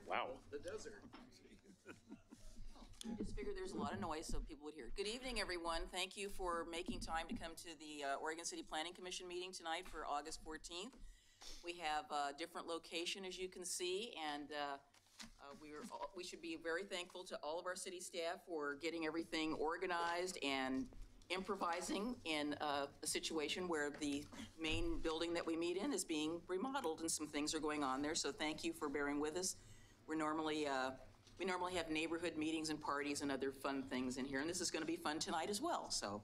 Wow. The desert. I just figured there's a lot of noise so people would hear. Good evening, everyone. Thank you for making time to come to the Oregon City Planning Commission meeting tonight for August 14th. We have a different location, as you can see, and we should be very thankful to all of our city staff for getting everything organized and improvising in a situation where the main building that we meet in is being remodeled and some things are going on there. So thank you for bearing with us. We normally have neighborhood meetings and parties and other fun things in here, and this is going to be fun tonight as well. So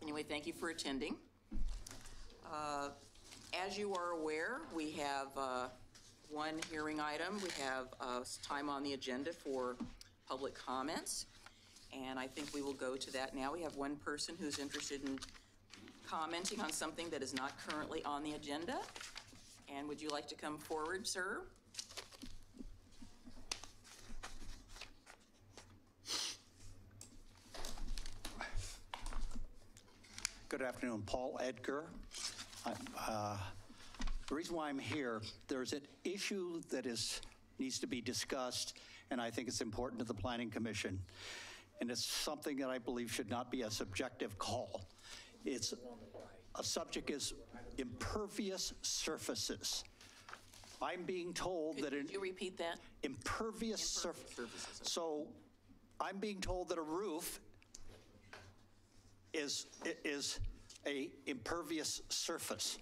anyway, thank you for attending. As you are aware, we have one hearing item. We have time on the agenda for public comments, and I think we will go to that now. We have one person who's interested in commenting on something that is not currently on the agenda. And would you like to come forward, sir? Good afternoon, Paul Edgar. The reason why I'm here, there's an issue that needs to be discussed, and I think it's important to the Planning Commission. And it's something that I believe should not be a subjective call. A subject is impervious surfaces. I'm being told that— Could you repeat that? Impervious surfaces. So I'm being told that a roof is a impervious surface,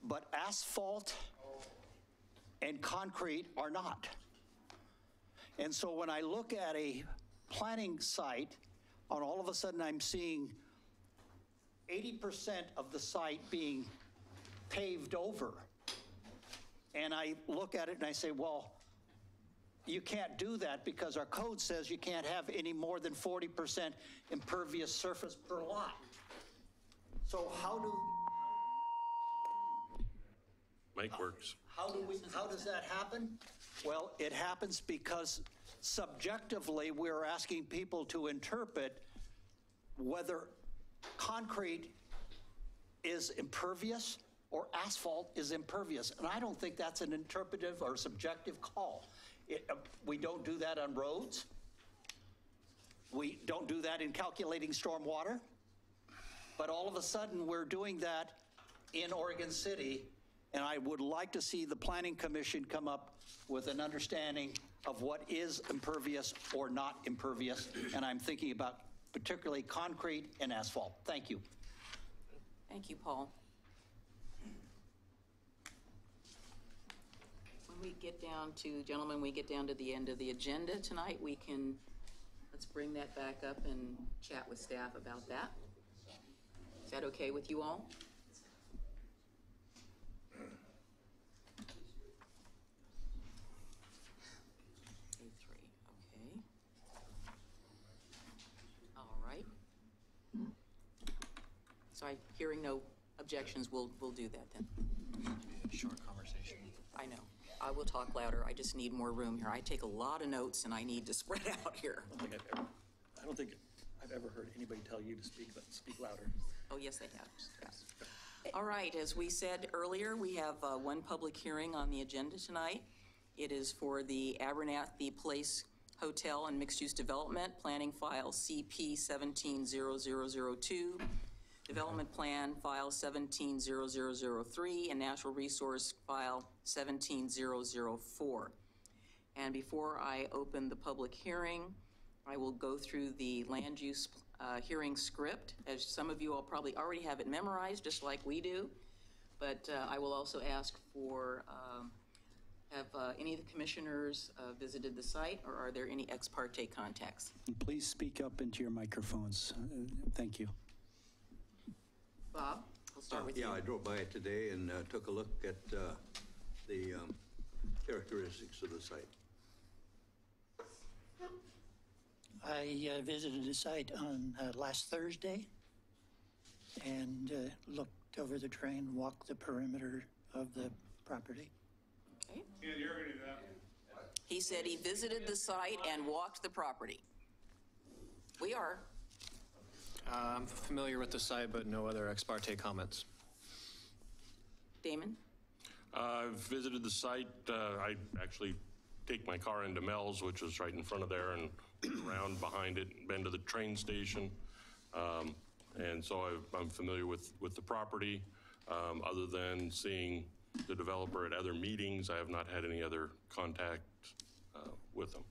but asphalt and concrete are not. And so when I look at a planning site, and all of a sudden I'm seeing 80% of the site being paved over, and I look at it and I say, well, you can't do that because our code says you can't have any more than 40% impervious surface per lot. So how does that happen? Well, it happens because subjectively we're asking people to interpret whether concrete is impervious or asphalt is impervious. And I don't think that's an interpretive or subjective call. We don't do that on roads. We don't do that in calculating stormwater. But all of a sudden we're doing that in Oregon City, and I would like to see the Planning Commission come up with an understanding of what is impervious or not impervious, and I'm thinking about particularly concrete and asphalt. Thank you. Thank you, Paul. When we get down to, gentlemen, we get down to the end of the agenda tonight, let's bring that back up and chat with staff about that. Is that okay with you all? A3, okay. All right. So I'm hearing no objections, we'll do that then. A short conversation. I know. I will talk louder. I just need more room here. I take a lot of notes and I need to spread out here. I don't think I've ever heard anybody tell you to speak louder. Oh, yes, they have. Yes. All right, as we said earlier, we have one public hearing on the agenda tonight. It is for the Abernathy Place Hotel and Mixed-Use Development, Planning File CP 170002, Development Plan File 170003, and Natural Resource File 17004. And before I open the public hearing, I will go through the land use hearing script, as some of you all probably already have it memorized, just like we do. But I will also ask for, have any of the commissioners visited the site, or are there any ex parte contacts? Please speak up into your microphones. Thank you. Bob, we'll start with you. Yeah, I drove by it today and took a look at the characteristics of the site. I visited the site on last Thursday and looked over the train, walked the perimeter of the property. Okay. Yeah, you're going to do that. He said he visited the site and walked the property. We are. I'm familiar with the site, but no other ex parte comments. Damon? I've visited the site. I actually take my car into Mel's, which is right in front of there, and around behind it, been to the train station. And so I'm familiar with the property. Other than seeing the developer at other meetings, I have not had any other contact with them.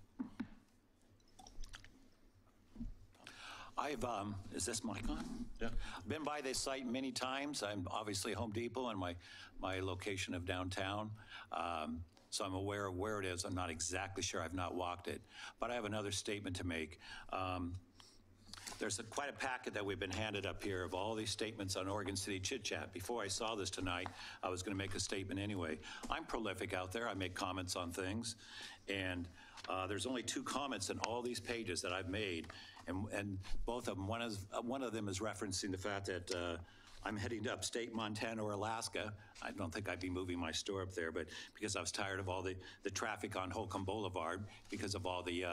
I've, is this mic on? Yeah. Been by this site many times. I'm obviously Home Depot and my location of downtown. So I'm aware of where it is. I'm not exactly sure. I've not walked it. But I have another statement to make. There's quite a packet that we've been handed up here of all these statements on Oregon City Chit Chat. Before I saw this tonight, I was going to make a statement anyway. I'm prolific out there. I make comments on things. And there's only 2 comments in all these pages that I've made. And both of them, one of them is referencing the fact that I'm heading to upstate Montana or Alaska. I don't think I'd be moving my store up there, but because I was tired of all the traffic on Holcomb Boulevard because of all the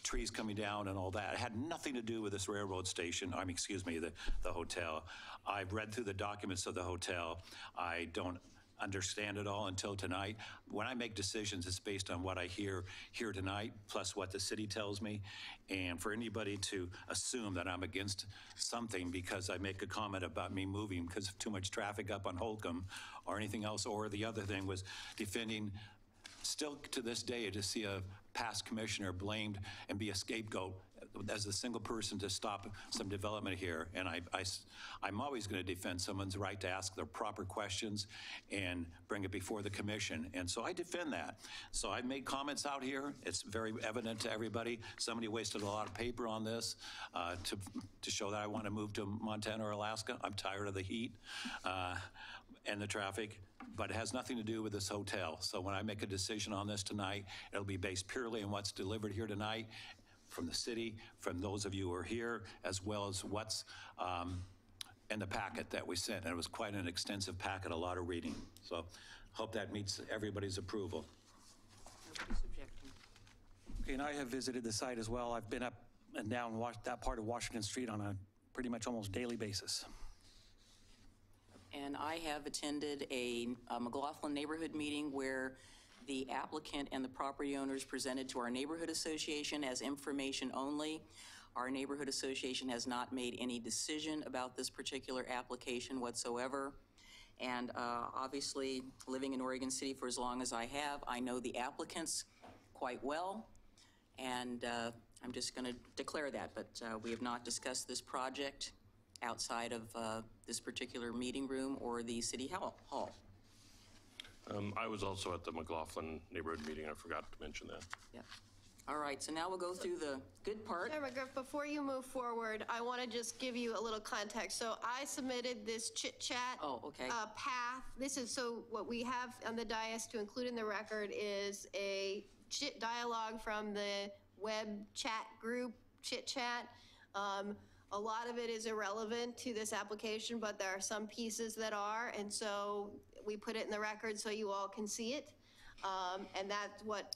trees coming down and all that. It had nothing to do with this railroad station, the hotel. I've read through the documents of the hotel. I don't understand it all until tonight. When I make decisions, it's based on what I hear here tonight, plus what the city tells me. And for anybody to assume that I'm against something because I make a comment about me moving because of too much traffic up on Holcomb or anything else, or the other thing was defending, still to this day, to see a past commissioner blamed and be a scapegoat as a single person to stop some development here. And I'm always going to defend someone's right to ask their proper questions and bring it before the commission. And so I defend that. So I've made comments out here. It's very evident to everybody. Somebody wasted a lot of paper on this to show that I want to move to Montana or Alaska. I'm tired of the heat and the traffic, but it has nothing to do with this hotel. So when I make a decision on this tonight, it'll be based purely on what's delivered here tonight from the city, from those of you who are here, as well as what's in the packet that we sent. And it was quite an extensive packet, a lot of reading. So hope that meets everybody's approval. Nobody's objecting. Okay, and I have visited the site as well. I've been up and down that part of Washington Street on a pretty much almost daily basis. And I have attended a McLaughlin neighborhood meeting where the applicant and the property owners presented to our neighborhood association as information only. Our neighborhood association has not made any decision about this particular application whatsoever. And obviously, living in Oregon City for as long as I have, I know the applicants quite well. And I'm just going to declare that, but we have not discussed this project outside of this particular meeting room or the city hall. I was also at the McLaughlin neighborhood meeting. I forgot to mention that. Yeah. All right, so now we'll go through the good part. Chair McGriff, before you move forward, I want to just give you a little context. So I submitted this chit chat path. This is, so what we have on the dais to include in the record is a chit dialogue from the web chat group, chit chat. A lot of it is irrelevant to this application, but there are some pieces that are, and so we put it in the record so you all can see it. And that's what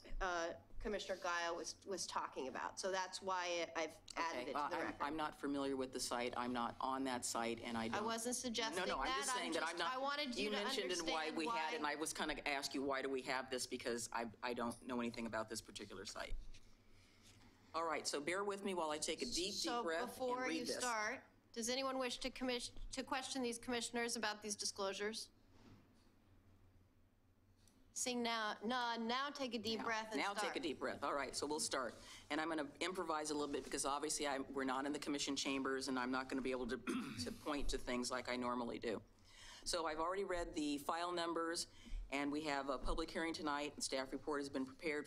Commissioner Gaia was talking about. So that's why I've added it to the record. I'm not familiar with the site. I'm not on that site, and I don't. I wasn't suggesting No, that. I'm just saying that I'm not. I wanted you to mentioned understand why we had it, and I was kind of ask you, why do we have this? Because I don't know anything about this particular site. All right, so bear with me while I take a deep breath and read this. So before you start, does anyone wish to question these commissioners about these disclosures? Seeing none, now take a deep breath and start. Now take a deep breath. All right, so we'll start. And I'm going to improvise a little bit because obviously we're not in the commission chambers and I'm not going to be able to point to things like I normally do. So I've already read the file numbers and we have a public hearing tonight. The staff report has been prepared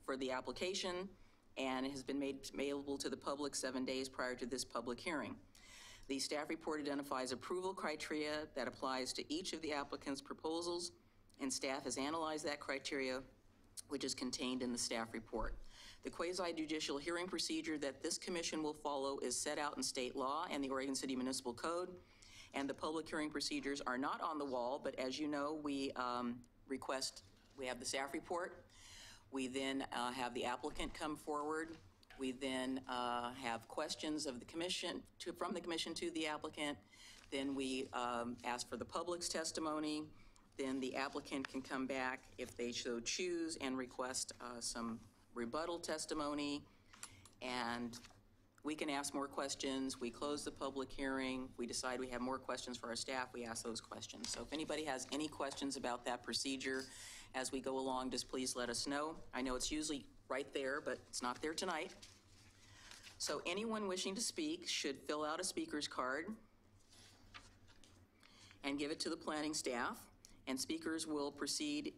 for the application and has been made available to the public 7 days prior to this public hearing. The staff report identifies approval criteria that applies to each of the applicant's proposals, and staff has analyzed that criteria, which is contained in the staff report. The quasi-judicial hearing procedure that this commission will follow is set out in state law and the Oregon City Municipal Code, and the public hearing procedures are not on the wall, but as you know, we have the staff report. We then have the applicant come forward. We then have questions of the commission from the commission to the applicant. Then we ask for the public's testimony. then the applicant can come back if they so choose and request some rebuttal testimony, and we can ask more questions. We close the public hearing. We decide we have more questions for our staff, we ask those questions. So if anybody has any questions about that procedure as we go along, just please let us know. I know it's usually right there, but it's not there tonight. So anyone wishing to speak should fill out a speaker's card and give it to the planning staff, and speakers will proceed.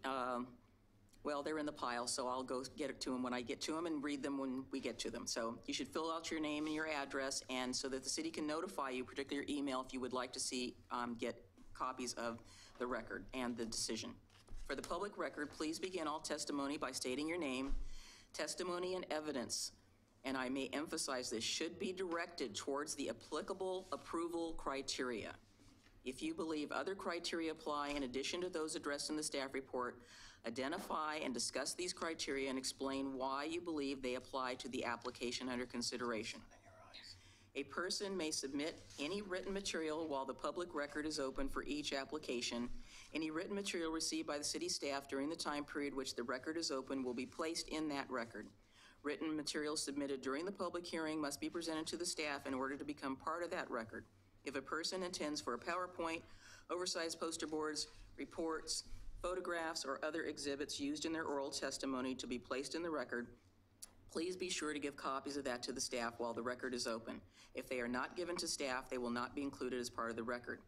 Well, they're in the pile, so I'll go get it to them when I get to them and read them when we get to them. So you should fill out your name and your address, and so that the city can notify you, particularly your email, if you would like to see, get copies of the record and the decision. For the public record, please begin all testimony by stating your name. Testimony and evidence, and I may emphasize this, should be directed towards the applicable approval criteria. If you believe other criteria apply in addition to those addressed in the staff report, identify and discuss these criteria and explain why you believe they apply to the application under consideration. A person may submit any written material while the public record is open for each application. Any written material received by the city staff during the time period which the record is open will be placed in that record. Written material submitted during the public hearing must be presented to the staff in order to become part of that record. If a person intends for a PowerPoint, oversized poster boards, reports, photographs, or other exhibits used in their oral testimony to be placed in the record, please be sure to give copies of that to the staff while the record is open. If they are not given to staff, they will not be included as part of the record.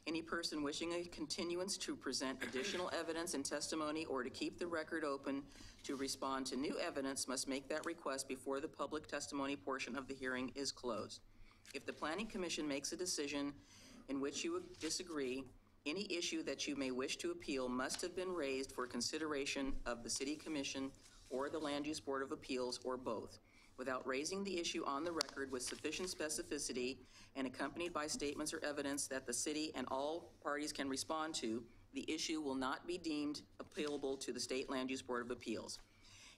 Any person wishing a continuance to present additional evidence and testimony or to keep the record open to respond to new evidence must make that request before the public testimony portion of the hearing is closed. If the Planning Commission makes a decision in which you disagree, any issue that you may wish to appeal must have been raised for consideration of the City Commission or the Land Use Board of Appeals, or both. Without raising the issue on the record with sufficient specificity and accompanied by statements or evidence that the city and all parties can respond to, the issue will not be deemed appealable to the State Land Use Board of Appeals.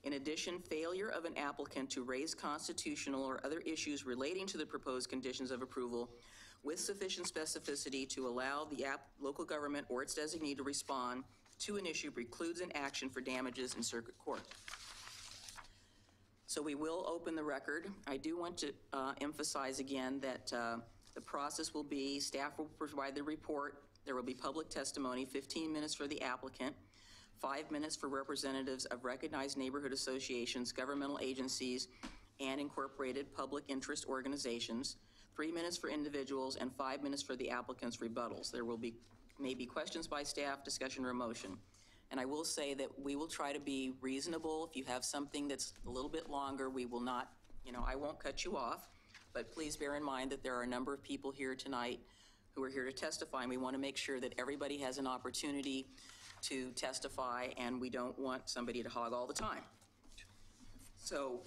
In addition, failure of an applicant to raise constitutional or other issues relating to the proposed conditions of approval with sufficient specificity to allow the local government or its designee to respond to an issue precludes an action for damages in circuit court. So we will open the record. I do want to emphasize again that the process will be, staff will provide the report, there will be public testimony, 15 minutes for the applicant, 5 minutes for representatives of recognized neighborhood associations, governmental agencies, and incorporated public interest organizations, 3 minutes for individuals, and 5 minutes for the applicant's rebuttals. There will be maybe questions by staff, discussion, or motion. And I will say that we will try to be reasonable. If you have something that's a little bit longer, we will not, I won't cut you off, but please bear in mind that there are a number of people here tonight who are here to testify, and we want to make sure that everybody has an opportunity to testify, and we don't want somebody to hog all the time. So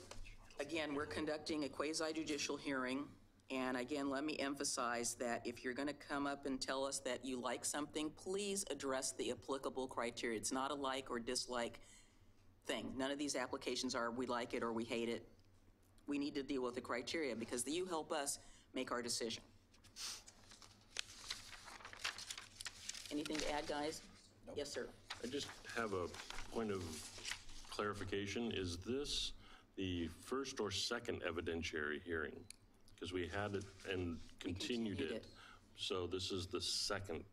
again, we're conducting a quasi-judicial hearing. And again, let me emphasize that if you're going to come up and tell us that you like something, please address the applicable criteria. It's not a like or dislike thing. None of these applications are we like it or we hate it. We need to deal with the criteria because you help us make our decision. Anything to add, guys? Nope. Yes, sir. I just have a point of clarification. Is this the first or second evidentiary hearing? Because we had it and continued it. So this is the second.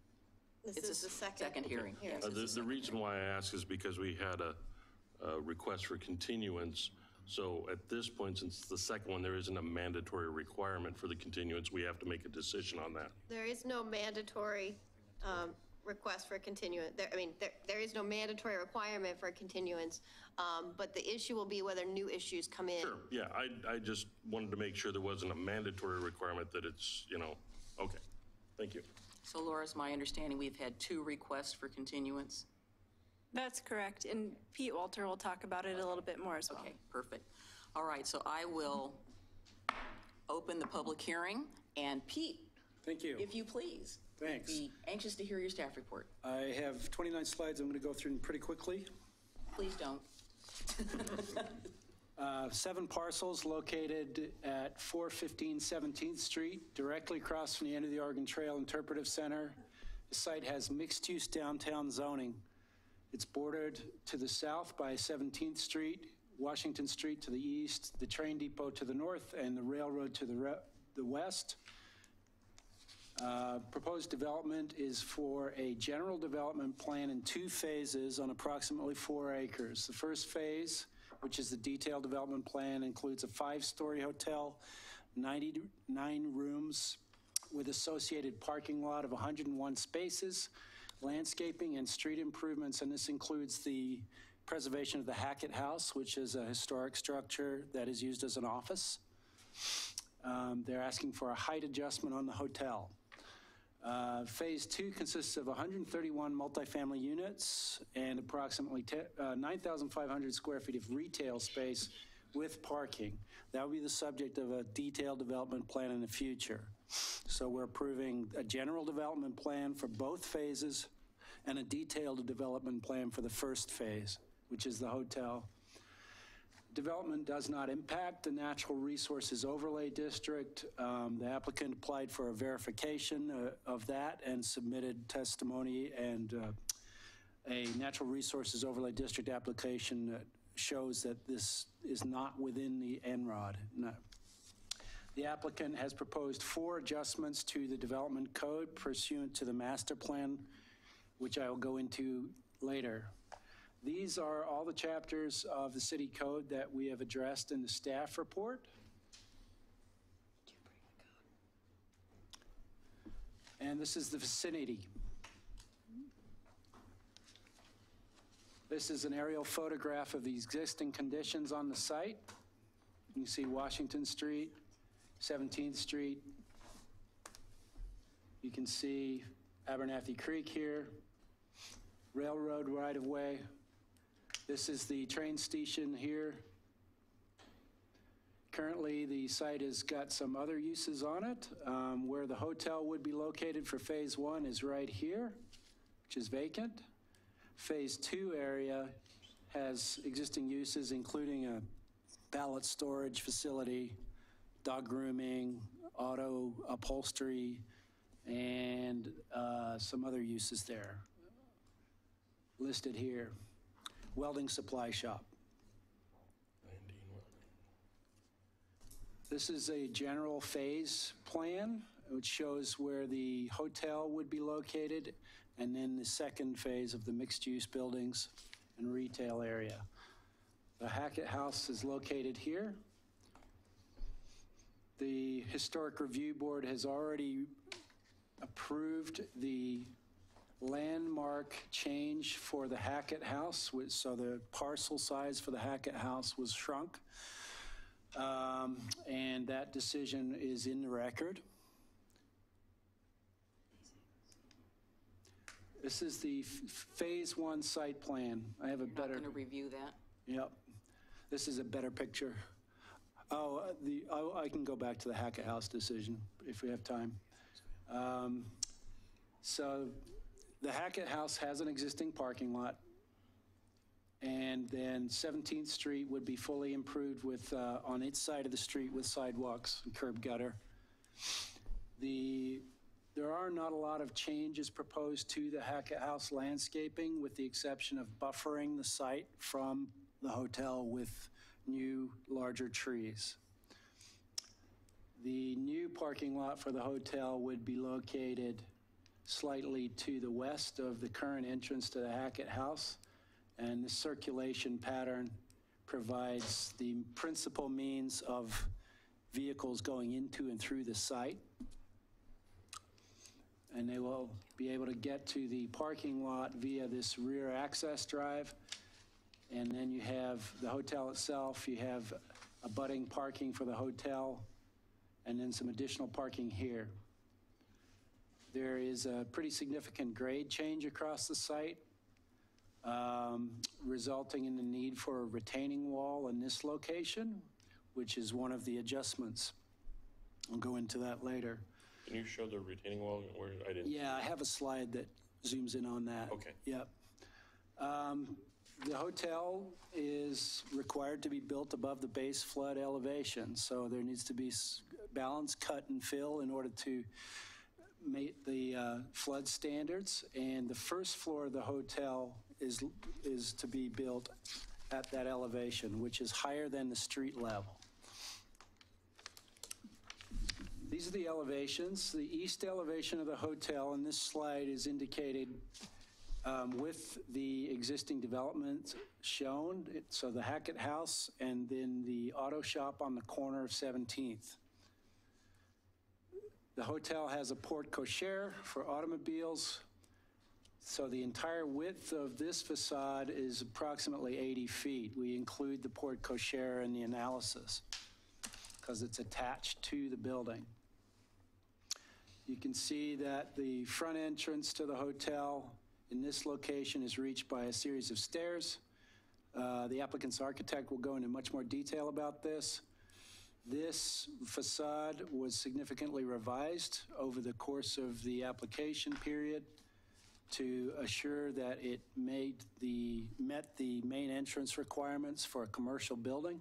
This is the second hearing. Yes. The reason why I ask is because we had a request for continuance. So at this point, since it's the second one, there isn't a mandatory requirement for the continuance. We have to make a decision on that. There is no mandatory request for continuance. There is no mandatory requirement for a continuance, but the issue will be whether new issues come in. Sure, yeah, I just wanted to make sure there wasn't a mandatory requirement that it's, okay, thank you. So Laura, it's my understanding we've had 2 requests for continuance. That's correct, and Pete Walter will talk about it a little bit more as well. Okay, perfect. All right, so I will open the public hearing, and Pete. Thank you. If you please. Thanks. Be anxious to hear your staff report. I have 29 slides. I'm going to go through them pretty quickly. Please don't. 7 parcels located at 415 17th Street, directly across from the end of the Oregon Trail Interpretive Center, The site has mixed-use downtown zoning. It's bordered to the south by 17th Street, Washington Street to the east, the train depot to the north, and the railroad to the west. Proposed development is for a general development plan in 2 phases on approximately 4 acres. The first phase, which is the detailed development plan, includes a 5-story hotel, 99 rooms with associated parking lot of 101 spaces, landscaping and street improvements, and this includes the preservation of the Hackett House, which is a historic structure that is used as an office. They're asking for a height adjustment on the hotel. Phase 2 consists of 131 multifamily units and approximately 9,500 square feet of retail space with parking. That will be the subject of a detailed development plan in the future. So we're approving a general development plan for both phases and a detailed development plan for the first phase, which is the hotel. Development does not impact the Natural Resources Overlay District. The applicant applied for a verification of that and submitted testimony, and a Natural Resources Overlay District application that shows that this is not within the NROD. No. The applicant has proposed 4 adjustments to the development code pursuant to the master plan, which I will go into later. These are all the chapters of the city code that we have addressed in the staff report. And this is the vicinity. This is an aerial photograph of the existing conditions on the site. You can see Washington Street, 17th Street. You can see Abernathy Creek here, railroad right-of-way. This is the train station here. Currently, the site has got some other uses on it. Where the hotel would be located for phase 1 is right here, which is vacant. Phase 2 area has existing uses, including a Ballot storage facility, dog grooming, auto upholstery, and some other uses there listed here. Welding supply shop. This is a general phase plan, which shows where the hotel would be located, and then the second phase of the mixed-use buildings and retail area. The Hackett House is located here. The Historic Review Board has already approved the landmark change for the Hackett House, so the parcel size for the Hackett House was shrunk, and that decision is in the record. This is the phase 1 site plan. I have a better. You're not going to review that? Yep. This is a better picture. I can go back to the Hackett House decision if we have time. So the Hackett House has an existing parking lot, and then 17th Street would be fully improved with, on its side of the street with sidewalks and curb gutter. There are not a lot of changes proposed to the Hackett House landscaping, with the exception of buffering the site from the hotel with new, larger trees. The new parking lot for the hotel would be located slightly to the west of the current entrance to the Hackett House, and the circulation pattern provides the principal means of vehicles going into and through the site. And they will be able to get to the parking lot via this rear access drive. And then you have the hotel itself, you have abutting parking for the hotel, and then some additional parking here. There is a pretty significant grade change across the site, resulting in the need for a retaining wall in this location, which is one of the adjustments. I'll go into that later. Can you show the retaining wall where I didn't? Yeah, I have a slide that zooms in on that. Okay. Yep. The hotel is required to be built above the base flood elevation, so there needs to be balance, cut, and fill in order to meet the flood standards, and the first floor of the hotel is to be built at that elevation, which is higher than the street level. These are the elevations. The east elevation of the hotel in this slide is indicated with the existing development shown. So the Hackett House and then the auto shop on the corner of 17th. The hotel has a Porte-Cochere for automobiles. So the entire width of this facade is approximately 80 feet. We include the Porte-Cochere in the analysis because it's attached to the building. You can see that the front entrance to the hotel in this location is reached by a series of stairs. The applicant's architect will go into much more detail about this. This facade was significantly revised over the course of the application period to assure that it met the main entrance requirements for a commercial building.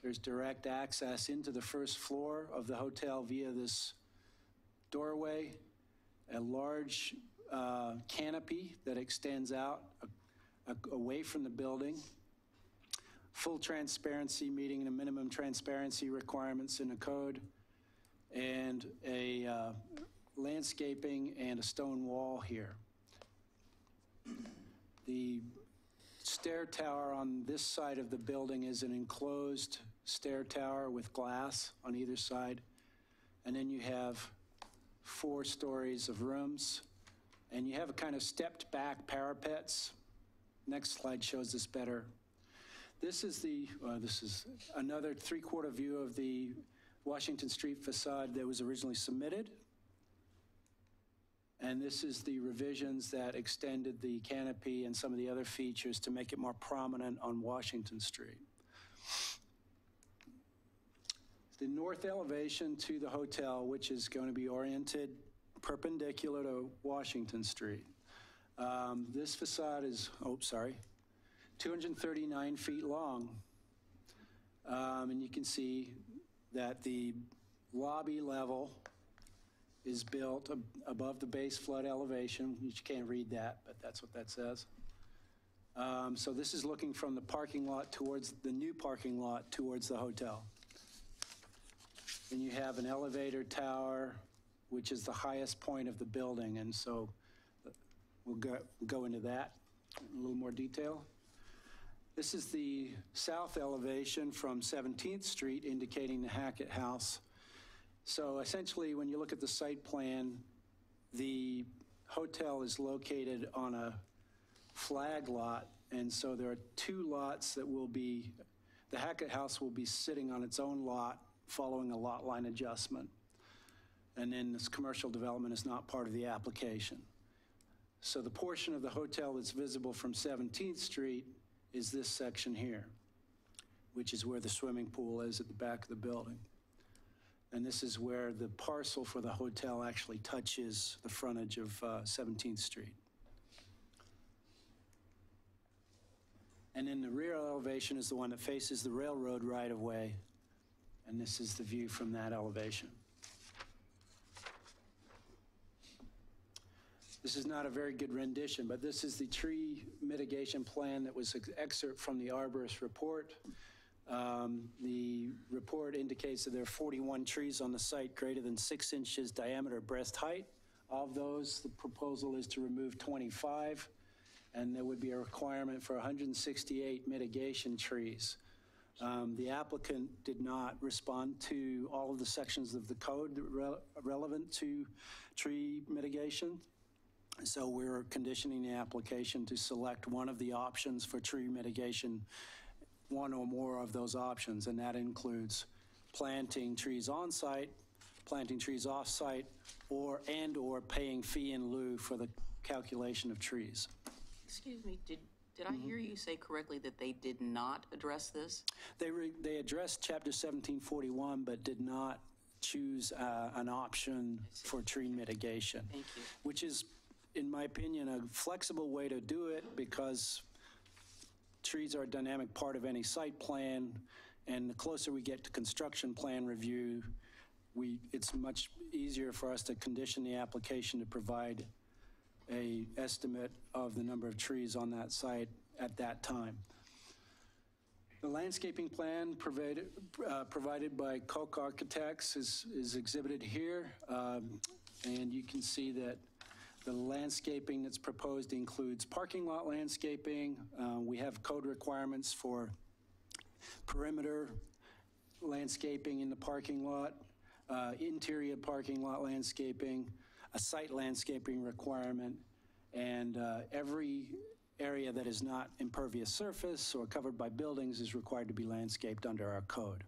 There's direct access into the first floor of the hotel via this doorway, a large canopy that extends out away from the building, full transparency, meeting the minimum transparency requirements in the code, and a landscaping and a stone wall here. The stair tower on this side of the building is an enclosed stair tower with glass on either side, and then you have 4 stories of rooms, and you have a kind of stepped back parapets. Next slide shows this better. This is another 3/4 view of the Washington Street facade that was originally submitted. And this is the revisions that extended the canopy and some of the other features to make it more prominent on Washington Street. The north elevation to the hotel, which is going to be oriented perpendicular to Washington Street. This facade is, 239 feet long. And you can see that the lobby level is built above the base flood elevation. You can't read that, but that's what that says. So this is looking from the parking lot towards the new parking lot towards the hotel. And you have an elevator tower, which is the highest point of the building. And so we'll go into that in a little more detail. This is the south elevation from 17th Street, indicating the Hackett House. So essentially, when you look at the site plan, the hotel is located on a flag lot. And so there are 2 lots that will be, the Hackett House will be sitting on its own lot following a lot line adjustment. And then this commercial development is not part of the application. So the portion of the hotel that's visible from 17th Street is this section here, which is where the swimming pool is at the back of the building. And this is where the parcel for the hotel actually touches the frontage of 17th Street. And then the rear elevation is the one that faces the railroad right-of-way. And this is the view from that elevation. This is not a very good rendition, but this is the tree mitigation plan that was an excerpt from the arborist report. The report indicates that there are 41 trees on the site greater than 6 inches diameter breast height. Of those, the proposal is to remove 25, and there would be a requirement for 168 mitigation trees. The applicant did not respond to all of the sections of the code relevant to tree mitigation. So we're conditioning the application to select one of the options for tree mitigation, one or more of those options, and that includes planting trees on site, planting trees off site, or paying fee in lieu for the calculation of trees. Excuse me, did I hear you say correctly that they did not address this? They addressed Chapter 1741, but did not choose an option for tree mitigation. Thank you. Which is, in my opinion, a flexible way to do it because trees are a dynamic part of any site plan, and the closer we get to construction plan review, it's much easier for us to condition the application to provide a estimate of the number of trees on that site at that time. The landscaping plan provided by Koch Architects is exhibited here, and you can see that the landscaping that's proposed includes parking lot landscaping. We have code requirements for perimeter landscaping in the parking lot, interior parking lot landscaping, a site landscaping requirement, and every area that is not impervious surface or covered by buildings is required to be landscaped under our code.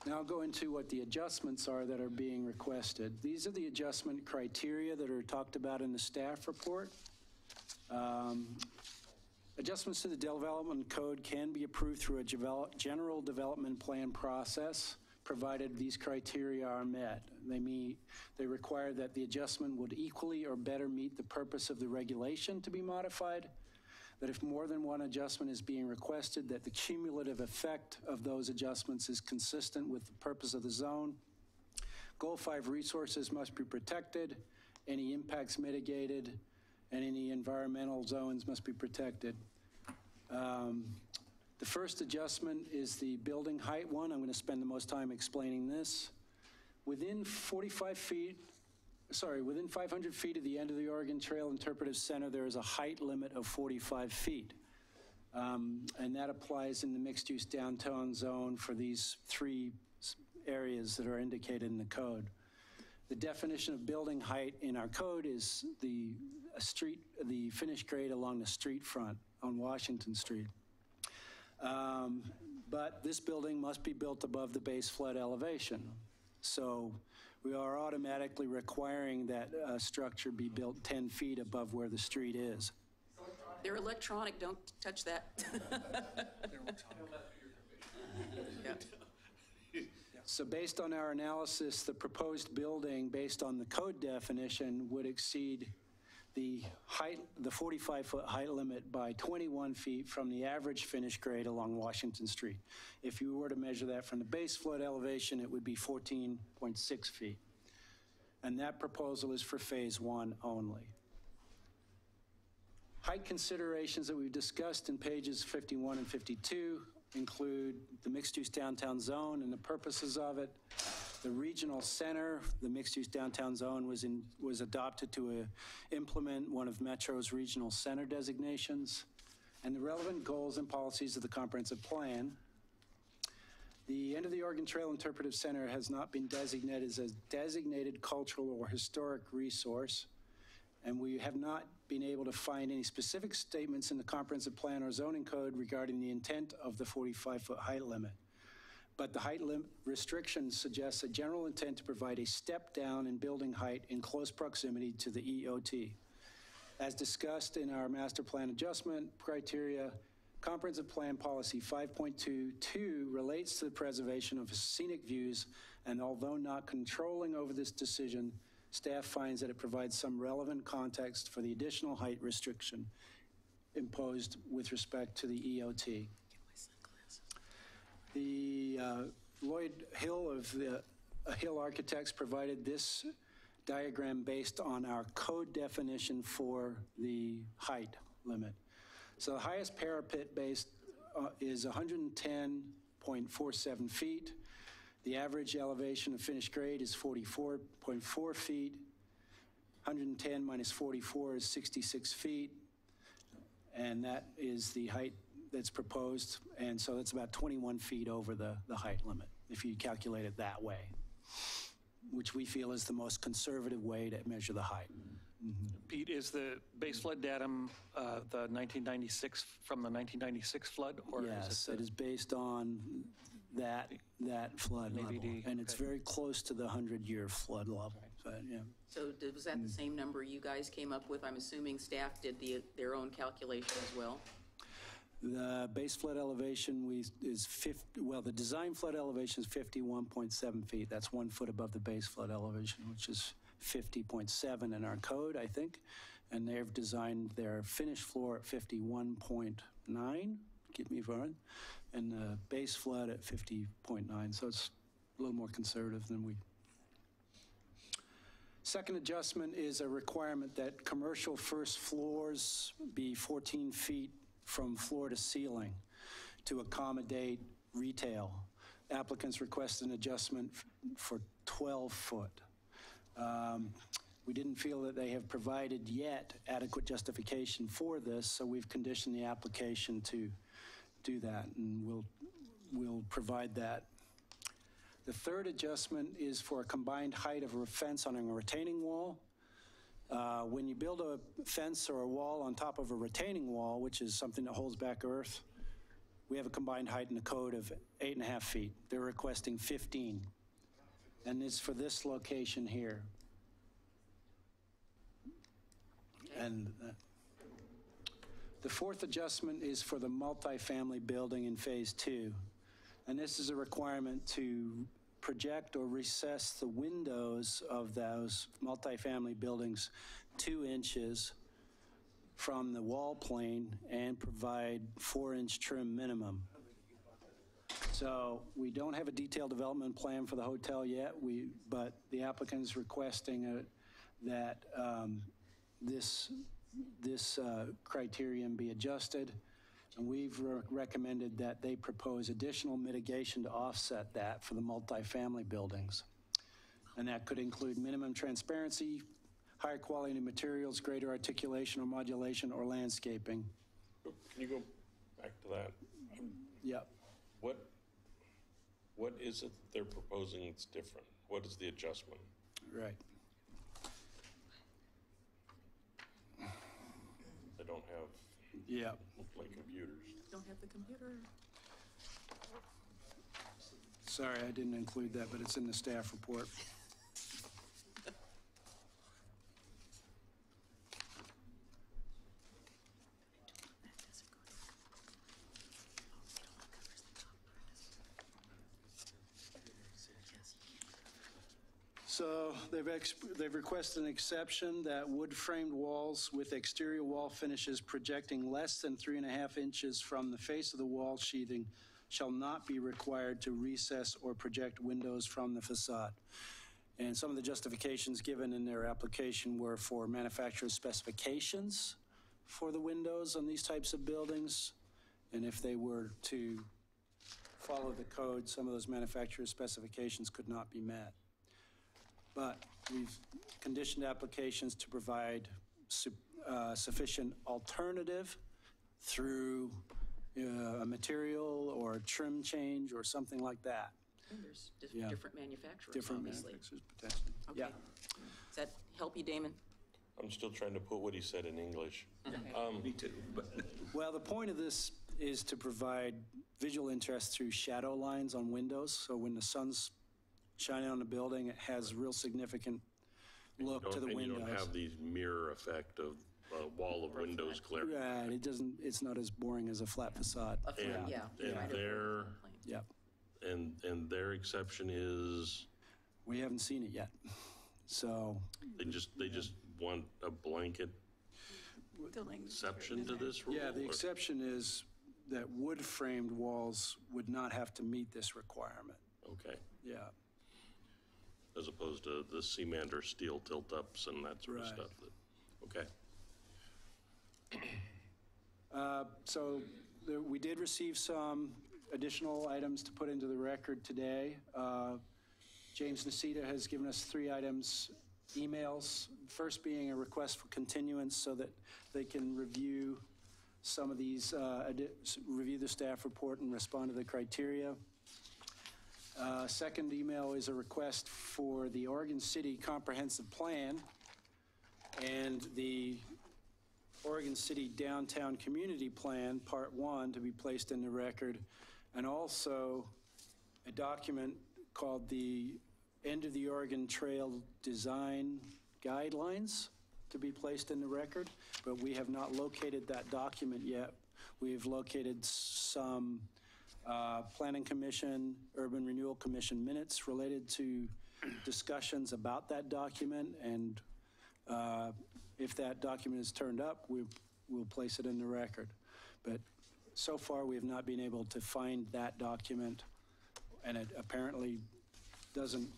Now I'll go into what the adjustments are that are being requested. These are the adjustment criteria that are talked about in the staff report. Adjustments to the development code can be approved through a general development plan process, provided these criteria are met. They require that the adjustment would equally or better meet the purpose of the regulation to be modified, that if more than one adjustment is being requested, that the cumulative effect of those adjustments is consistent with the purpose of the zone. Goal 5 resources must be protected, any impacts mitigated, and any environmental zones must be protected. The first adjustment is the building height one. I'm going to spend the most time explaining this. Within 500 feet of the end of the Oregon Trail Interpretive Center, there is a height limit of 45 feet. And that applies in the mixed-use downtown zone for these 3 areas that are indicated in the code. The definition of building height in our code is the finished grade along the street front on Washington Street. But this building must be built above the base flood elevation. So we are automatically requiring that structure be built 10 feet above where the street is. They're electronic, don't touch that. Yeah. So based on our analysis, the proposed building, based on the code definition, would exceed the 45-foot height limit by 21 feet from the average finished grade along Washington Street. If you were to measure that from the base flood elevation, it would be 14.6 feet. And that proposal is for phase 1 only. Height considerations that we've discussed in pages 51 and 52 include the mixed-use downtown zone and the purposes of it. The regional center, the mixed-use downtown zone was adopted to implement one of Metro's regional center designations, and the relevant goals and policies of the comprehensive plan. The End of the Oregon Trail Interpretive Center has not been designated as a designated cultural or historic resource, and we have not been able to find any specific statements in the comprehensive plan or zoning code regarding the intent of the 45-foot height limit. But the height restriction suggests a general intent to provide a step down in building height in close proximity to the EOT. As discussed in our master plan adjustment criteria, comprehensive plan policy 5.22 relates to the preservation of scenic views, and although not controlling over this decision, staff finds that it provides some relevant context for the additional height restriction imposed with respect to the EOT. The Lloyd Hill of the Hill Architects provided this diagram based on our code definition for the height limit. So the highest parapet base is 110.47 feet. The average elevation of finished grade is 44.4 feet. 110 minus 44 is 66 feet. And that is the height that's proposed, and so it's about 21 feet over the height limit, if you calculate it that way, which we feel is the most conservative way to measure the height. Mm-hmm. Pete, is the base flood datum the 1996, from the 1996 flood? Or yes, it is based on that flood level, and it's very close to the 100-year flood level. But, yeah. So was that the same number you guys came up with? I'm assuming staff did their own calculation as well? The base flood elevation is 50, well, the design flood elevation is 51.7 feet. That's 1 foot above the base flood elevation, which is 50.7 in our code, I think. And they've designed their finished floor at 51.9, get me wrong, and the base flood at 50.9. So it's a little more conservative than we. Second adjustment is a requirement that commercial first floors be 14 feet from floor to ceiling to accommodate retail. Applicants request an adjustment for 12 foot. We didn't feel that they have provided yet adequate justification for this, so we've conditioned the application to do that, and we'll provide that. The third adjustment is for a combined height of a fence on a retaining wall. When you build a fence or a wall on top of a retaining wall, which is something that holds back earth, we have a combined height in the code of 8.5 feet. They're requesting 15. And it's for this location here. And the fourth adjustment is for the multifamily building in phase 2. And this is a requirement to project or recess the windows of those multifamily buildings 2 inches from the wall plane and provide 4-inch trim minimum. So we don't have a detailed development plan for the hotel yet, but the applicant is requesting that this criterion be adjusted, and we've recommended that they propose additional mitigation to offset that for the multifamily buildings. And that could include minimum transparency, higher quality materials, greater articulation or modulation, or landscaping. Can you go back to that? Yep. What is it that they're proposing that's different? What is the adjustment? Right. They don't have like computers. Don't have the computer. Sorry, I didn't include that, but it's in the staff report. So they've requested an exception that wood-framed walls with exterior wall finishes projecting less than 3.5 inches from the face of the wall sheathing shall not be required to recess or project windows from the facade. And some of the justifications given in their application were for manufacturer's specifications for the windows on these types of buildings. And if they were to follow the code, some of those manufacturer's specifications could not be met. But we've conditioned applications to provide sufficient alternative through a material or a trim change or something like that. And there's different manufacturers, Different obviously. manufacturers, potentially. Okay. Yeah. Does that help you, Damon? I'm still trying to put what he said in English. Me too. Well, the point of this is to provide visual interest through shadow lines on windows. So when the sun's shining on the building, it has real significant look to the windows. And you don't have the mirror effect of a wall of windows glaring. Right, it's not as boring as a flat facade. And their exception is? We haven't seen it yet, so. They just want a blanket exception to this rule? Yeah, the exception is that wood-framed walls would not have to meet this requirement. Okay. Yeah. As opposed to the cement or steel tilt-ups and that sort of stuff. Okay. So we did receive some additional items to put into the record today. James Nacita has given us 3 items, emails, first being a request for continuance so that they can review some of these, review the staff report and respond to the criteria. Second email is a request for the Oregon City Comprehensive Plan and the Oregon City Downtown Community Plan, Part 1, to be placed in the record, and also a document called the End of the Oregon Trail Design Guidelines to be placed in the record, but we have not located that document yet. We've located some Planning Commission, Urban Renewal Commission minutes related to discussions about that document, and if that document is turned up, we'll place it in the record. But so far, we have not been able to find that document, and it apparently doesn't,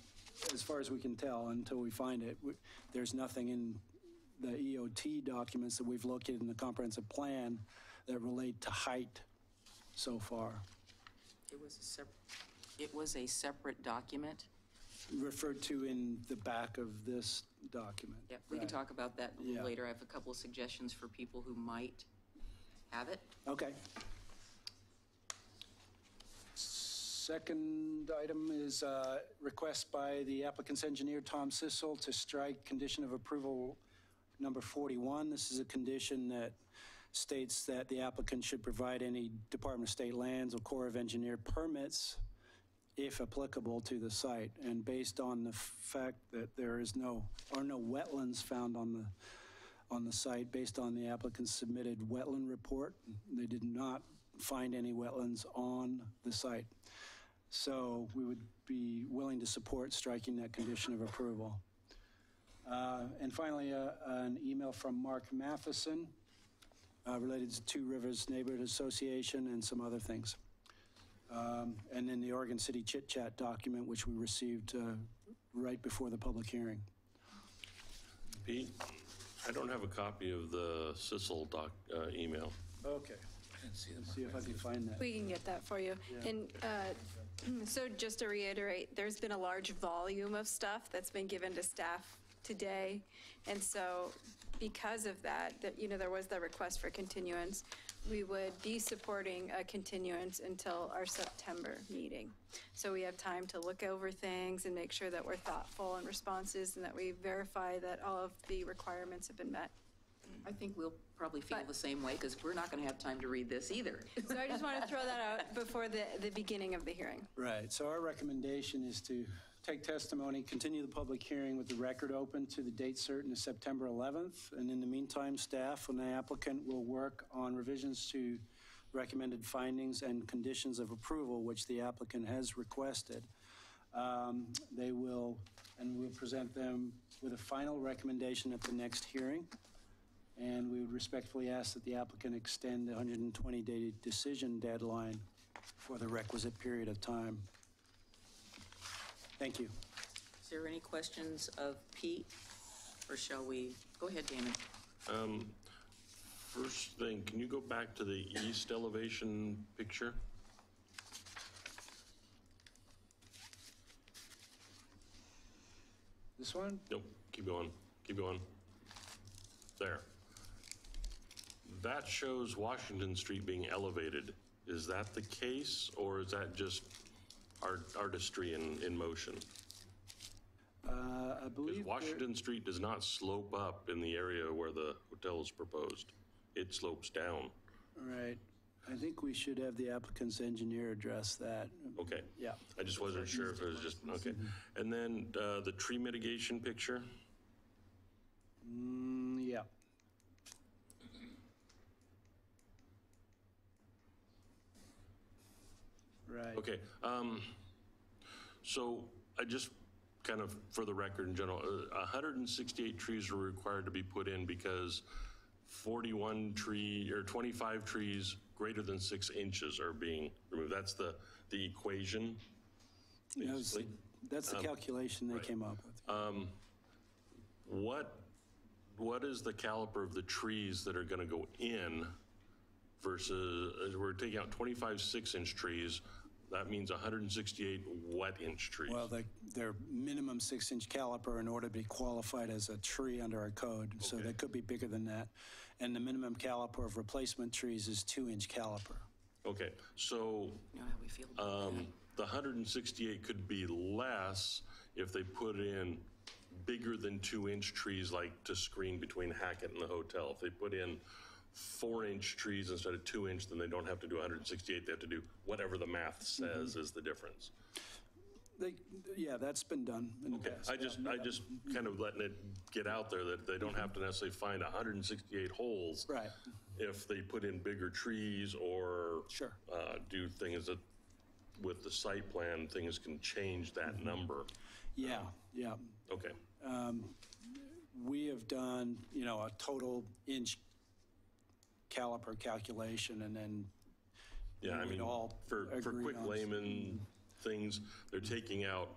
as far as we can tell, until we find it, there's nothing in the EOT documents that we've located in the comprehensive plan that relate to height so far. It was a separate document? Referred to in the back of this document. Yeah, we can talk about that a little Yeah. later. I have a couple of suggestions for people who might have it. Okay. Second item is request by the applicant's engineer, Tom Sissel, to strike condition of approval number 41. This is a condition that states that the applicant should provide any Department of State lands or Corps of Engineer permits, if applicable, to the site. And based on the fact that there is no wetlands found on the site, based on the applicant's submitted wetland report, they did not find any wetlands on the site. So we would be willing to support striking that condition of approval. And finally, an email from Mark Matheson related to Two Rivers Neighborhood Association and some other things. And then the Oregon City Chit Chat document, which we received right before the public hearing. Pete, I don't have a copy of the Sissel email. Okay. Let's see if I can find that. We can get that for you. Yeah. And so just to reiterate, there's been a large volume of stuff that's been given to staff today. And so because of that, there was the request for continuance. We would be supporting a continuance until our September meeting. So we have time to look over things and make sure that we're thoughtful in responses and that we verify that all of the requirements have been met. I think we'll probably feel the same way because we're not going to have time to read this either. So I just want to throw that out before the beginning of the hearing. Right. So our recommendation is to take testimony, continue the public hearing with the record open to the date certain of September 11th. And in the meantime, staff and the applicant will work on revisions to recommended findings and conditions of approval, which the applicant has requested. They will, and we'll present them with a final recommendation at the next hearing. And we would respectfully ask that the applicant extend the 120-day decision deadline for the requisite period of time. Thank you. Is there any questions of Pete? Or shall we? Go ahead, Damon. First thing, can you go back to the east elevation picture? This one? Nope, keep going, keep going. There. That shows Washington Street being elevated. Is that the case, or is that just artistry in motion? I believe Because Washington Street does not slope up in the area where the hotel is proposed. It slopes down. Right. I think we should have the applicant's engineer address that. Okay. Yeah. I just wasn't sure if it was just, okay. And then the tree mitigation picture? Yeah. Right. Okay. So I just kind of, for the record in general, 168 trees were required to be put in because 25 trees greater than 6 inches are being removed. That's the equation, basically. That's the calculation they came up with. What is the caliper of the trees that are going to go in versus, we're taking out 25 6-inch trees, that means 168 what-inch trees? Well, they're minimum 6-inch caliper in order to be qualified as a tree under our code. So they could be bigger than that. And the minimum caliper of replacement trees is 2-inch caliper. Okay, so You know how we feel about that. the 168 could be less if they put in bigger than 2-inch trees, like to screen between Hackett and the hotel. If they put in 4-inch trees instead of 2-inch, then they don't have to do 168. They have to do whatever the math says is the difference. Yeah, that's been done in the past. I just kind of letting it get out there that they don't have to necessarily find 168 holes. Right. If they put in bigger trees or Sure. Do things that, with the site plan, things can change that number. Yeah, yeah. Okay. We have done, a total inch caliper calculation, and then Yeah, I mean, all for agree quick on- layman things, they're taking out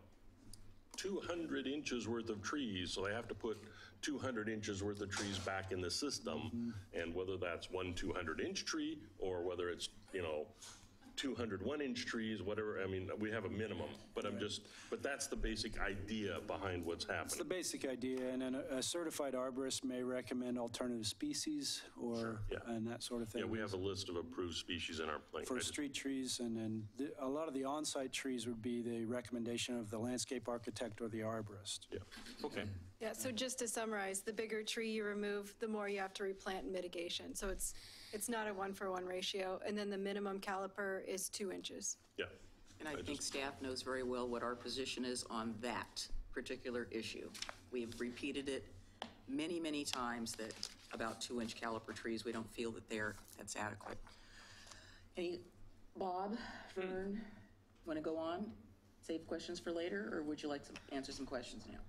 200 inches worth of trees, so they have to put 200 inches worth of trees back in the system. And whether that's one 200-inch tree or whether it's, 201-inch trees, whatever, I mean, we have a minimum, but but that's the basic idea behind what's happening. It's the basic idea, and then a certified arborist may recommend alternative species and that sort of thing. Yeah, we have a list of approved species in our plan. For street trees, and then a lot of the on-site trees would be the recommendation of the landscape architect or the arborist. Yeah, okay. Yeah, so just to summarize, the bigger tree you remove, the more you have to replant in mitigation. So it's not a 1-for-1 ratio, and then the minimum caliper is 2 inches. Yeah. And I think staff knows very well what our position is on that particular issue. We've repeated it many, many times that about 2-inch caliper trees, we don't feel that that's adequate. Bob, Vern, want to go on? Save questions for later, or would you like to answer some questions now?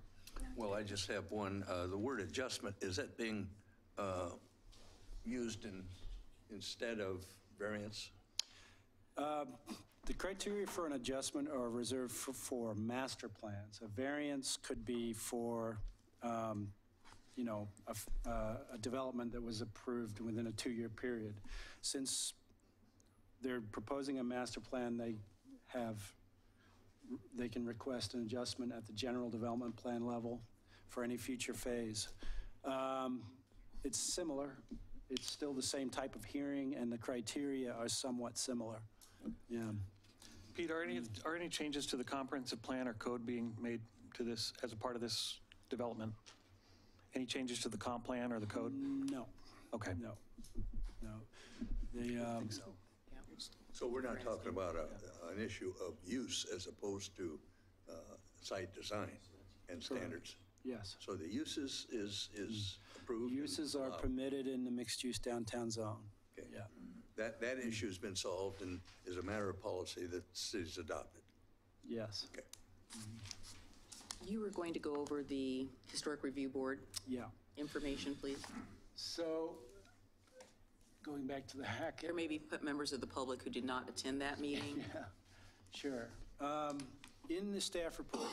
Well, I just have one. The word adjustment, is that being used instead of variance? The criteria for an adjustment are reserved for master plans. A variance could be for, a development that was approved within a 2-year period. Since they're proposing a master plan, they can request an adjustment at the general development plan level for any future phase. It's similar. It's still the same type of hearing, and the criteria are somewhat similar. Yeah. Pete, are any changes to the comprehensive plan or code being made to this as a part of this development? Any changes to the comp plan or the code? No. Okay. No. They, I think so. So we're not talking about an issue of use as opposed to site design and standards? Yes. So the uses is approved? Uses are permitted in the mixed-use downtown zone. Okay. Yeah. That issue's been solved and is a matter of policy that the city's adopted? Yes. Okay. You were going to go over the Historic Review Board information, please. So, going back to the Hackett. There may be members of the public who did not attend that meeting. Yeah, sure. In the staff report,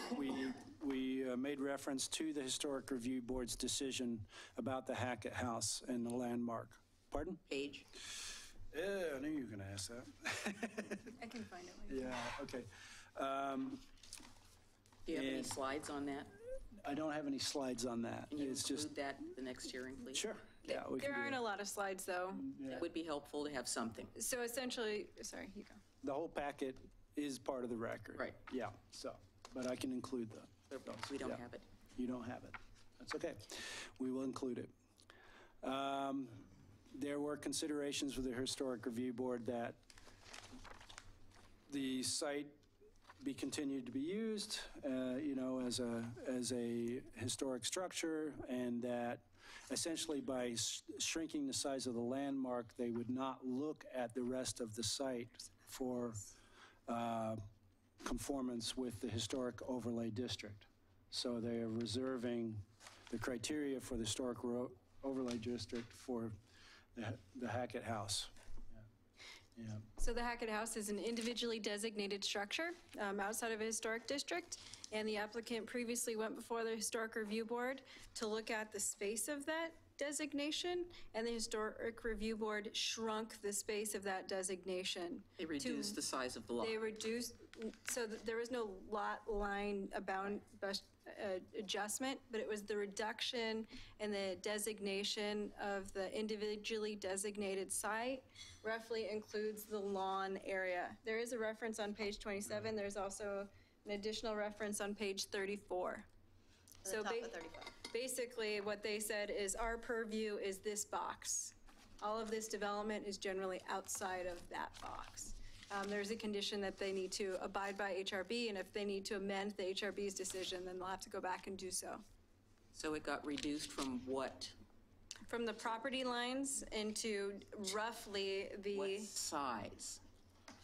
we made reference to the Historic Review Board's decision about the Hackett House and the landmark. Pardon? Page. Yeah, I knew you were going to ask that. I can find it later. Yeah, okay. Do you have any slides on that? I don't have any slides on that. Can you It's include just that at the next hearing, please? Sure. Yeah, we can There do aren't that. a lot of slides, though. It would be helpful to have something. So essentially, sorry, you go. The whole packet is part of the record. Right. Yeah, so, but I can include We don't Yeah. have it. You don't have it. That's okay. We will include it. There were considerations with the Historic Review Board that the site be continued to be used, as a historic structure, and that essentially by shrinking the size of the landmark, they would not look at the rest of the site for conformance with the historic overlay district. So they are reserving the criteria for the historic overlay district for the Hackett House. Yeah. So the Hackett House is an individually designated structure outside of a historic district, and the applicant previously went before the Historic Review Board to look at the space of that designation, and the Historic Review Board shrunk the space of that designation. They reduced the size of the lot. They reduced, so there was no lot line adjustment, but it was the reduction in the designation of the individually designated site roughly includes the lawn area. There is a reference on page 27. There's also an additional reference on page 34. So basically what they said is our purview is this box. All of this development is generally outside of that box. There's a condition that they need to abide by HRB, and if they need to amend the HRB's decision, then they'll have to go back and do so. So it got reduced from what? From the property lines into roughly the... What size?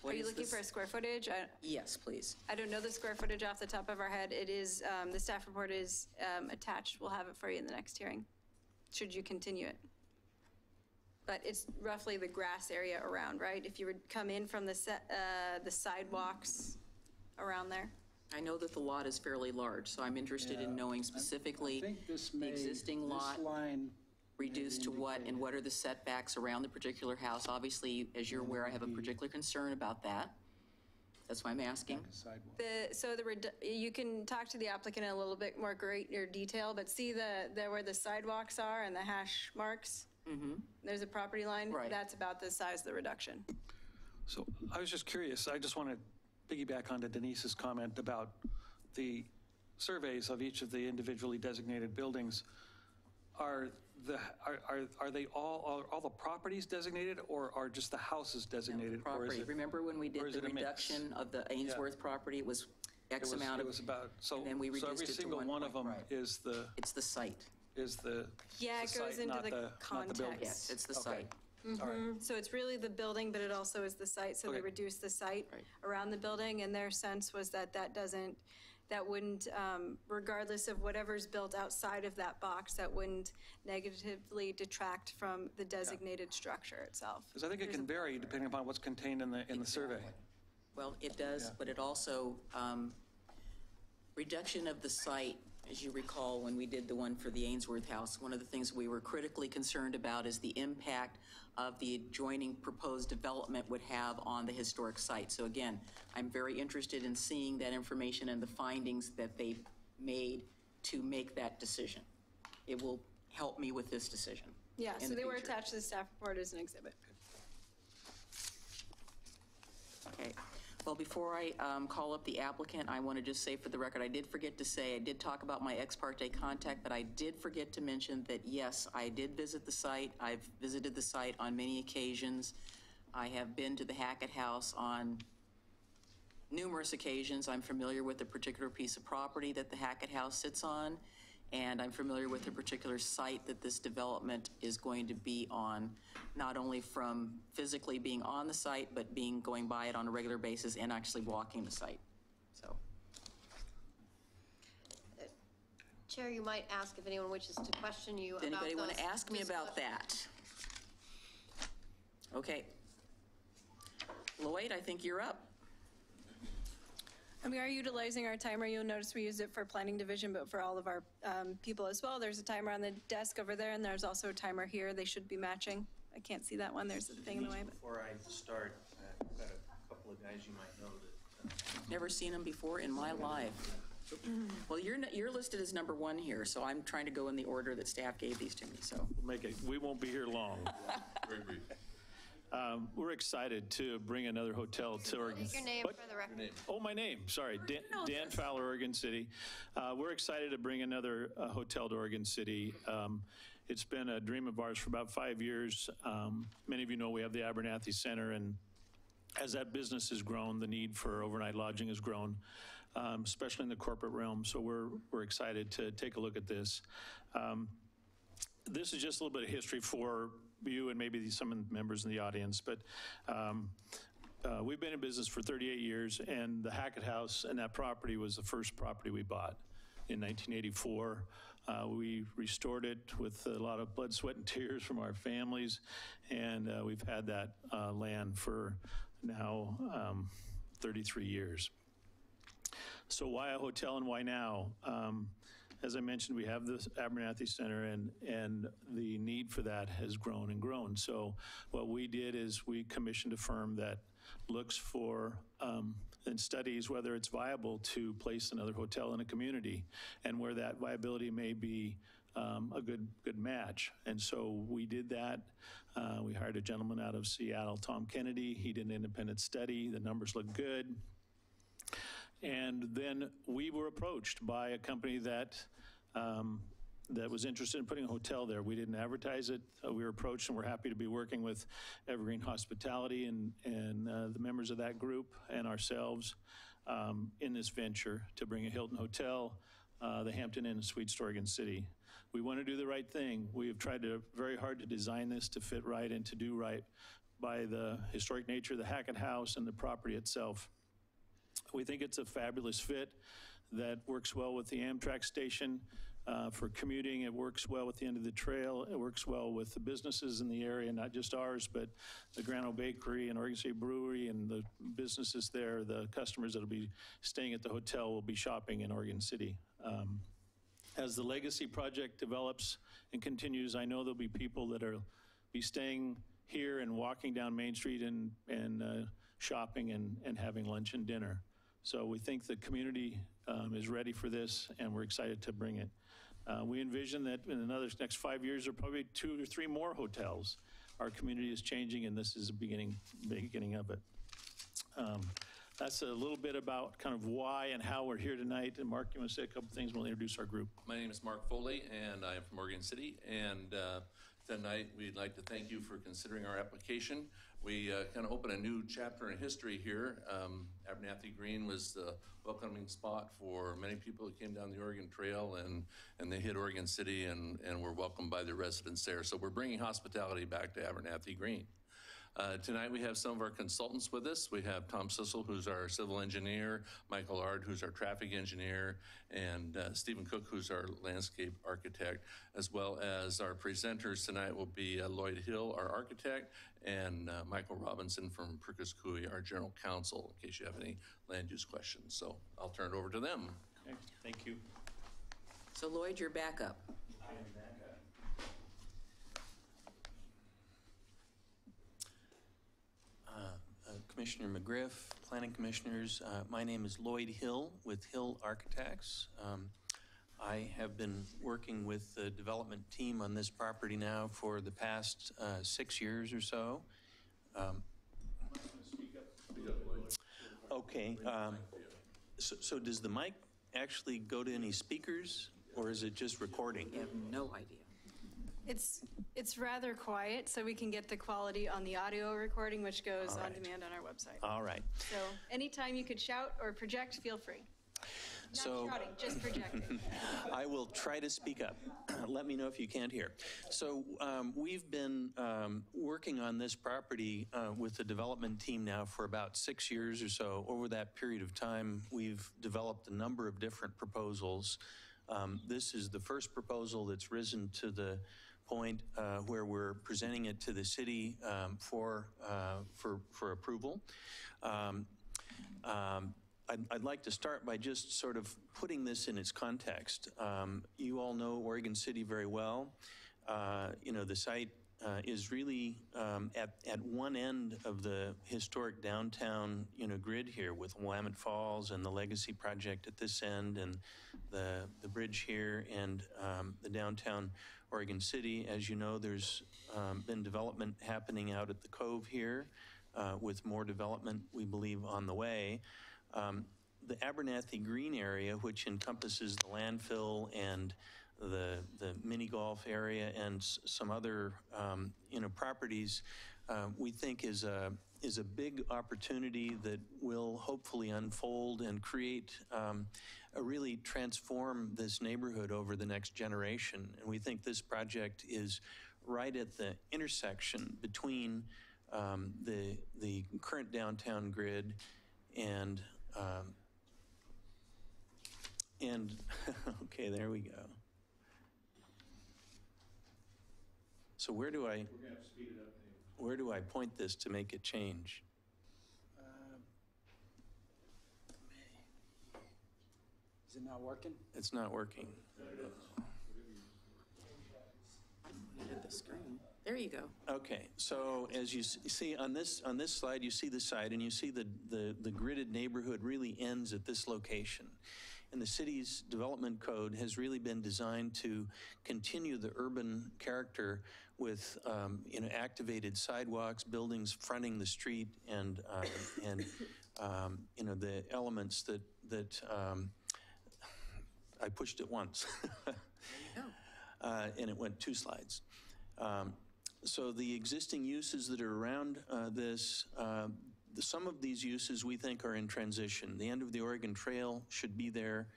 Are you looking for a square footage? Yes, please. I don't know the square footage off the top of our head. It is, the staff report is attached. We'll have it for you in the next hearing, should you continue it. But it's roughly the grass area around, right? If you would come in from the sidewalks around there. I know that the lot is fairly large, so I'm interested in knowing specifically I think this the existing lot This line reduced to what, and what are the setbacks around the particular house? Obviously, as you're aware, I have a particular concern about that. That's why I'm asking. You can talk to the applicant in a little bit more greater detail, but see where the sidewalks are and the hash marks? There's a property line? Right. That's about the size of the reduction. So I was just curious, I just want to piggyback onto Denise's comment about the surveys of each of the individually designated buildings. Are they all the properties designated, or are just the houses designated? Property. Remember when we did the a mix? reduction of the Ainsworth property? It was X amount of. It was about, so and then we every reduced it to single one of them right. is the. It's the site. Is the. Yeah, the it goes site, into not the not context. building. Yes, it's the Okay. site. All right. So it's really the building, but it also is the site, so they Okay. reduced the site Right. around the building, and their sense was that that wouldn't, regardless of whatever's built outside of that box, that wouldn't negatively detract from the designated structure itself. Because I think it can vary depending upon what's contained in the survey. Well, it does, but it also, reduction of the site, as you recall, when we did the one for the Ainsworth house, one of the things we were critically concerned about is the impact of the adjoining proposed development would have on the historic site. So again, I'm very interested in seeing that information and the findings that they made to make that decision. It will help me with this decision. Yeah, in so the they were future. attached to the staff report as an exhibit. Okay. Well, before I call up the applicant, I want to just say for the record, I did forget to say, I did talk about my ex parte contact, but I did forget to mention that, yes, I did visit the site. I've visited the site on many occasions. I have been to the Hackett House on numerous occasions. I'm familiar with the particular piece of property that the Hackett House sits on, and I'm familiar with the particular site that this development is going to be on, not only from physically being on the site, but going by it on a regular basis and actually walking the site. So, Chair, you might ask if anyone wishes to question you does about anybody want to those ask me about discussions. that? Okay. Lloyd, I think you're up. And we are utilizing our timer. You'll notice we use it for planning division, but for all of our people as well. There's a timer on the desk over there, and there's also a timer here. They should be matching. I can't see that one. There's a thing in the way. But. Before I start, I've got a couple of guys you might know that. Never seen them before in my life. Well, you're listed as number one here, so I'm trying to go in the order that staff gave these to me, so. We won't be here long. Very brief. We're excited to bring another hotel to Oregon. Take your name What? for the record. Oh, my name, sorry, Dan Fowler, Oregon City. We're excited to bring another hotel to Oregon City. It's been a dream of ours for about 5 years. Many of you know we have the Abernathy Center, and as that business has grown, the need for overnight lodging has grown, especially in the corporate realm. So we're excited to take a look at this. This is just a little bit of history for you and maybe some of the members in the audience, but we've been in business for 38 years, and the Hackett House and that property was the first property we bought in 1984. We restored it with a lot of blood, sweat, and tears from our families, and we've had that land for now 33 years. So why a hotel and why now? As I mentioned, we have the Abernathy Center, and the need for that has grown and grown. So what we did is we commissioned a firm that looks for and studies whether it's viable to place another hotel in a community, and where that viability may be a good match. And so we did that. We hired a gentleman out of Seattle, Tom Kennedy. He did an independent study. The numbers look good. And then we were approached by a company that was interested in putting a hotel there. We didn't advertise it. We were approached, and we're happy to be working with Evergreen Hospitality and the members of that group and ourselves in this venture to bring a Hilton Hotel, the Hampton Inn and Suites to Oregon City. We want to do the right thing. We have tried very hard to design this to fit right and to do right by the historic nature of the Hackett House and the property itself. We think it's a fabulous fit that works well with the Amtrak station. for commuting. It works well with the end of the trail. It works well with the businesses in the area, not just ours, but the Grano Bakery and Oregon City Brewery and the businesses there. The customers that will be staying at the hotel will be shopping in Oregon City. As the Legacy project develops and continues, I know there'll be people that are be staying here and walking down Main Street and shopping and having lunch and dinner. So we think the community is ready for this, and we're excited to bring it. We envision that in another next 5 years, there are probably 2 or 3 more hotels. Our community is changing, and this is the beginning of it. That's a little bit about kind of why and how we're here tonight. And Mark, you want to say a couple things? We'll introduce our group. My name is Mark Foley, and I am from Oregon City. And tonight, we'd like to thank you for considering our application. We kind of open a new chapter in history here. Abernathy Green was the welcoming spot for many people who came down the Oregon Trail, and they hit Oregon City and were welcomed by the residents there. So we're bringing hospitality back to Abernathy Green. Tonight we have some of our consultants with us. We have Tom Sissel, who's our civil engineer, Michael Ard, who's our traffic engineer, and Stephen Cook, who's our landscape architect, as well as our presenters tonight will be Lloyd Hill, our architect, and Michael Robinson from Purchase-Cooley, our general counsel, in case you have any land use questions. So I'll turn it over to them. Okay, thank you. So Lloyd, you're back up. I am back up. Commissioner McGriff, Planning Commissioners, my name is Lloyd Hill with Hill Architects. I have been working with the development team on this property now for the past 6 years or so. Okay, so does the mic actually go to any speakers, or is it just recording? I have no idea. It's rather quiet, so we can get the quality on the audio recording, which goes on demand on our website. All right. So anytime you could shout or project, feel free. Not shouting, just projecting. I will try to speak up. Let me know if you can't hear. So we've been working on this property with the development team now for about 6 years or so. Over that period of time, we've developed a number of different proposals. This is the first proposal that's risen to the point where we're presenting it to the city for approval. I'd like to start by just sort of putting this in its context. You all know Oregon City very well. You know, the site is really at one end of the historic downtown, grid here with Willamette Falls and the Legacy project at this end, and the bridge here, and the downtown Oregon City. As you know, there's been development happening out at the Cove here, with more development, we believe, on the way. The Abernathy Green area, which encompasses the landfill and the mini golf area and some other properties, we think is a big opportunity that will hopefully unfold and create really transform this neighborhood over the next generation. And we think this project is right at the intersection between the current downtown grid and okay, there we go. So where do I point this to make it change? Is it not working? It's not working. The screen. There you go. Okay, so as you see on this slide, you see the site, and you see the gridded neighborhood really ends at this location. And the city's development code has really been designed to continue the urban character with activated sidewalks, buildings fronting the street, and the elements that I pushed it once. And it went 2 slides. So the existing uses that are around this, some of these uses we think are in transition. The end of the Oregon Trail should be there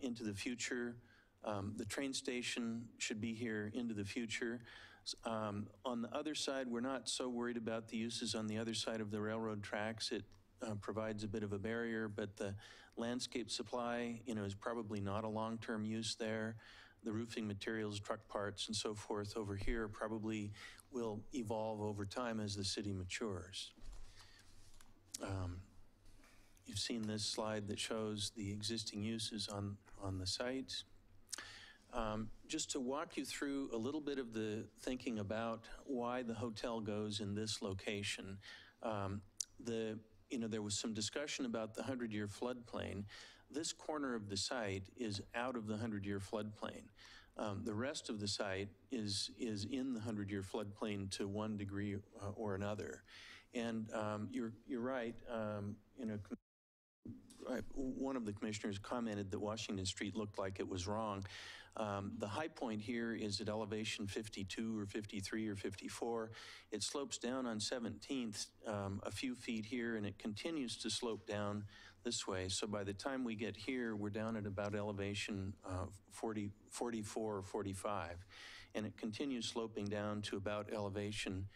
into the future. The train station should be here into the future. On the other side, we're not so worried about the uses on the other side of the railroad tracks. It provides a bit of a barrier, but the landscape supply, is probably not a long-term use there. the roofing materials, truck parts, and so forth over here probably will evolve over time as the city matures. You've seen this slide that shows the existing uses on the site. Just to walk you through a little bit of the thinking about why the hotel goes in this location. There was some discussion about the 100-year floodplain. This corner of the site is out of the 100-year floodplain. The rest of the site is in the 100-year floodplain to one degree or another. And you're right, one of the commissioners commented that Washington Street looked like it was wrong. The high point here is at elevation 52 or 53 or 54. It slopes down on 17th a few feet here, and it continues to slope down this way. So by the time we get here, we're down at about elevation 44 or 45. And it continues sloping down to about elevation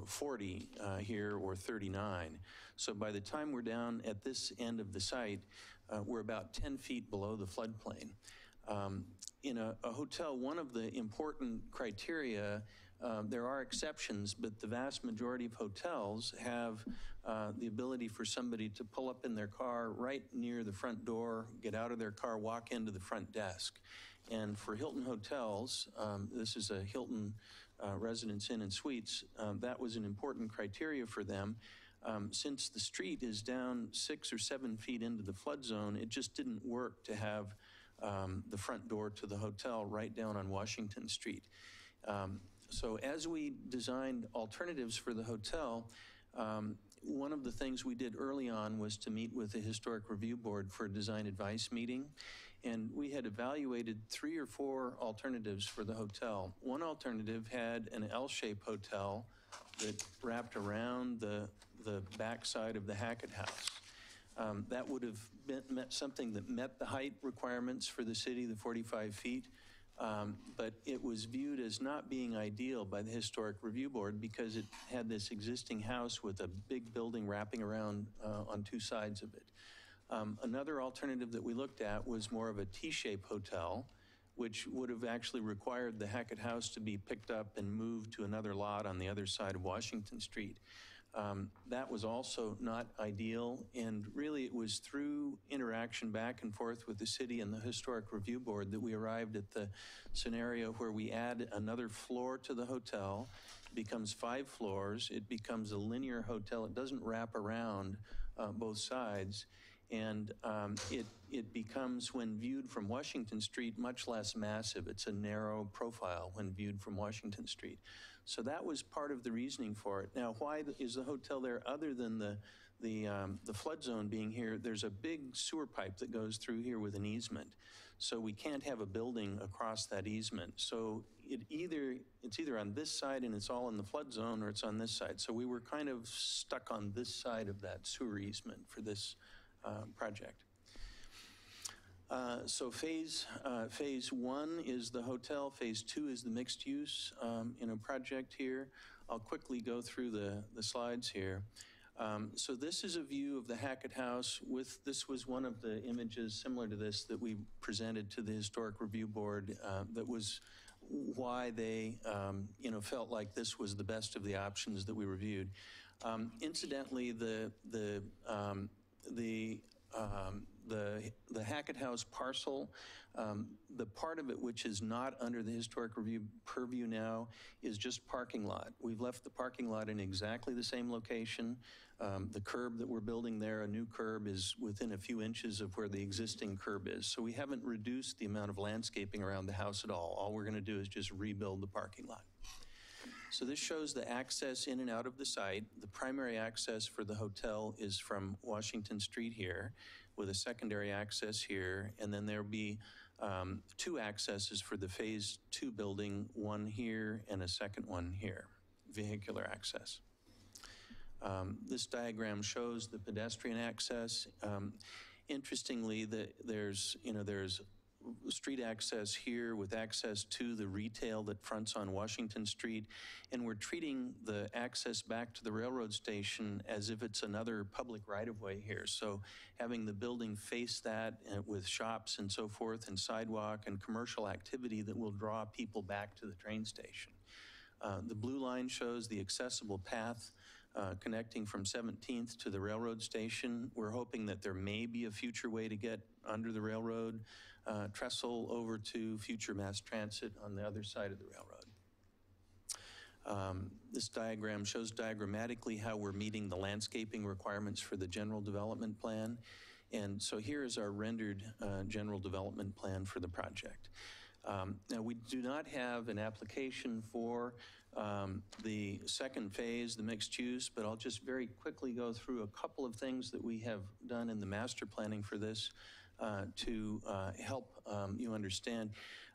40 here, or 39. So by the time we're down at this end of the site, we're about 10 feet below the floodplain. In a hotel, one of the important criteria, there are exceptions, but the vast majority of hotels have the ability for somebody to pull up in their car right near the front door, get out of their car, walk into the front desk. And for Hilton hotels, this is a Hilton Residence Inn and Suites, that was an important criteria for them. Since the street is down 6 or 7 feet into the flood zone, it just didn't work to have the front door to the hotel right down on Washington Street. So as we designed alternatives for the hotel, one of the things we did early on was to meet with the Historic Review Board for a design advice meeting. And we had evaluated 3 or 4 alternatives for the hotel. One alternative had an L-shaped hotel that wrapped around the backside of the Hackett House. That would have met something that met the height requirements for the city, the 45 feet, but it was viewed as not being ideal by the Historic Review Board because it had this existing house with a big building wrapping around on 2 sides of it. Another alternative that we looked at was more of a T-shaped hotel, which would have actually required the Hackett House to be picked up and moved to another lot on the other side of Washington Street. That was also not ideal, and really it was through interaction back and forth with the city and the Historic Review Board that we arrived at the scenario where we add another floor to the hotel. It becomes 5 floors. It becomes a linear hotel. It doesn't wrap around both sides. And it becomes, when viewed from Washington Street, much less massive. It's a narrow profile when viewed from Washington Street. So that was part of the reasoning for it. Now, why is the hotel there other than the flood zone being here? There's a big sewer pipe that goes through here with an easement. So we can't have a building across that easement. So it's either on this side and it's all in the flood zone, or it's on this side. So we were kind of stuck on this side of that sewer easement for this project. So phase 1 is the hotel, phase 2 is the mixed use project here. I'll quickly go through the slides here. So this is a view of the Hackett House this was one of the images similar to this that we presented to the Historic Review Board. That was why they felt like this was the best of the options that we reviewed. Incidentally, the Hackett House parcel, the part of it which is not under the Historic Review purview now is just parking lot. We've left the parking lot in exactly the same location. The curb that we're building there, a new curb, is within a few inches of where the existing curb is. So we haven't reduced the amount of landscaping around the house at all. All we're going to do is just rebuild the parking lot. So this shows the access in and out of the site. The primary access for the hotel is from Washington Street here, with a secondary access here, and then there'll be 2 accesses for the phase 2 building, one here and a second one here, vehicular access. This diagram shows the pedestrian access. Interestingly, there's street access here with access to the retail that fronts on Washington Street, and we're treating the access back to the railroad station as if it's another public right-of-way here. So having the building face that with shops and so forth and sidewalk and commercial activity that will draw people back to the train station. The blue line shows the accessible path connecting from 17th to the railroad station. We're hoping that there may be a future way to get under the railroad trestle over to future mass transit on the other side of the railroad. This diagram shows diagrammatically how we're meeting the landscaping requirements for the general development plan. And so here is our rendered general development plan for the project. Now, we do not have an application for the second phase, the mixed use, but I'll just very quickly go through a couple of things that we have done in the master planning for this to help you understand.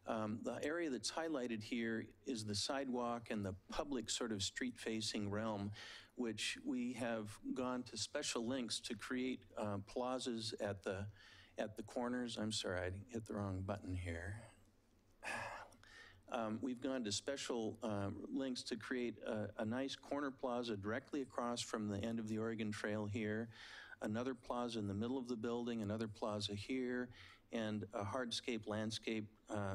The area that's highlighted here is the sidewalk and the public sort of street-facing realm, which we have gone to special lengths to create plazas at the corners. I'm sorry, I hit the wrong button here. We've gone to special lengths to create a nice corner plaza directly across from the end of the Oregon Trail here, another plaza in the middle of the building, another plaza here, and a hardscape landscape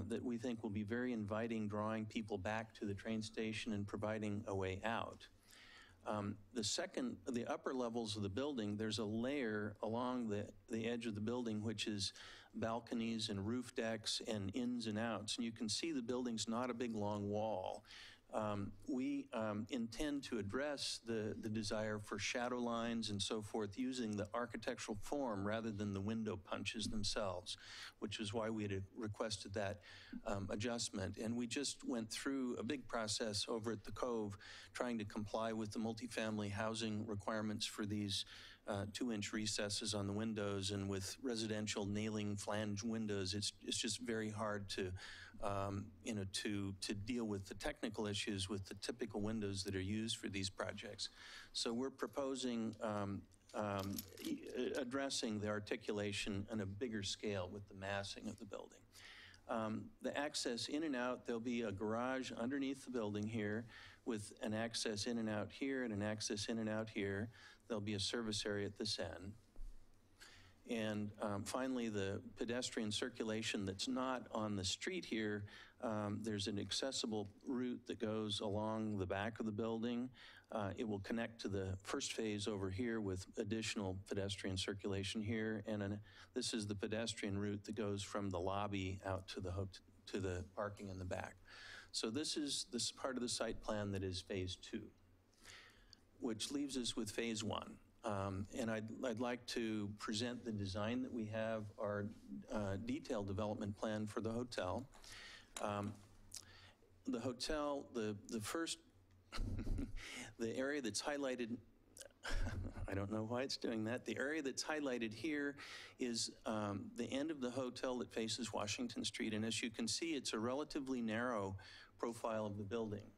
that we think will be very inviting, drawing people back to the train station and providing a way out. The upper levels of the building, there's a layer along the edge of the building, which is balconies and roof decks and ins and outs. And you can see the building's not a big, long wall. We intend to address the desire for shadow lines and so forth using the architectural form rather than the window punches themselves, which is why we had requested that adjustment. And we just went through a big process over at the Cove trying to comply with the multifamily housing requirements for these 2-inch recesses on the windows, and with residential nailing flange windows, it's just very hard to to deal with the technical issues with the typical windows that are used for these projects. So we're proposing addressing the articulation on a bigger scale with the massing of the building. The access in and out, there'll be a garage underneath the building here with an access in and out here and an access in and out here. There'll be a service area at this end. And finally, the pedestrian circulation that's not on the street here, there's an accessible route that goes along the back of the building. It will connect to the first phase over here with additional pedestrian circulation here. And this is the pedestrian route that goes from the lobby out to the parking in the back. So this is part of the site plan that is phase 2, which leaves us with phase 1. And I'd like to present the design that we have, our detailed development plan for the hotel. The hotel, the first, the area that's highlighted, I don't know why it's doing that. The area that's highlighted here is the end of the hotel that faces Washington Street. And as you can see, it's a relatively narrow profile of the building.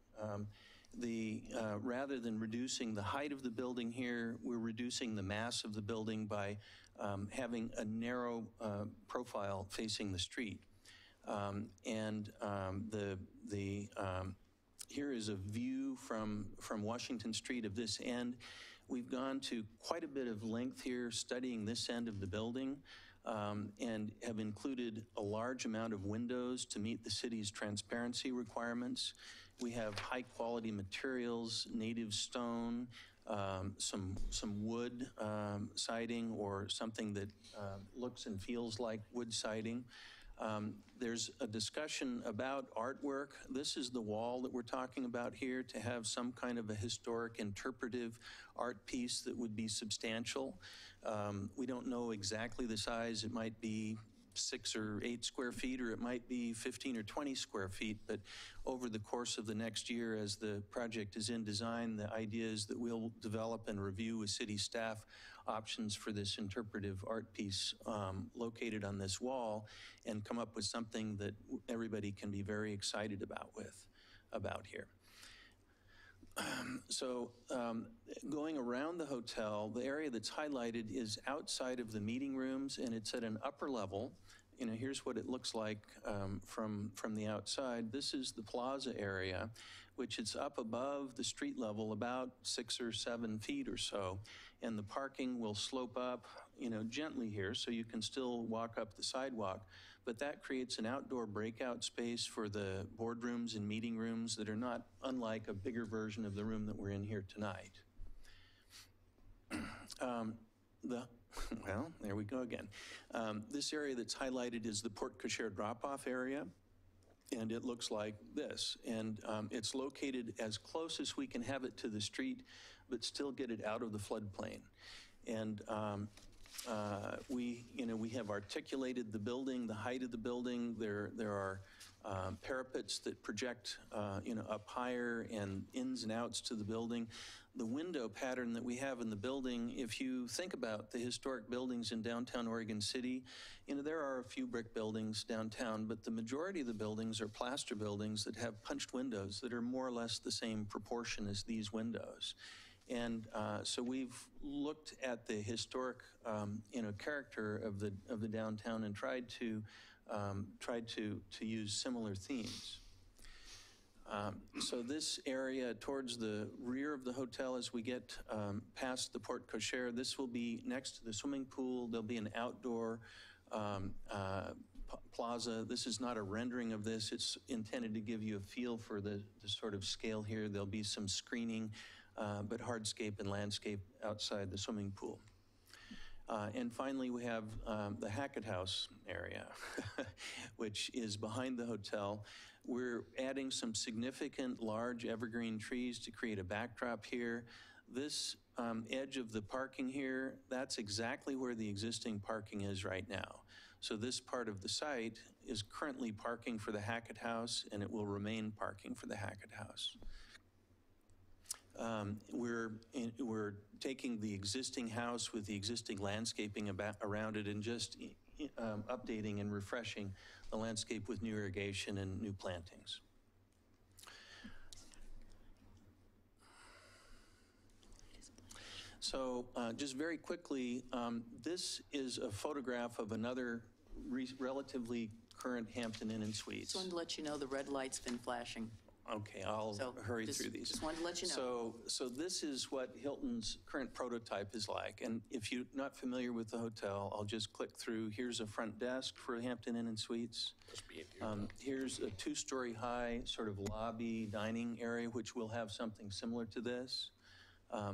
Rather than reducing the height of the building here, we're reducing the mass of the building by having a narrow profile facing the street. Here is a view from Washington Street of this end. We've gone to quite a bit of length here studying this end of the building and have included a large amount of windows to meet the city's transparency requirements. We have high quality materials, native stone, some wood siding or something that looks and feels like wood siding. There's a discussion about artwork. This is the wall that we're talking about here, to have some kind of a historic interpretive art piece that would be substantial. We don't know exactly the size. It might be 6 or 8 square feet, or it might be 15 or 20 square feet. But over the course of the next year, as the project is in design, the idea is that we'll develop and review with city staff options for this interpretive art piece located on this wall and come up with something that everybody can be very excited about here. So going around the hotel, the area that's highlighted is outside of the meeting rooms, and it's at an upper level. here's what it looks like from the outside. This is the Plaza Area, which it's up above the street level about 6 or 7 feet or so. And the parking will slope up, gently here, so you can still walk up the sidewalk. But that creates an outdoor breakout space for the boardrooms and meeting rooms that are not unlike a bigger version of the room that we're in here tonight. Well, there we go again. This area that's highlighted is the Porte-Cochere drop-off area, and it looks like this. And it's located as close as we can have it to the street, but still get it out of the floodplain. And we have articulated the building, the height of the building. There are parapets that project, up higher and ins and outs to the building. The window pattern that we have in the building, if you think about the historic buildings in downtown Oregon City, there are a few brick buildings downtown, but the majority of the buildings are plaster buildings that have punched windows that are more or less the same proportion as these windows. And so we've looked at the historic, character of the downtown and tried to use similar themes. So this area towards the rear of the hotel, as we get past the Porte-Cochere, this will be next to the swimming pool. There'll be an outdoor plaza. This is not a rendering of this. It's intended to give you a feel for the sort of scale here. There'll be some screening, but hardscape and landscape outside the swimming pool. And finally, we have the Hackett House area, which is behind the hotel. We're adding some significant large evergreen trees to create a backdrop here. This edge of the parking here, that's exactly where the existing parking is right now. So this part of the site is currently parking for the Hackett House, and it will remain parking for the Hackett House. We're taking the existing house with the existing landscaping around it and just updating and refreshing the landscape with new irrigation and new plantings. So just very quickly, this is a photograph of another relatively current Hampton Inn and Suites. Just wanted to let you know the red light's been flashing. Okay, I'll hurry through these. Just wanted to let you know. So this is what Hilton's current prototype is like. And if you're not familiar with the hotel, I'll just click through. Here's a front desk for Hampton Inn and Suites. Here's a 2-story high sort of lobby dining area, which will have something similar to this.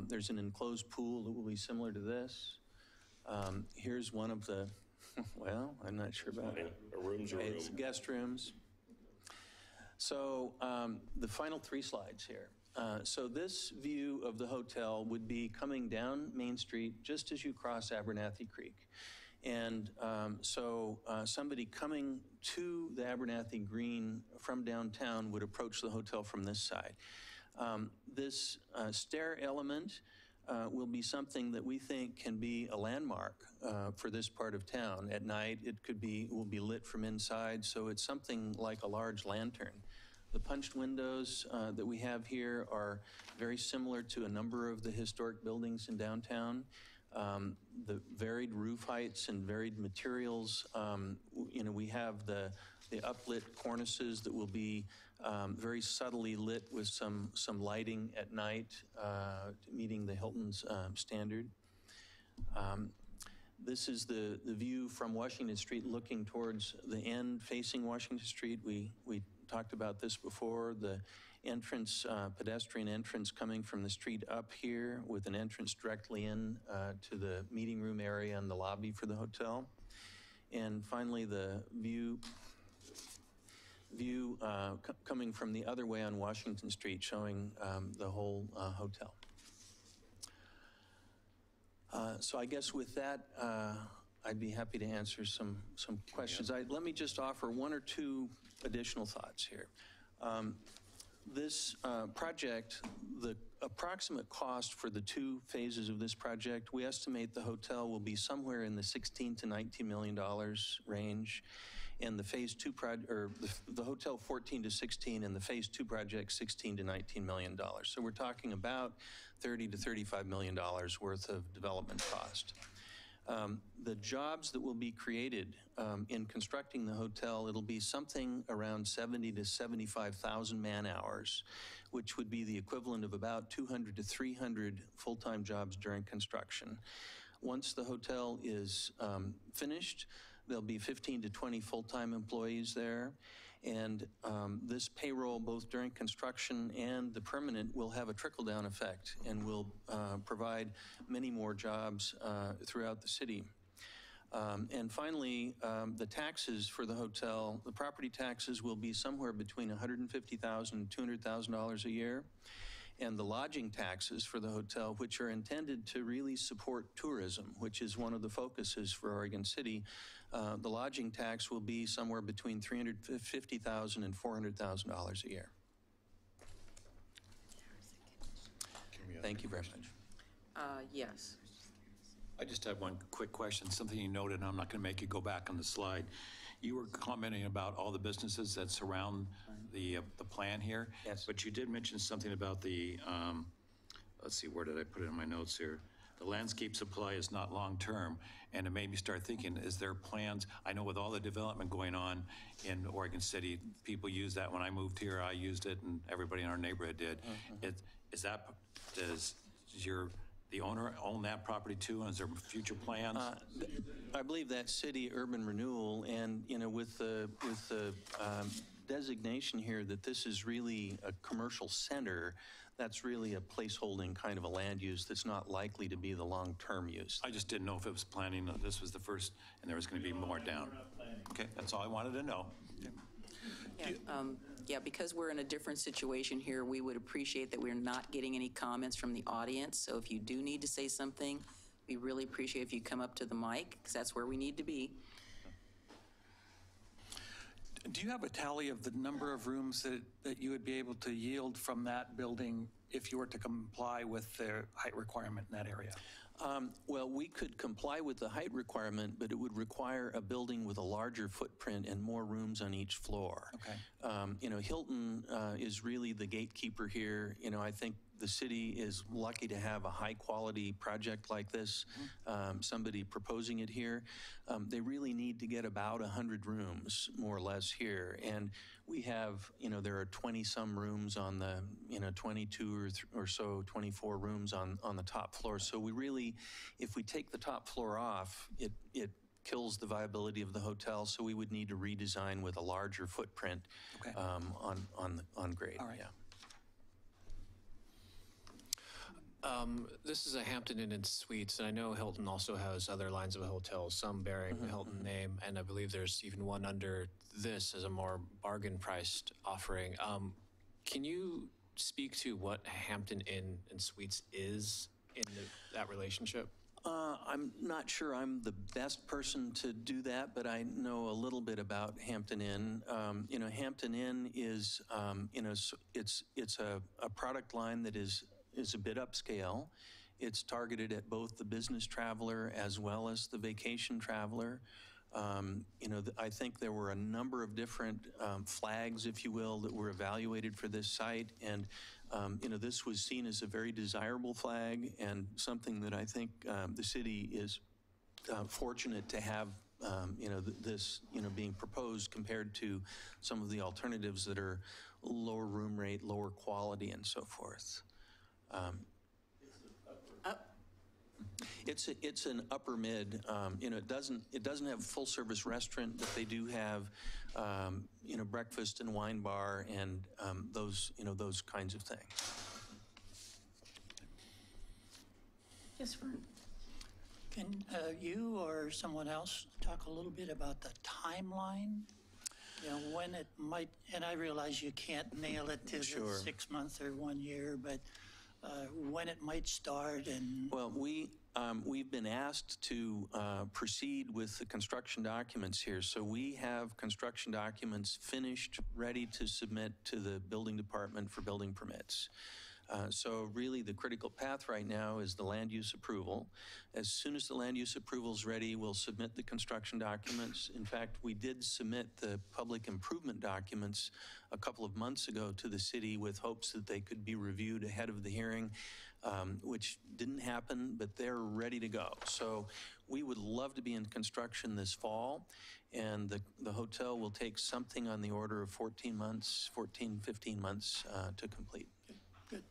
There's an enclosed pool that will be similar to this. Here's one of the, well, I'm not sure about it. It's guest rooms. So the final 3 slides here. So this view of the hotel would be coming down Main Street just as you cross Abernathy Creek. And so somebody coming to the Abernathy Green from downtown would approach the hotel from this side. This stair element will be something that we think can be a landmark for this part of town. At night, it will be lit from inside, so it's something like a large lantern. The punched windows that we have here are very similar to a number of the historic buildings in downtown. The varied roof heights and varied materials. We have the uplit cornices that will be very subtly lit with some lighting at night, meeting the Hilton's standard. This is the view from Washington Street looking towards the end facing Washington Street. We talked about this before. The entrance, pedestrian entrance coming from the street up here with an entrance directly in to the meeting room area and the lobby for the hotel. And finally, the view coming from the other way on Washington Street, showing the whole hotel. So I guess with that, I'd be happy to answer some questions. Let me just offer 1 or 2 additional thoughts here. This project, the approximate cost for the 2 phases of this project, we estimate the hotel will be somewhere in the $16 to $19 million range. And the phase 2 project, or the hotel 14 to 16, and the phase 2 project 16 to $19 million. So we're talking about $30 to $35 million worth of development cost. The jobs that will be created in constructing the hotel, it'll be something around 70 to 75,000 man-hours, which would be the equivalent of about 200 to 300 full-time jobs during construction. Once the hotel is finished, there'll be 15 to 20 full-time employees there. And this payroll, both during construction and the permanent, will have a trickle-down effect and will provide many more jobs throughout the city. And finally, the taxes for the hotel, the property taxes will be somewhere between $150,000 and $200,000 a year. And the lodging taxes for the hotel, which are intended to really support tourism, which is one of the focuses for Oregon City, the lodging tax will be somewhere between $350,000 and $400,000 a year. Thank you very much. Yes. I just have one quick question, something you noted, and I'm not going to make you go back on the slide. You were commenting about all the businesses that surround the plan here. Yes. But you did mention something about the, let's see, where did I put it in my notes here? The landscape supply is not long-term, and it made me start thinking, is there plans? I know with all the development going on in Oregon City, people use that. When I moved here, I used it, and everybody in our neighborhood did. Does the owner own that property too, and is there future plans? I believe that city urban renewal, and with the designation here that this is really a commercial center, that's really a placeholding kind of a land use that's not likely to be the long-term use. I just didn't know if it was planning, this was the first, and there was going to be more down. Okay, that's all I wanted to know. Yeah, because we're in a different situation here, we would appreciate that we're not getting any comments from the audience. So if you do need to say something, we really appreciate if you come up to the mic, because that's where we need to be. Do you have a tally of the number of rooms that you would be able to yield from that building if you were to comply with their height requirement in that area? Well, we could comply with the height requirement, but it would require a building with a larger footprint and more rooms on each floor. Okay. Hilton is really the gatekeeper here. I think the city is lucky to have a high-quality project like this, somebody proposing it here. They really need to get about 100 rooms, more or less, here. And we have, there are 20-some rooms on the, 22 or so, 24 rooms on the top floor. So we really, if we take the top floor off, it kills the viability of the hotel, so we would need to redesign with a larger footprint. Okay. On grade. All right. Yeah. This is a Hampton Inn and Suites, and I know Hilton also has other lines of hotels, some bearing the Hilton name, and I believe there's even one under this as a more bargain-priced offering. Can you speak to what Hampton Inn and Suites is in that relationship? I'm not sure I'm the best person to do that, but I know a little bit about Hampton Inn. Hampton Inn is, it's a product line that is a bit upscale. It's targeted at both the business traveler as well as the vacation traveler. I think there were a number of different flags, if you will, that were evaluated for this site. And, this was seen as a very desirable flag and something that I think the city is fortunate to have, this, being proposed compared to some of the alternatives that are lower room rate, lower quality, and so forth. It's an upper mid. It doesn't have a full service restaurant, but they do have breakfast and wine bar and those kinds of things. Yes, Vern. Can you or someone else talk a little bit about the timeline? When it might, and I realize you can't nail it to Sure. the 6 months or 1 year, but when it might start and... Well, we've been asked to proceed with the construction documents here. So we have construction documents finished, ready to submit to the building department for building permits. So really the critical path right now is the land use approval. As soon as the land use approval is ready, we'll submit the construction documents. In fact, we did submit the public improvement documents a couple of months ago to the city with hopes that they could be reviewed ahead of the hearing. which didn't happen, but they're ready to go. So we would love to be in construction this fall, and the hotel will take something on the order of 15 months to complete. Good.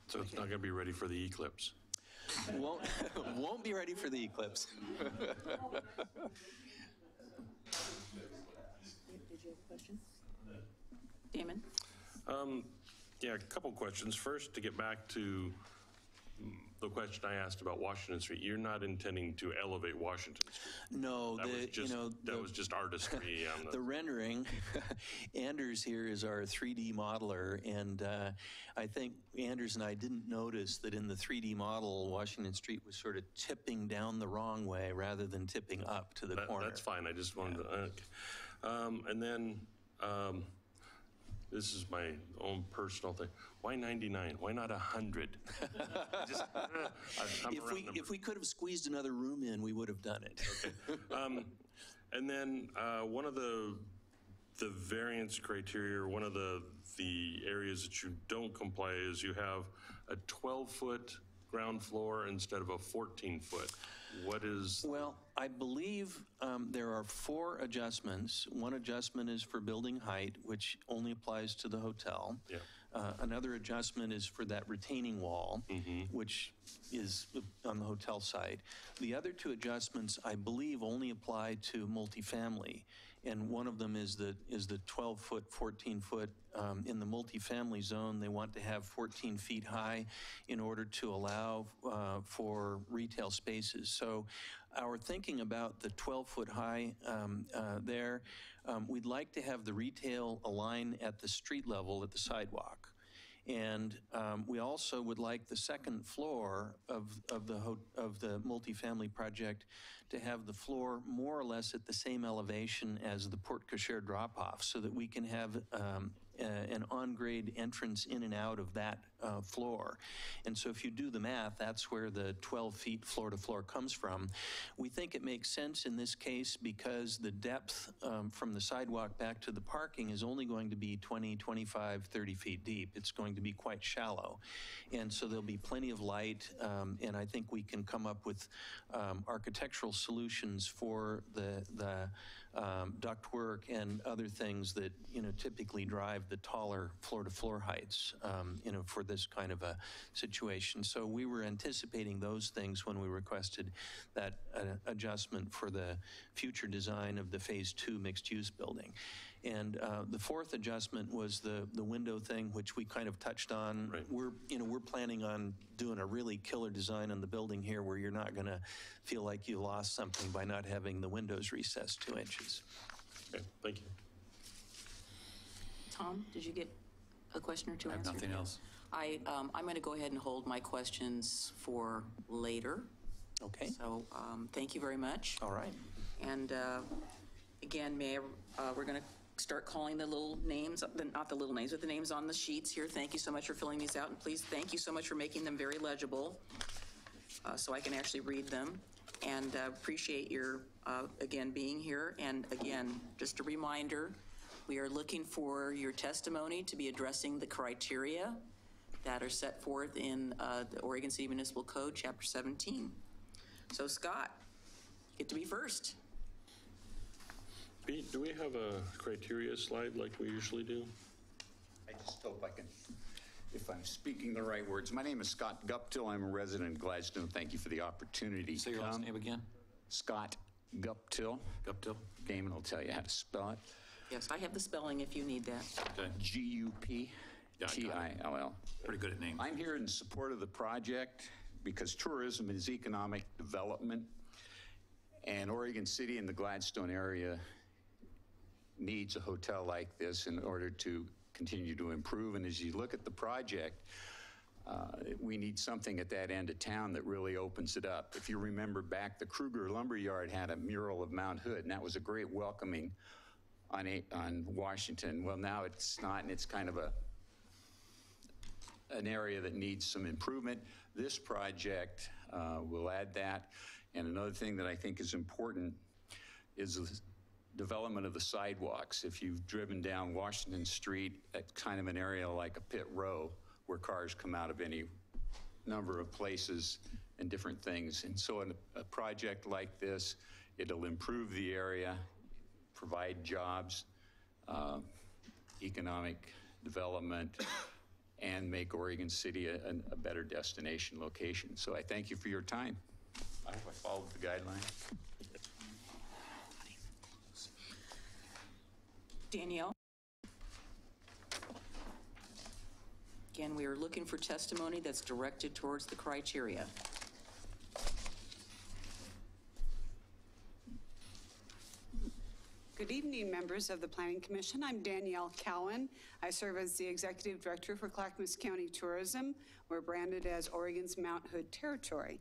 So it's not going to be ready for the eclipse? Won't be ready for the eclipse. Did you have a question? Damon? Yeah, a couple questions. First, to get back to the question I asked about Washington Street, you're not intending to elevate Washington Street? No, that was just artistry. On the rendering. Anders here is our 3D modeler, and I think Anders and I didn't notice that in the 3D model, Washington Street was sort of tipping down the wrong way rather than tipping up to the corner. That's fine. I just wanted to. And then. This is my own personal thing. Why 99? Why not 100? If we could have squeezed another room in, we would have done it. Okay. And then one of the variance criteria, or one of the areas that you don't comply is you have a 12-foot ground floor instead of a 14-foot. What is? Well, I believe there are 4 adjustments. One adjustment is for building height, which only applies to the hotel. Yeah. Another adjustment is for that retaining wall, which is on the hotel side. The other 2 adjustments, I believe, only apply to multifamily. And one of them is the 12-foot, 14-foot. In the multifamily zone, they want to have 14 feet high in order to allow for retail spaces. So our thinking about the 12-foot high there, we'd like to have the retail align at the street level at the sidewalk. And we also would like the second floor of the multifamily project to have the floor more or less at the same elevation as the Porte-Cochere drop-off, so that we can have an on-grade entrance in and out of that floor. And so if you do the math, that's where the 12 feet floor to floor comes from. We think it makes sense in this case because the depth from the sidewalk back to the parking is only going to be 20, 25, 30 feet deep. It's going to be quite shallow. And so there'll be plenty of light, and I think we can come up with architectural solutions for the ductwork and other things that, typically drive the taller floor-to-floor heights, for this kind of a situation. So we were anticipating those things when we requested that adjustment for the future design of the Phase 2 mixed-use building. And the 4th adjustment was the window thing, which we kind of touched on. Right. We're planning on doing a really killer design on the building here where you're not going to feel like you lost something by not having the windows recessed 2 inches. Okay, thank you. Tom, did you get a question or two answered? I have nothing else. I'm going to go ahead and hold my questions for later. Okay. So thank you very much. All right. And again, we're going to start calling the little names, not the little names, but the names on the sheets here. Thank you so much for filling these out. And please, thank you so much for making them very legible so I can actually read them. And appreciate your, again, being here. And again, just a reminder, we are looking for your testimony to be addressing the criteria that are set forth in the Oregon City Municipal Code, Chapter 17. So Scott, get to be first. Pete, do we have a criteria slide like we usually do? I just hope I can, if I'm speaking the right words. My name is Scott Guptill. I'm a resident of Gladstone. Thank you for the opportunity. Say your last name again. Scott Guptill. Guptill. Damon will tell you how to spell it. Yes, I have the spelling if you need that. Okay. Guptill. Pretty good at names. I'm here in support of the project because tourism is economic development, and Oregon City and the Gladstone area needs a hotel like this in order to continue to improve. And as you look at the project, we need something at that end of town that really opens it up. If you remember back, the Kruger Lumberyard had a mural of Mount Hood, and that was a great welcoming on Washington. Well, now it's not, and it's kind of an area that needs some improvement. This project will add that. And another thing that I think is important is the development of the sidewalks. If you've driven down Washington Street at kind of an area like a pit row where cars come out of any number of places and different things. And so in a project like this, it'll improve the area, provide jobs, economic development, and make Oregon City a better destination location. So I thank you for your time. I hope I followed the guidelines. Danielle? Again, we are looking for testimony that's directed towards the criteria. Good evening, members of the Planning Commission. I'm Danielle Cowan. I serve as the Executive Director for Clackamas County Tourism. We're branded as Oregon's Mount Hood Territory.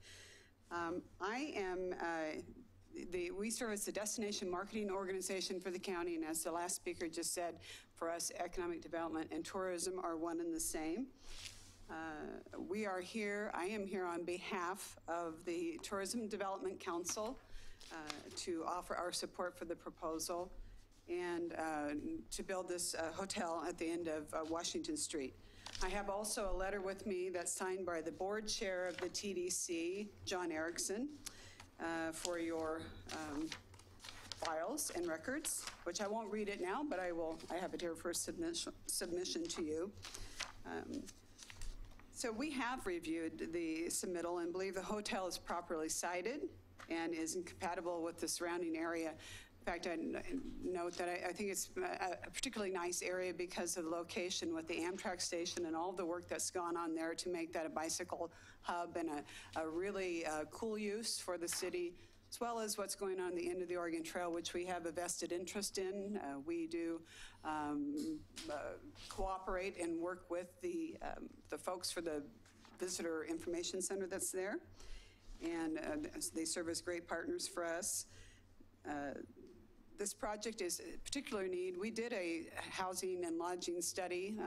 We serve as the destination marketing organization for the county, and as the last speaker just said, for us, economic development and tourism are one and the same. I am here on behalf of the Tourism Development Council to offer our support for the proposal and to build this hotel at the end of Washington Street. I have also a letter with me that's signed by the board chair of the TDC, John Erickson, for your files and records, which I won't read it now, but I have it here for submission to you. So we have reviewed the submittal and believe the hotel is properly sited and is compatible with the surrounding area. In fact, I note that I think it's a particularly nice area because of the location with the Amtrak station and all the work that's gone on there to make that a bicycle hub and a really cool use for the city, as well as what's going on the end of the Oregon Trail, which we have a vested interest in. We do cooperate and work with the folks for the Visitor Information Center that's there. And they serve as great partners for us. This project is a particular need. We did a housing and lodging study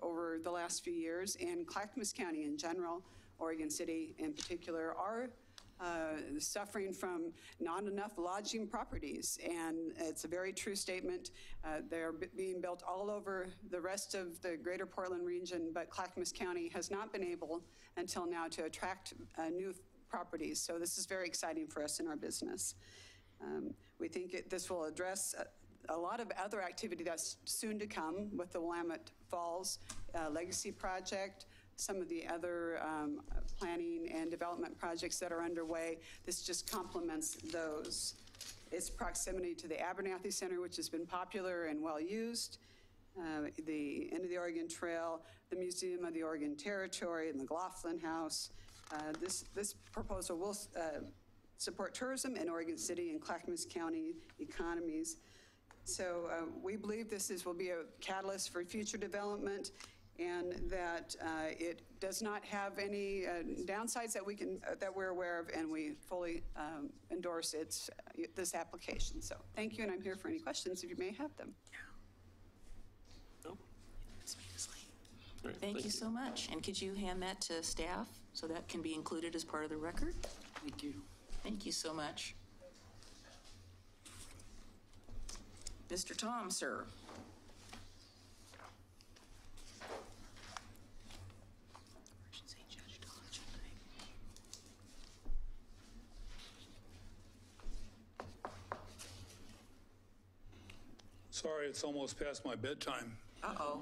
over the last few years, and Clackamas County in general, Oregon City in particular, are suffering from not enough lodging properties. And it's a very true statement. They're being built all over the rest of the greater Portland region, but Clackamas County has not been able until now to attract new properties. So this is very exciting for us in our business. We think this will address a lot of other activity that's soon to come with the Willamette Falls Legacy Project, some of the other planning and development projects that are underway. This just complements those. Its proximity to the Abernathy Center, which has been popular and well used, the end of the Oregon Trail, the Museum of the Oregon Territory, and the McLaughlin House. This proposal will support tourism in Oregon City and Clackamas County economies. So we believe this will be a catalyst for future development, and that it does not have any downsides that we're aware of, and we fully endorse this application. So thank you, and I'm here for any questions if you may have them. Thank you so much. And could you hand that to staff so that can be included as part of the record? Thank you. Thank you so much. Mr. Tom, sir. Sorry, it's almost past my bedtime. Uh-oh.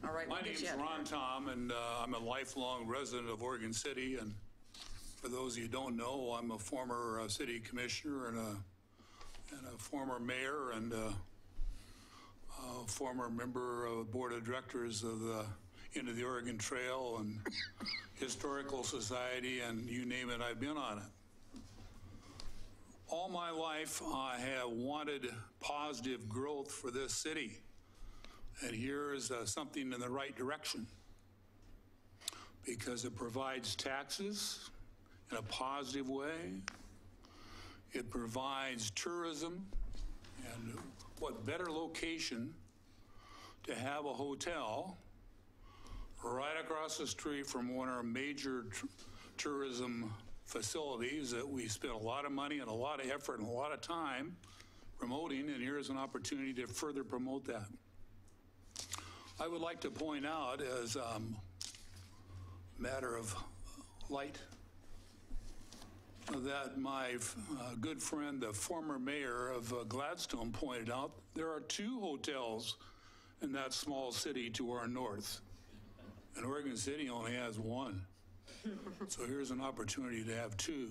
All right. My name's Ron Tom, and I'm a lifelong resident of Oregon City. And for those of you who don't know, I'm a former city commissioner and a former mayor and a former member of the board of directors of the End of the Oregon Trail and Historical Society, and you name it, I've been on it. All my life, I have wanted positive growth for this city. And here is something in the right direction, because it provides taxes in a positive way. It provides tourism, and what better location to have a hotel right across the street from one of our major tourism facilities that we spent a lot of money and a lot of effort and a lot of time promoting, and here's an opportunity to further promote that. I would like to point out, as a matter of light that my good friend, the former mayor of Gladstone, pointed out. There are 2 hotels in that small city to our north, and Oregon City only has 1. So here's an opportunity to have 2.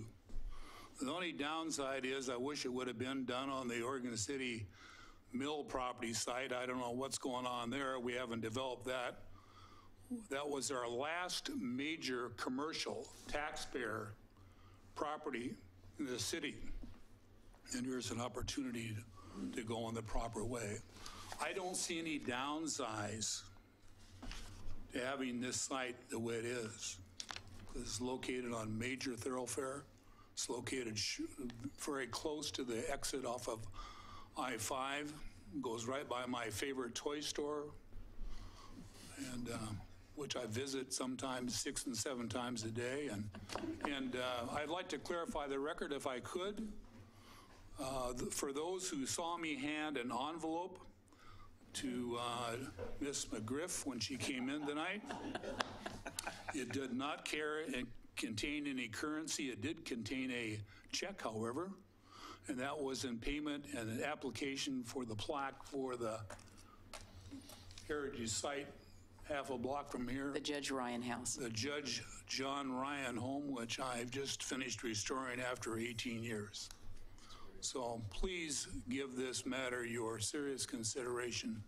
The only downside is I wish it would have been done on the Oregon City Mill property site. I don't know what's going on there. We haven't developed that. That was our last major commercial taxpayer property in the city. And here's an opportunity to go in the proper way. I don't see any downsides to having this site the way it is. It's located on major thoroughfare. It's located very close to the exit off of I-5. Goes right by my favorite toy store, and which I visit sometimes 6 and 7 times a day. And I'd like to clarify the record if I could. For those who saw me hand an envelope to Miss McGriff when she came in tonight, it did not contain any currency. It did contain a check, however, and that was in payment and an application for the plaque for the heritage site half a block from here. The Judge Ryan House. The Judge John Ryan home, which I've just finished restoring after 18 years. So please give this matter your serious consideration.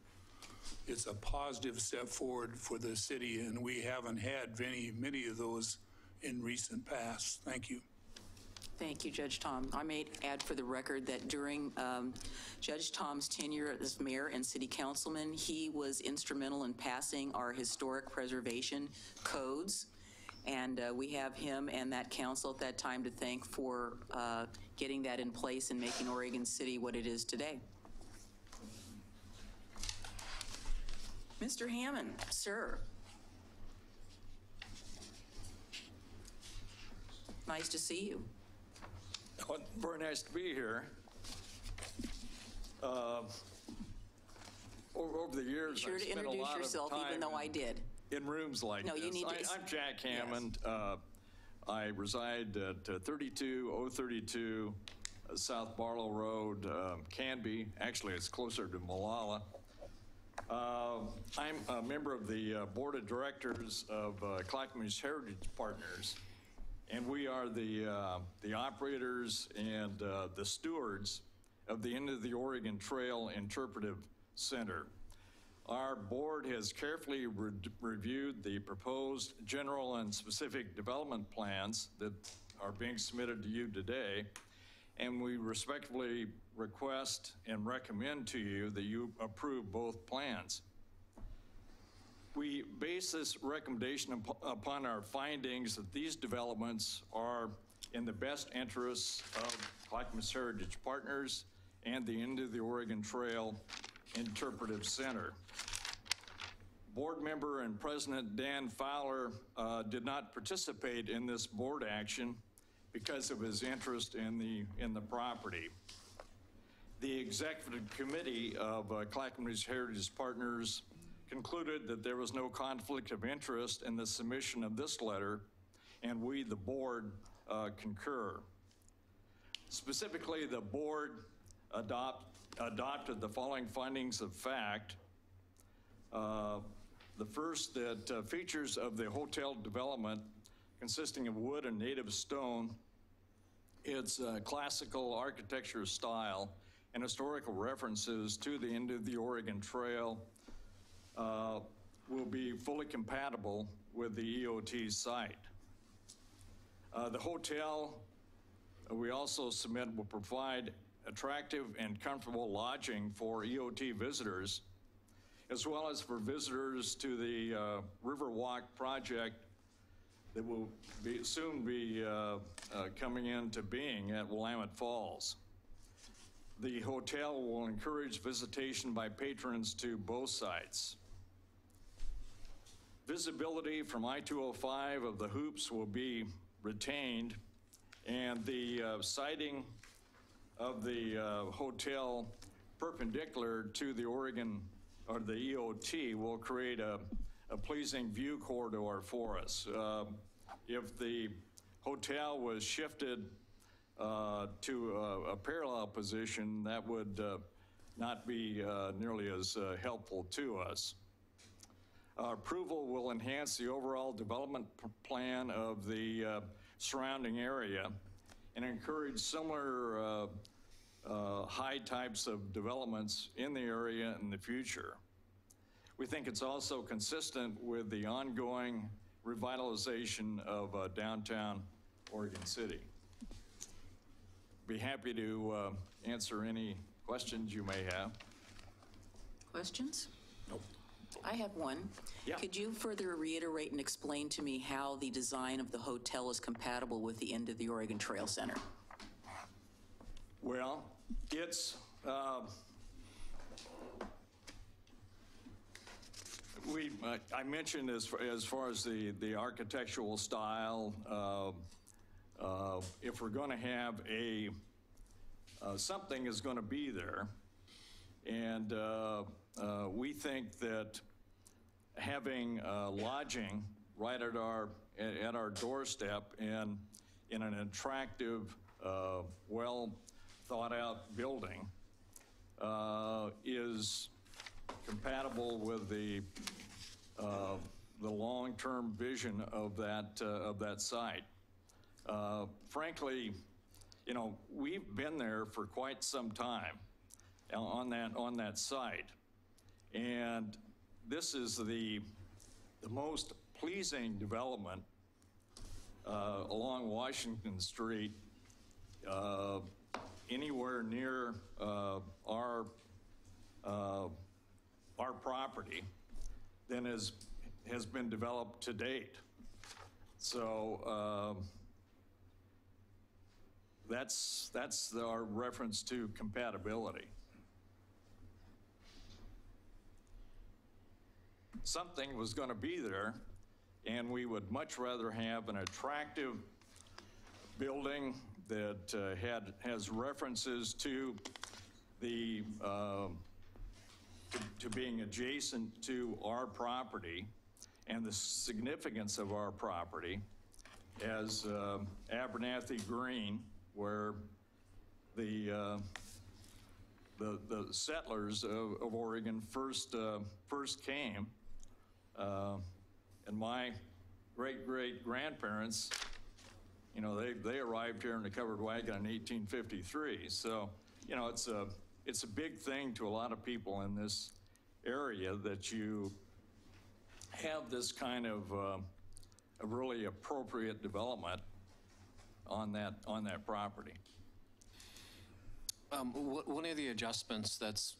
It's a positive step forward for the city, and we haven't had many of those in recent past. Thank you. Thank you, Judge Tom. I may add for the record that during Judge Tom's tenure as mayor and city councilman, he was instrumental in passing our historic preservation codes. And we have him and that council at that time to thank for getting that in place and making Oregon City what it is today. Mr. Hammond, sir. Nice to see you. Well, very nice to be here. Over the years, Be sure to introduce yourself, even though I did. In rooms like this. No, you need to. I'm Jack Hammond. Yes. I reside at 32032 South Barlow Road, Canby. Actually, it's closer to Molalla. I'm a member of the board of directors of Clackamas Heritage Partners, and we are the operators and the stewards of the End of the Oregon Trail Interpretive Center. Our board has carefully reviewed the proposed general and specific development plans that are being submitted to you today, and we respectfully request and recommend to you that you approve both plans. We base this recommendation upon our findings that these developments are in the best interests of Clackamas Heritage Partners and the End of the Oregon Trail Interpretive Center. Board member and President Dan Fowler did not participate in this board action because of his interest in the property. The executive committee of Clackamas Heritage Partners concluded that there was no conflict of interest in the submission of this letter, and we, the board, concur. Specifically, the board adopted the following findings of fact. The first, that features of the hotel development consisting of wood and native stone, its classical architecture style, and historical references to the End of the Oregon Trail will be fully compatible with the EOT site. The hotel, we also submit, will provide attractive and comfortable lodging for EOT visitors, as well as for visitors to the Riverwalk project that will soon be coming into being at Willamette Falls. The hotel will encourage visitation by patrons to both sites. Visibility from I-205 of the hoops will be retained, and the siting of the hotel perpendicular to the Oregon or the EOT will create a pleasing view corridor for us. if the hotel was shifted to a parallel position, that would not be nearly as helpful to us. Approval will enhance the overall development plan of the surrounding area and encourage similar high types of developments in the area in the future. We think it's also consistent with the ongoing revitalization of downtown Oregon City. Be happy to answer any questions you may have. Questions? Nope. I have one. Yeah. Could you further reiterate and explain to me how the design of the hotel is compatible with the end of the Oregon Trail Center? Well, it's, I mentioned as far as the architectural style, if we're going to have something is going to be there, and we think that having lodging right at our doorstep and in an attractive, well thought out building is compatible with the long-term vision of that site. Frankly, you know, we've been there for quite some time on that site, and this is the most pleasing development along Washington Street anywhere near our property than has been developed to date. So that's our reference to compatibility. Something was going to be there, and we would much rather have an attractive building that has references to the to being adjacent to our property and the significance of our property as Abernathy Green, where the settlers of Oregon first came, and my great-great-grandparents, you know, they arrived here in a covered wagon in 1853. So, you know, it's a big thing to a lot of people in this area that you have this kind of a really appropriate development on that property. One of the adjustments that's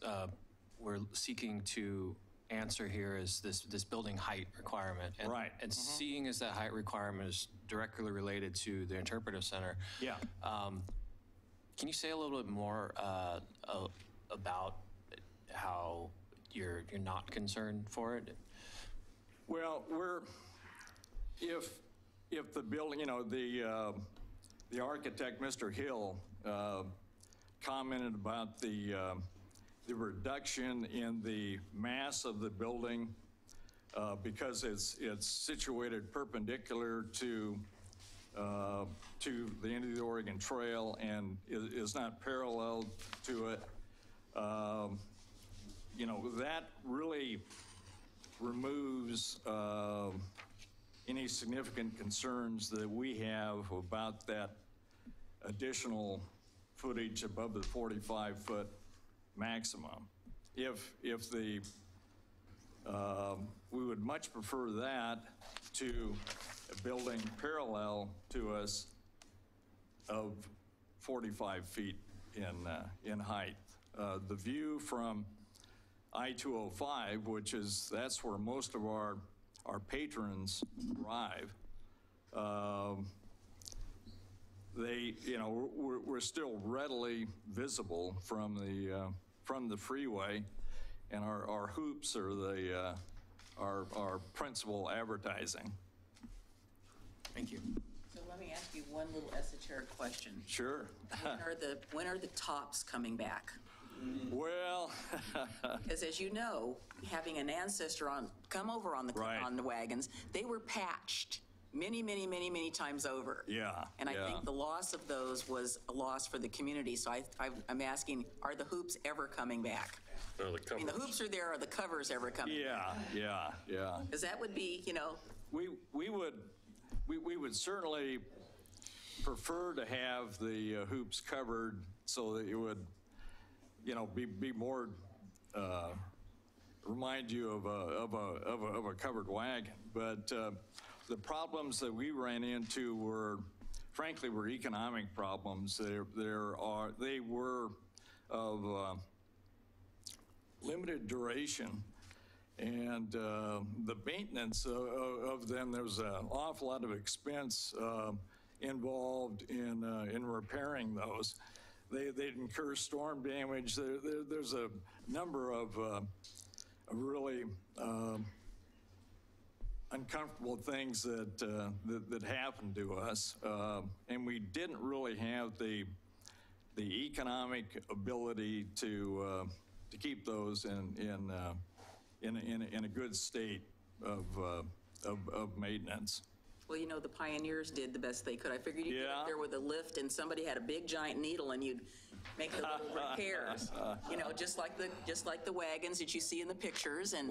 we're seeking to answer here is this building height requirement. And, right. And seeing as that height requirement is directly related to the interpretive center. Yeah. Can you say a little bit more about how you're not concerned for it? Well, if the building, you know, the architect, Mr. Hill, commented about the reduction in the mass of the building because it's situated perpendicular to the end of the Oregon Trail and is not parallel to it. You know, that really removes any significant concerns that we have about that additional footage above the 45-foot maximum. If the we would much prefer that to a building parallel to us of 45 feet in height. The view from I-205, that's where most of our patrons arrive. They, you know, we're still readily visible from the freeway, and our hoops are our principal advertising. Thank you. So let me ask you one little esoteric question. Sure. When are the tops coming back? Well, because as you know, having an ancestor come over on the wagons, they were patched many, many, many, many times over. Yeah. And I think the loss of those was a loss for the community. So I'm asking, are the hoops ever coming back? The I mean, the hoops are there, are the covers ever coming back? Yeah. Because that would be, We would certainly prefer to have the hoops covered so that it would, be more, remind you of a covered wagon. But the problems that we ran into were economic problems. They were of limited duration. And the maintenance of them, there was an awful lot of expense involved in repairing those. They'd incur storm damage. There's a number of really uncomfortable things that happened to us, and we didn't really have the economic ability to keep those in a good state of maintenance. Well, the pioneers did the best they could. I figured you'd get up there with a lift and somebody had a big giant needle and you'd make the little repairs. Just like the wagons that you see in the pictures. And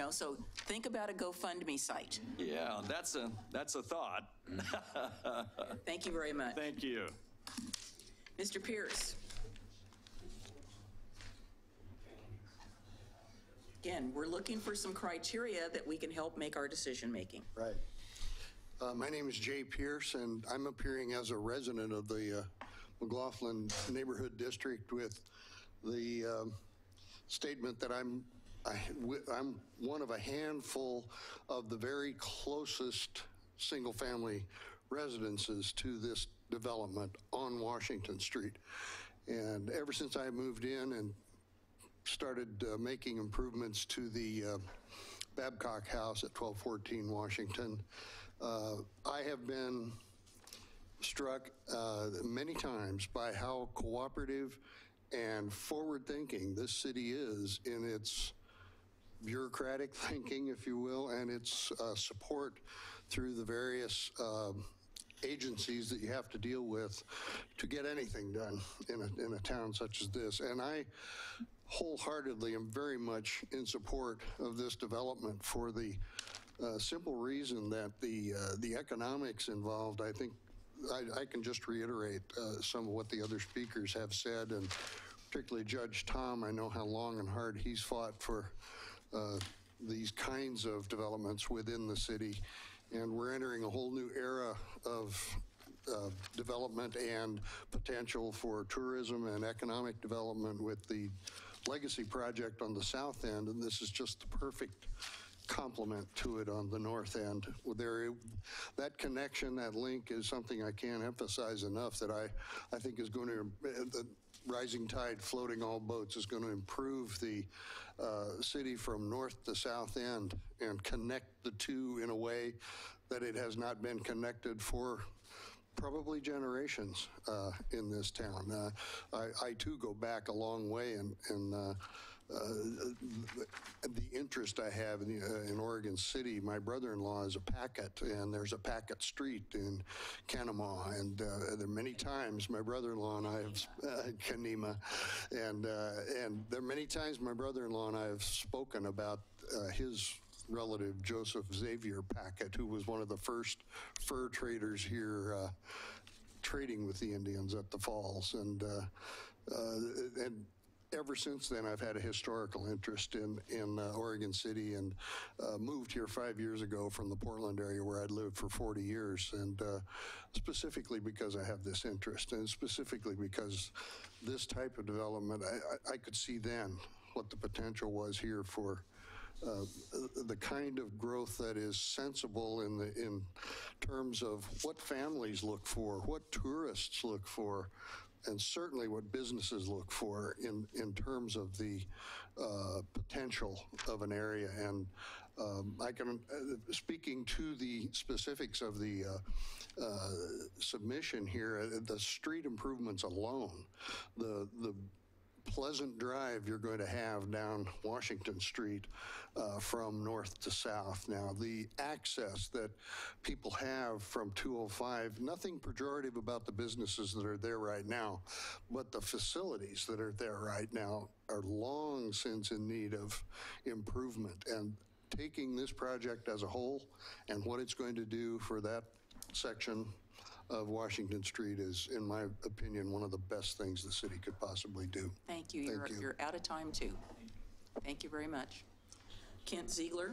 so think about a GoFundMe site. Yeah, that's a thought. Thank you very much. Thank you. Mr. Pierce. Again, we're looking for some criteria that we can help make our decision making. Right. My name is Jay Pierce, and I'm appearing as a resident of the McLaughlin Neighborhood District with the statement that I'm one of a handful of the very closest single-family residences to this development on Washington Street. And ever since I moved in and started making improvements to the Babcock House at 1214 Washington, I have been struck many times by how cooperative and forward-thinking this city is in its bureaucratic thinking, if you will, and its support through the various agencies that you have to deal with to get anything done in a town such as this. And I wholeheartedly am very much in support of this development for the simple reason that the economics involved, I think, I can just reiterate some of what the other speakers have said, and particularly Judge Tom. I know how long and hard he's fought for these kinds of developments within the city, and we're entering a whole new era of development and potential for tourism and economic development with the Legacy project on the south end, and this is just the perfect complement to it on the north end. That connection, that link is something I can't emphasize enough that I think is going to, the rising tide floating all boats is going to improve the city from north to south end and connect the two in a way that it has not been connected for probably generations in this town. I too go back a long way, and the interest I have in Oregon City, my brother-in-law is a Packett, and there's a Packett Street in Canopy, and there are many times my brother-in-law and I have, Kanema, and there are many times my brother-in-law and I have spoken about his relative, Joseph Xavier Packett, who was one of the first fur traders here trading with the Indians at the falls. And ever since then, I've had a historical interest in Oregon City, and moved here 5 years ago from the Portland area where I'd lived for 40 years. And specifically because I have this interest, and specifically because this type of development, I could see then what the potential was here for the kind of growth that is sensible in terms of what families look for, what tourists look for, and certainly what businesses look for in terms of the potential of an area. And I can, speaking to the specifics of the submission here, the street improvements alone, the pleasant drive you're going to have down Washington Street from north to south. Now, the access that people have from 205, nothing pejorative about the businesses that are there right now, but the facilities that are there right now are long since in need of improvement. And taking this project as a whole and what it's going to do for that section of Washington Street is, in my opinion, one of the best things the city could possibly do. Thank you. You're out of time, too. Thank you very much. Kent Ziegler.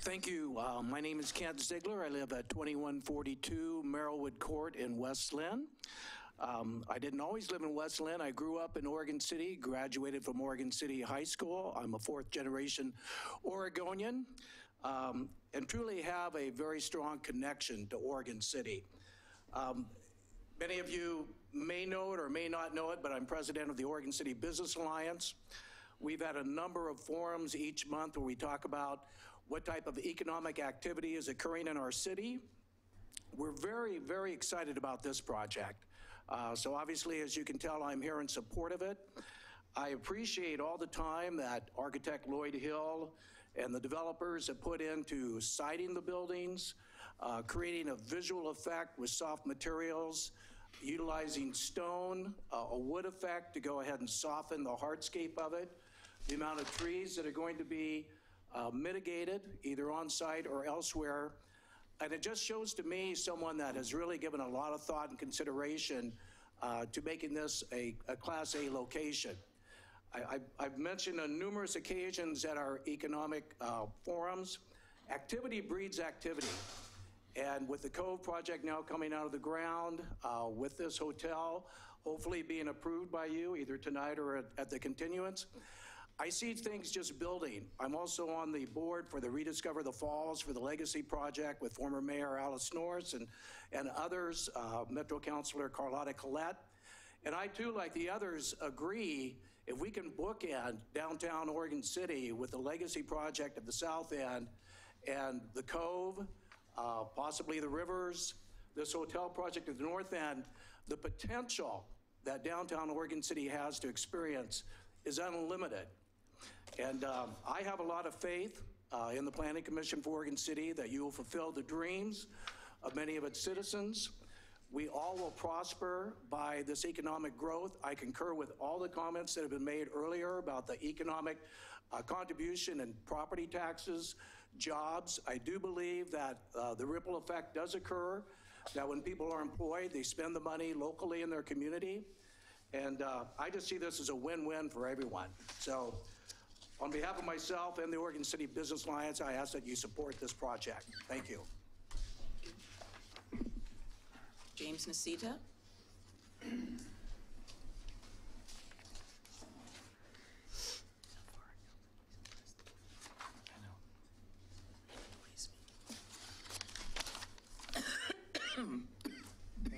Thank you. My name is Kent Ziegler. I live at 2142 Merrillwood Court in West Lynn. I didn't always live in West Lynn. I grew up in Oregon City, graduated from Oregon City High School. I'm a fourth generation Oregonian, and truly have a very strong connection to Oregon City. Many of you may know it or may not know it, but I'm president of the Oregon City Business Alliance. We've had a number of forums each month where we talk about what type of economic activity is occurring in our city. We're very, very excited about this project. So obviously, as you can tell, I'm here in support of it. I appreciate all the time that architect Lloyd Hill and the developers have put into siding the buildings, creating a visual effect with soft materials, utilizing stone, a wood effect to go ahead and soften the hardscape of it, the amount of trees that are going to be mitigated either on site or elsewhere. And it just shows to me someone that has really given a lot of thought and consideration to making this a Class A location. I've mentioned on numerous occasions at our economic forums, activity breeds activity. And with the Cove project now coming out of the ground, with this hotel hopefully being approved by you either tonight or at the continuance, I see things just building. I'm also on the board for the Rediscover the Falls for the Legacy Project with former Mayor Alice Norris and others, Metro Councilor Carlotta Collette. And I too, like the others, agree if we can bookend downtown Oregon City with the Legacy Project at the south end and the Cove, possibly the rivers, this hotel project at the north end, the potential that downtown Oregon City has to experience is unlimited. And I have a lot of faith in the Planning Commission for Oregon City that you will fulfill the dreams of many of its citizens. We all will prosper by this economic growth. I concur with all the comments that have been made earlier about the economic contribution and property taxes, jobs. I do believe that the ripple effect does occur, that when people are employed, they spend the money locally in their community. And I just see this as a win-win for everyone. So on behalf of myself and the Oregon City Business Alliance, I ask that you support this project. Thank you. James Nasita. Thank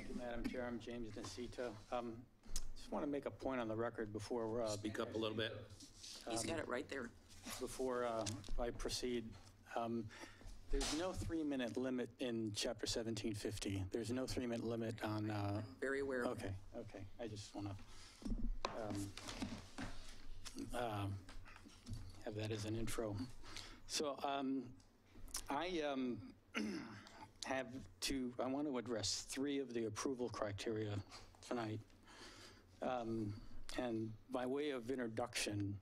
you, Madam Chair. I'm James Nasita. Just want to make a point on the record before Speak up a little bit. He's got it right there. Before I proceed, there's no 3-minute limit in Chapter 1750. There's no 3-minute limit on... Very aware of it. Okay. I just want to have that as an intro. So I want to address 3 of the approval criteria tonight. And by way of introduction,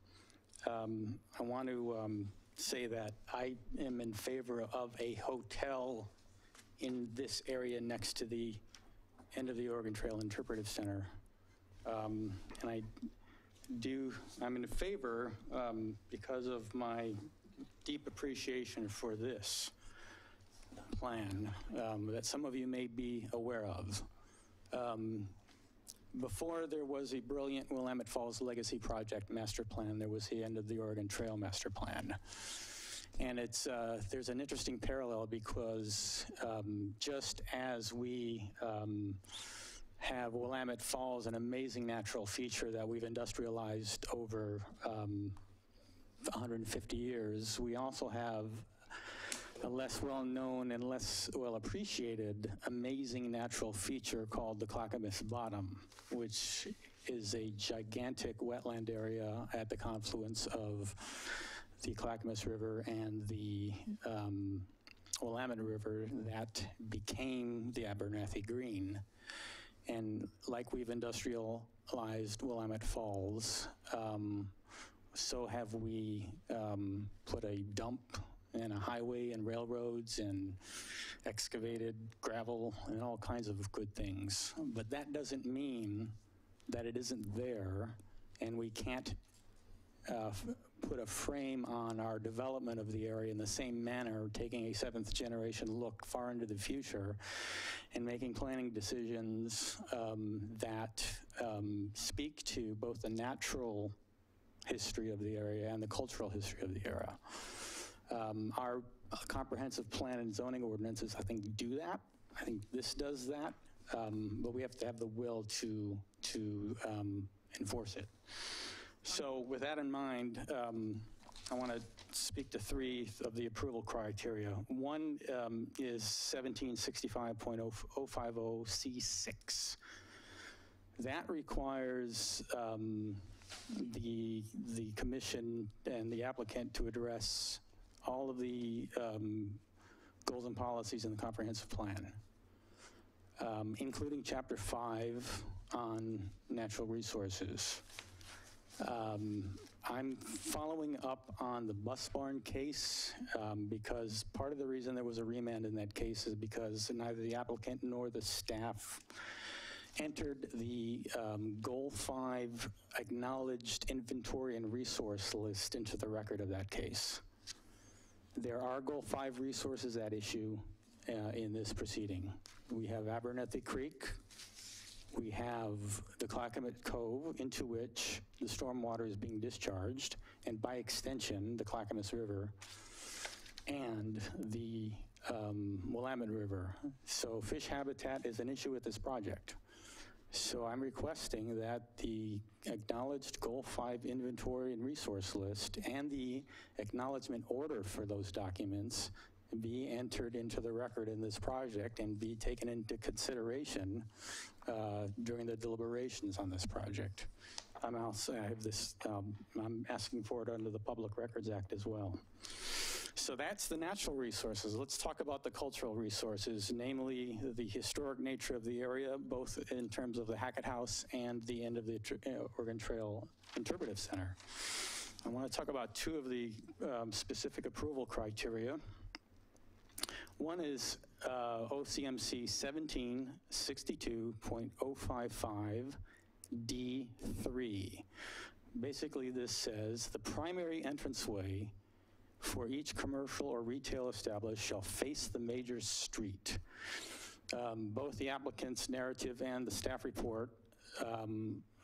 I want to say that I am in favor of a hotel in this area next to the end of the Oregon Trail Interpretive Center. And I'm in favor because of my deep appreciation for this plan that some of you may be aware of. Before there was a brilliant Willamette Falls Legacy Project master plan, there was the end of the Oregon Trail master plan. And there's an interesting parallel because just as we have Willamette Falls, an amazing natural feature that we've industrialized over 150 years, we also have a less well-known and less well-appreciated amazing natural feature called the Clackamas Bottom, which is a gigantic wetland area at the confluence of the Clackamas River and the Willamette River that became the Abernathy Green. And like we've industrialized Willamette Falls, so have we put a dump and a highway and railroads and excavated gravel and all kinds of good things. But that doesn't mean that it isn't there, and we can't put a frame on our development of the area in the same manner, taking a seventh generation look far into the future and making planning decisions that speak to both the natural history of the area and the cultural history of the area. Our comprehensive plan and zoning ordinances, I think, do that. I think this does that, but we have to have the will to enforce it. So with that in mind, I want to speak to three of the approval criteria. One is 1765.050C6. That requires the commission and the applicant to address all of the goals and policies in the comprehensive plan, including Chapter 5 on natural resources. I'm following up on the bus barn case because part of the reason there was a remand in that case is because neither the applicant nor the staff entered the Goal 5 acknowledged inventory and resource list into the record of that case. There are Goal 5 resources at issue in this proceeding. We have Abernathy Creek. We have the Clackamas Cove, into which the stormwater is being discharged, and by extension, the Clackamas River, and the Willamette River. So fish habitat is an issue with this project. So I'm requesting that the acknowledged Goal 5 inventory and resource list and the acknowledgement order for those documents be entered into the record in this project and be taken into consideration during the deliberations on this project. I'm asking for it under the Public Records Act as well. So that's the natural resources. Let's talk about the cultural resources, namely the historic nature of the area, both in terms of the Hackett House and the end of the Oregon Trail Interpretive Center. I want to talk about two of the specific approval criteria. One is OCMC 1762.055D3. Basically, this says the primary entranceway for each commercial or retail establishment shall face the major street. Both the applicant's narrative and the staff report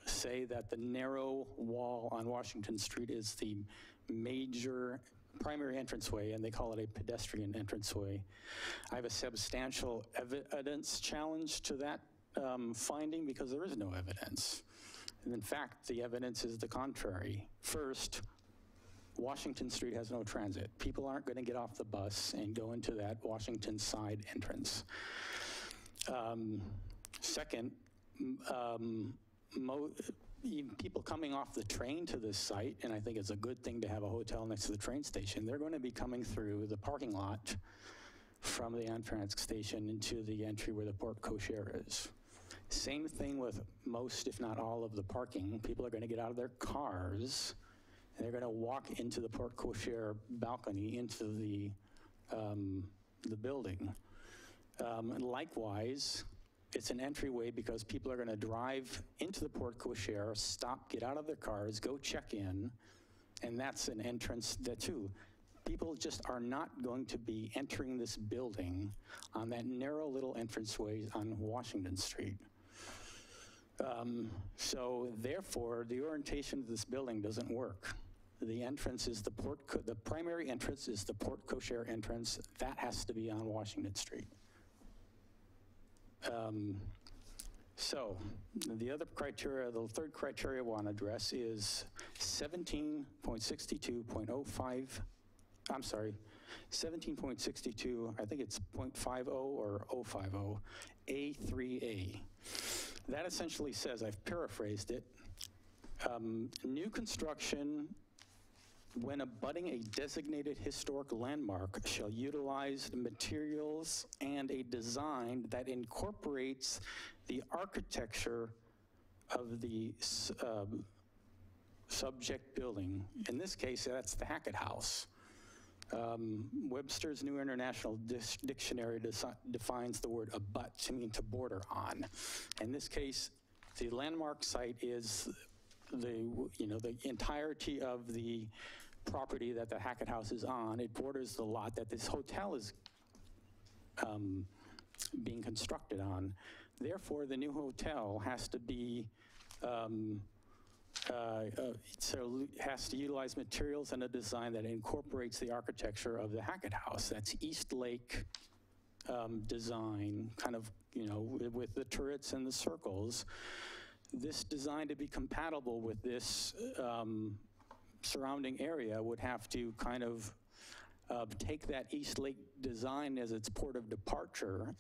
say that the narrow wall on Washington Street is the major primary entranceway, and they call it a pedestrian entranceway. I have a substantial evidence challenge to that finding because there is no evidence. And in fact, the evidence is the contrary. First, Washington Street has no transit. People aren't going to get off the bus and go into that Washington side entrance. Second, people coming off the train to this site, and I think it's a good thing to have a hotel next to the train station, they're going to be coming through the parking lot from the Amtrak station into the entry where the Porte-Cochere is. Same thing with most, if not all, of the parking. People are going to get out of their cars, and they're going to walk into the Porte-Cochere balcony into the building. And likewise, it's an entryway because people are going to drive into the Porte-Cochere, stop, get out of their cars, go check in, and that's an entrance there too. People just are not going to be entering this building on that narrow little entranceway on Washington Street. So therefore, the orientation of this building doesn't work. The entrance is the primary entrance is the Porte-Cochere entrance. That has to be on Washington Street. So the other criteria, the third criteria I want to address is 17.62.05, I'm sorry, 17.62, I think it's .50 or 050, A3A. That essentially says, I've paraphrased it, new construction when abutting a designated historic landmark shall utilize materials and a design that incorporates the architecture of the subject building. In this case, that's the Hackett House. Webster's New International Dictionary defines the word abut to mean to border on. In this case, the landmark site is the entirety of the property that the Hackett House is on. It borders the lot that this hotel is being constructed on. Therefore, the new hotel has to be has to utilize materials and a design that incorporates the architecture of the Hackett House. That's East Lake design, kind of, with the turrets and the circles. This design to be compatible with this surrounding area would have to kind of take that East Lake design as its port of departure.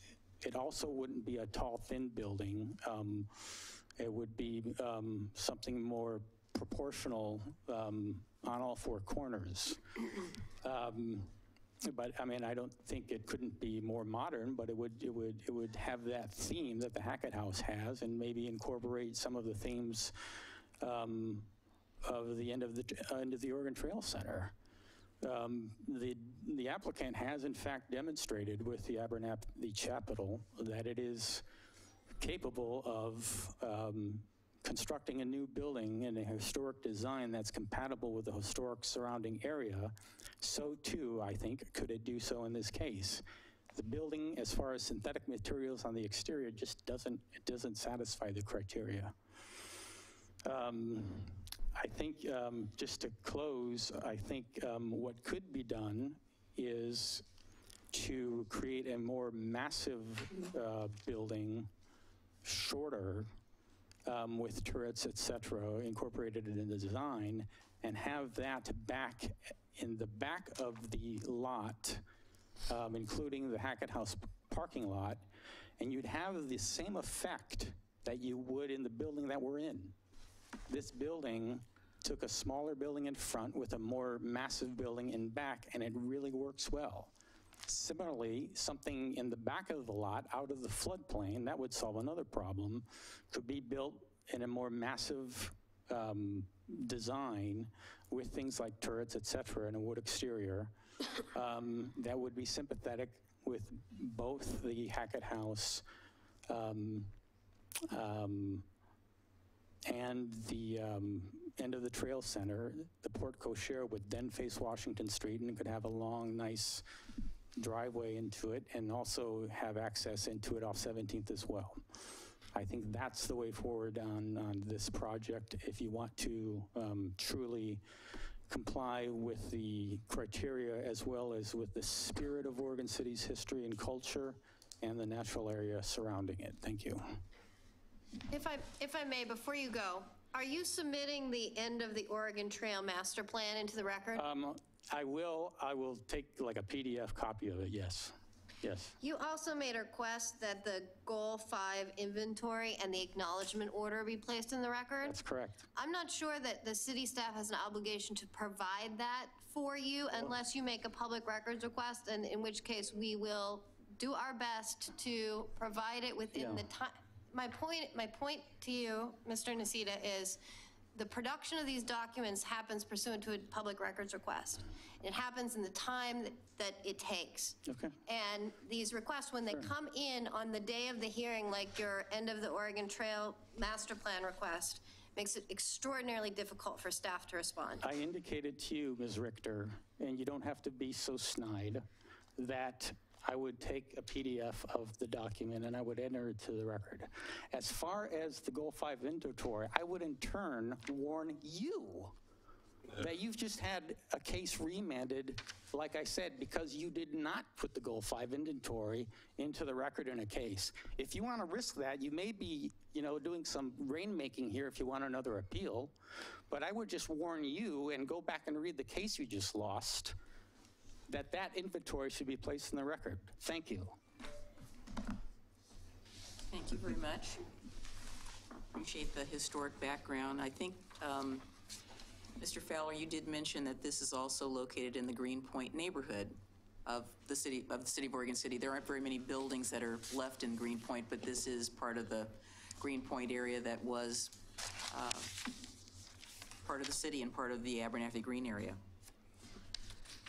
It also wouldn't be a tall, thin building. It would be something more proportional on all four corners. But I mean, I don't think it couldn't be more modern, but it would have that theme that the Hackett House has, and maybe incorporate some of the themes of the end of the Oregon Trail Center. The applicant has in fact demonstrated with the Abernathy Chapel that it is capable of constructing a new building in a historic design that's compatible with the historic surrounding area. So too, I think, could it do so in this case. The building, as far as synthetic materials on the exterior, just doesn't satisfy the criteria. I think, just to close, I think what could be done is to create a more massive building, shorter, with turrets, et cetera, incorporated in the design, and have that back in the back of the lot, including the Hackett House parking lot, and you'd have the same effect that you would in the building that we're in. This building took a smaller building in front with a more massive building in back, and it really works well. Similarly, something in the back of the lot, out of the floodplain, that would solve another problem, could be built in a more massive design with things like turrets, et cetera, and a wood exterior that would be sympathetic with both the Hackett House and the end of the trail center. The Porte-Cochere would then face Washington Street and could have a long, nice driveway into it, and also have access into it off 17th as well. I think that's the way forward on this project if you want to truly comply with the criteria as well as with the spirit of Oregon City's history and culture and the natural area surrounding it. Thank you. If I may, before you go, are you submitting the end of the Oregon Trail Master Plan into the record? I will take like a PDF copy of it, yes. Yes. You also made a request that the Goal 5 inventory and the acknowledgement order be placed in the record? That's correct. I'm not sure that the city staff has an obligation to provide that for you unless you make a public records request, and in which case we will do our best to provide it within the time. My point to you, Mr. Nacita, is the production of these documents happens pursuant to a public records request. It happens in the time that it takes. Okay. And these requests, when they come in on the day of the hearing, like your end of the Oregon Trail Master Plan request, makes it extraordinarily difficult for staff to respond. I indicated to you, Ms. Richter, and you don't have to be so snide, that I would take a PDF of the document and I would enter it to the record. As far as the Goal 5 inventory, I would in turn warn you that you've just had a case remanded, like I said, because you did not put the Goal 5 inventory into the record in a case. If you want to risk that, you may be, doing some rainmaking here if you want another appeal, but I would just warn you and go back and read the case you just lost. that inventory should be placed in the record. Thank you. Thank you very much. Appreciate the historic background. I think, Mr. Fowler, you did mention that this is also located in the Greenpoint neighborhood of the city of Oregon City. There aren't very many buildings that are left in Greenpoint, but this is part of the Greenpoint area that was part of the city and part of the Abernathy Green area.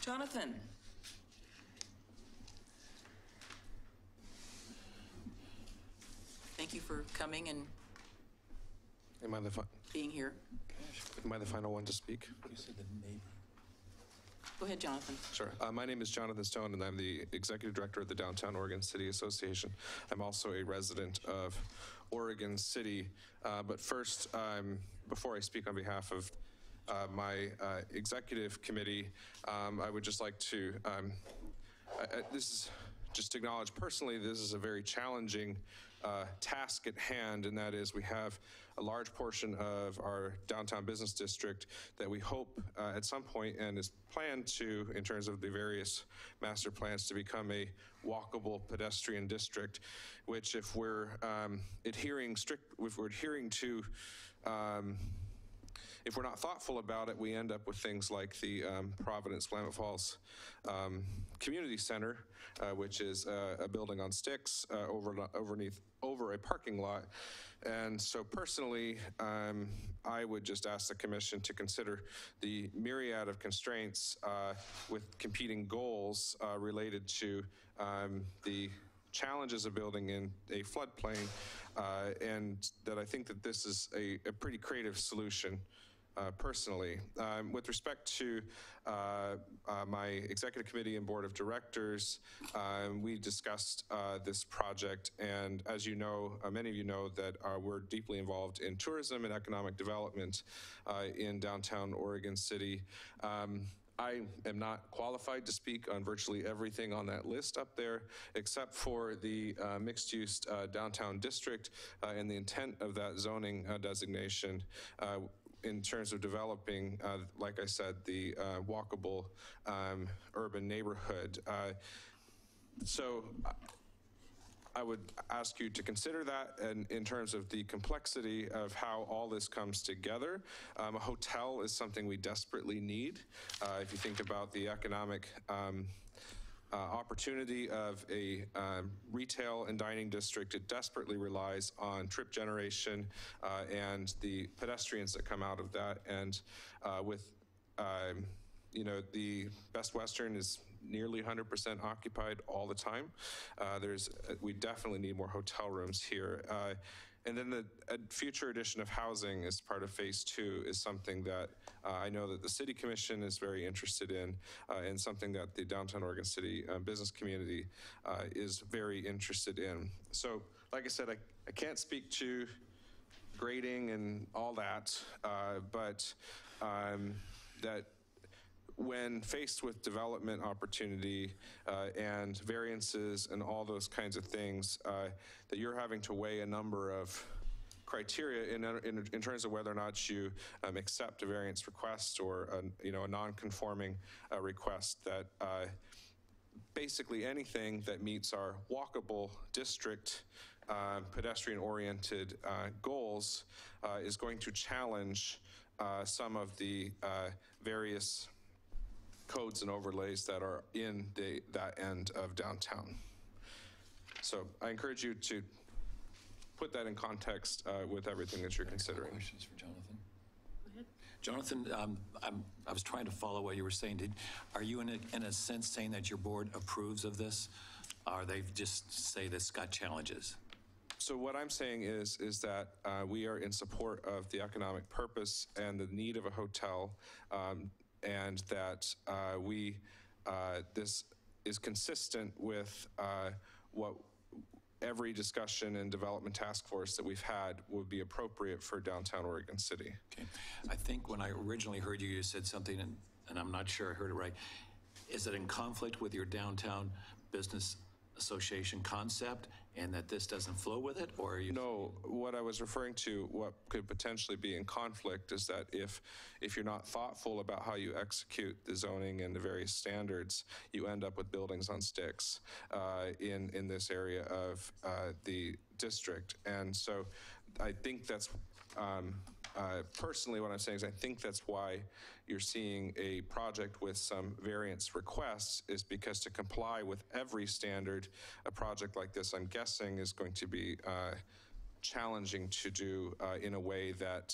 Jonathan. Thank you for coming and being here. Am I the final one to speak? You said the neighbor. Go ahead, Jonathan. Sure. My name is Jonathan Stone, and I'm the Executive Director of the Downtown Oregon City Association. I'm also a resident of Oregon City. But first, before I speak on behalf of my executive committee, I would just like to, this is just to acknowledge personally, this is a very challenging task at hand, and that is we have a large portion of our downtown business district that we hope at some point and is planned to, in terms of the various master plans, to become a walkable pedestrian district, which if we're adhering to if we're not thoughtful about it, we end up with things like the Providence Willamette Falls Community Center, which is a building on sticks over a parking lot. And so personally, I would just ask the commission to consider the myriad of constraints with competing goals related to the challenges of building in a floodplain, and that I think that this is a pretty creative solution. Personally. With respect to my executive committee and board of directors, we discussed this project, and as you know, many of you know that we're deeply involved in tourism and economic development in downtown Oregon City. I am not qualified to speak on virtually everything on that list up there, except for the mixed-use downtown district and the intent of that zoning designation in terms of developing, like I said, the walkable urban neighborhood. So I would ask you to consider that, and in terms of the complexity of how all this comes together. A hotel is something we desperately need. If you think about the economic opportunity of a retail and dining district, it desperately relies on trip generation and the pedestrians that come out of that. And with, the Best Western is nearly 100% occupied all the time. We definitely need more hotel rooms here. And then a future addition of housing as part of phase 2 is something that I know that the City Commission is very interested in, and something that the Downtown Oregon City business community is very interested in. So, like I said, I can't speak to grading and all that, but that when faced with development opportunity and variances and all those kinds of things, that you're having to weigh a number of criteria in terms of whether or not you accept a variance request or a non-conforming request, that basically anything that meets our walkable district pedestrian-oriented goals is going to challenge some of the various codes and overlays that are in that end of downtown. So I encourage you to put that in context with everything that you're considering. Questions for Jonathan? Jonathan, I was trying to follow what you were saying. Are you in a sense saying that your board approves of this, or they just say this got challenges? So what I'm saying is that we are in support of the economic purpose and the need of a hotel, and that this is consistent with what every discussion and development task force that we've had would be appropriate for downtown Oregon City. Okay. I think when I originally heard you, you said something, and I'm not sure I heard it right. Is it in conflict with your downtown business association concept and that this doesn't flow with it, or are you? No, what I was referring to, what could potentially be in conflict is that if you're not thoughtful about how you execute the zoning and the various standards, you end up with buildings on sticks in this area of the district. And so I think that's, personally what I'm saying is I think that's why you're seeing a project with some variance requests, is because to comply with every standard, a project like this, I'm guessing, is going to be challenging to do in a way that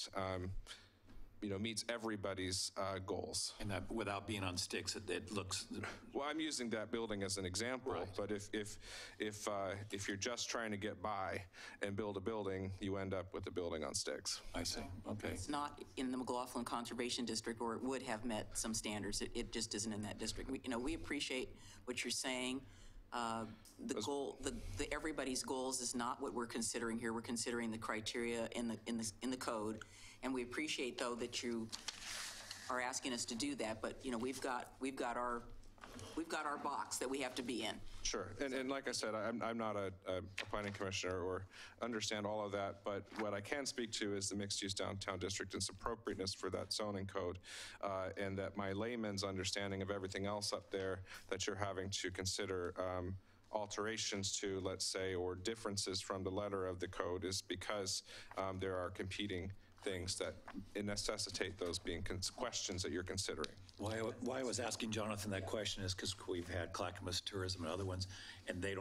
meets everybody's goals. And that without being on sticks, it looks. Well, I'm using that building as an example, right. But if you're just trying to get by and build a building, you end up with a building on sticks. I see. Okay. It's not in the McLaughlin Conservation District, or it would have met some standards. It just isn't in that district. We appreciate what you're saying. The goal, everybody's goals is not what we're considering here. We're considering the criteria in the code. And we appreciate, though, that you are asking us to do that. But we've got our box that we have to be in. Sure, and like I said, I'm not a planning commissioner or understand all of that. But what I can speak to is the mixed-use downtown district and its appropriateness for that zoning code, and that my layman's understanding of everything else up there that you're having to consider. Alterations to, let's say, or differences from the letter of the code is because there are competing things that necessitate those being questions that you're considering. Why I was asking Jonathan that question is because we've had Clackamas Tourism and other ones, and they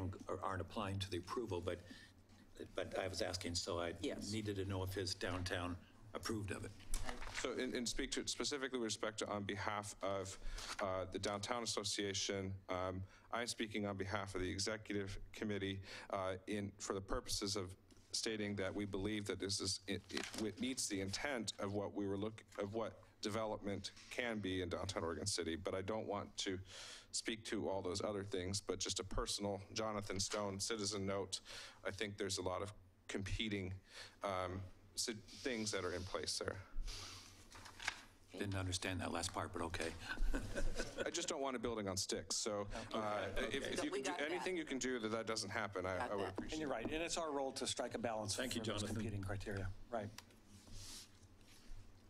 aren't applying to the approval, but I was asking, so I needed to know if his downtown approved of it. So, and speak to it specifically with respect to on behalf of the Downtown Association, I'm speaking on behalf of the Executive Committee for the purposes of stating that we believe that this is it meets the intent of what what development can be in downtown Oregon City. But I don't want to speak to all those other things. But just a personal Jonathan Stone citizen note. I think there's a lot of competing things that are in place there. Didn't understand that last part, but okay. I just don't want a building on sticks. So if you can do anything you can do that doesn't happen, I would appreciate it. And you're right. And it's our role to strike a balance for those competing criteria. Right.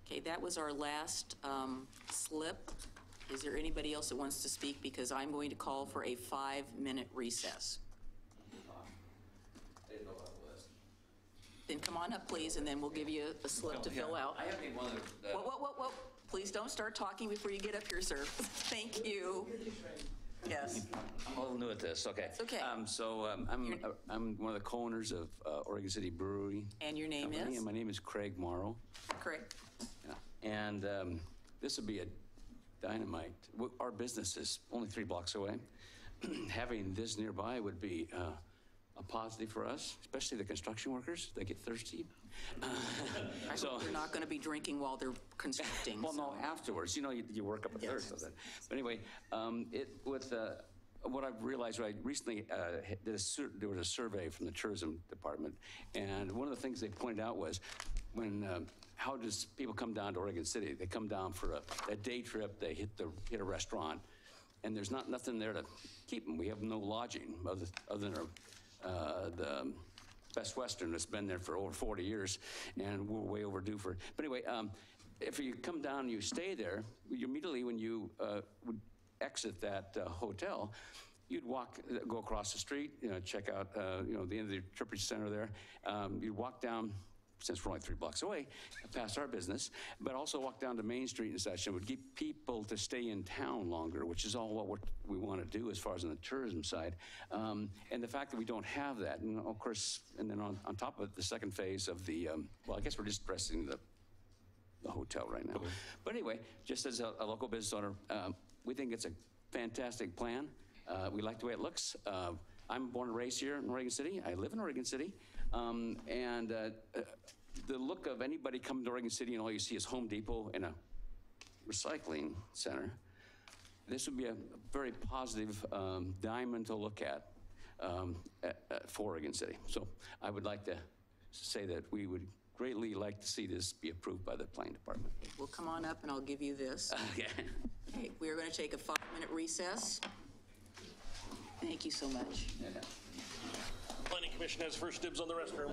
Okay, that was our last slip. Is there anybody else that wants to speak? Because I'm going to call for a 5-minute recess. Then come on up, please, and then we'll give you a slip to fill out. I haven't one of Whoa. Please don't start talking before you get up here, sir. Thank you. Yes. I'm a little new at this. Okay. It's okay. I'm one of the co-owners of Oregon City Brewery. And your name is? My name is Craig Morrow. Craig. Yeah. And this would be a dynamite. Our business is only 3 blocks away. Having this nearby would be a positive for us, especially the construction workers. They get thirsty. I hope they're not going to be drinking while they're constructing. Well, no, afterwards. You work up a thirst of that. But anyway, what I've realized, I recently there was a survey from the tourism department, and one of the things they pointed out was how does people come down to Oregon City? They come down for a day trip. They hit a restaurant, and there's nothing there to keep them. We have no lodging other than the Best Western that's been there for over 40 years, and we're way overdue for it. But anyway, if you come down and you stay there, you immediately when you would exit that hotel, you'd go across the street, check out, the end of the Trippage Center there. You'd walk down, since we're only 3 blocks away, past our business, but also walk down to Main Street and such, and would get people to stay in town longer, which is all what we want to do as far as on the tourism side. And the fact that we don't have that, and of course, and then on top of it, the second phase of the, I guess we're just addressing the hotel right now. Okay. But anyway, just as a local business owner, we think it's a fantastic plan. We like the way it looks. I'm born and raised here in Oregon City. I live in Oregon City. The look of anybody coming to Oregon City and all you see is Home Depot and a recycling center, this would be a very positive diamond to look at for Oregon City. So I would like to say that we would greatly like to see this be approved by the planning department. Well, come on up and I'll give you this. Okay. Okay, we are going to take a 5-minute recess. Thank you so much. Planning Commission has first dibs on the restroom.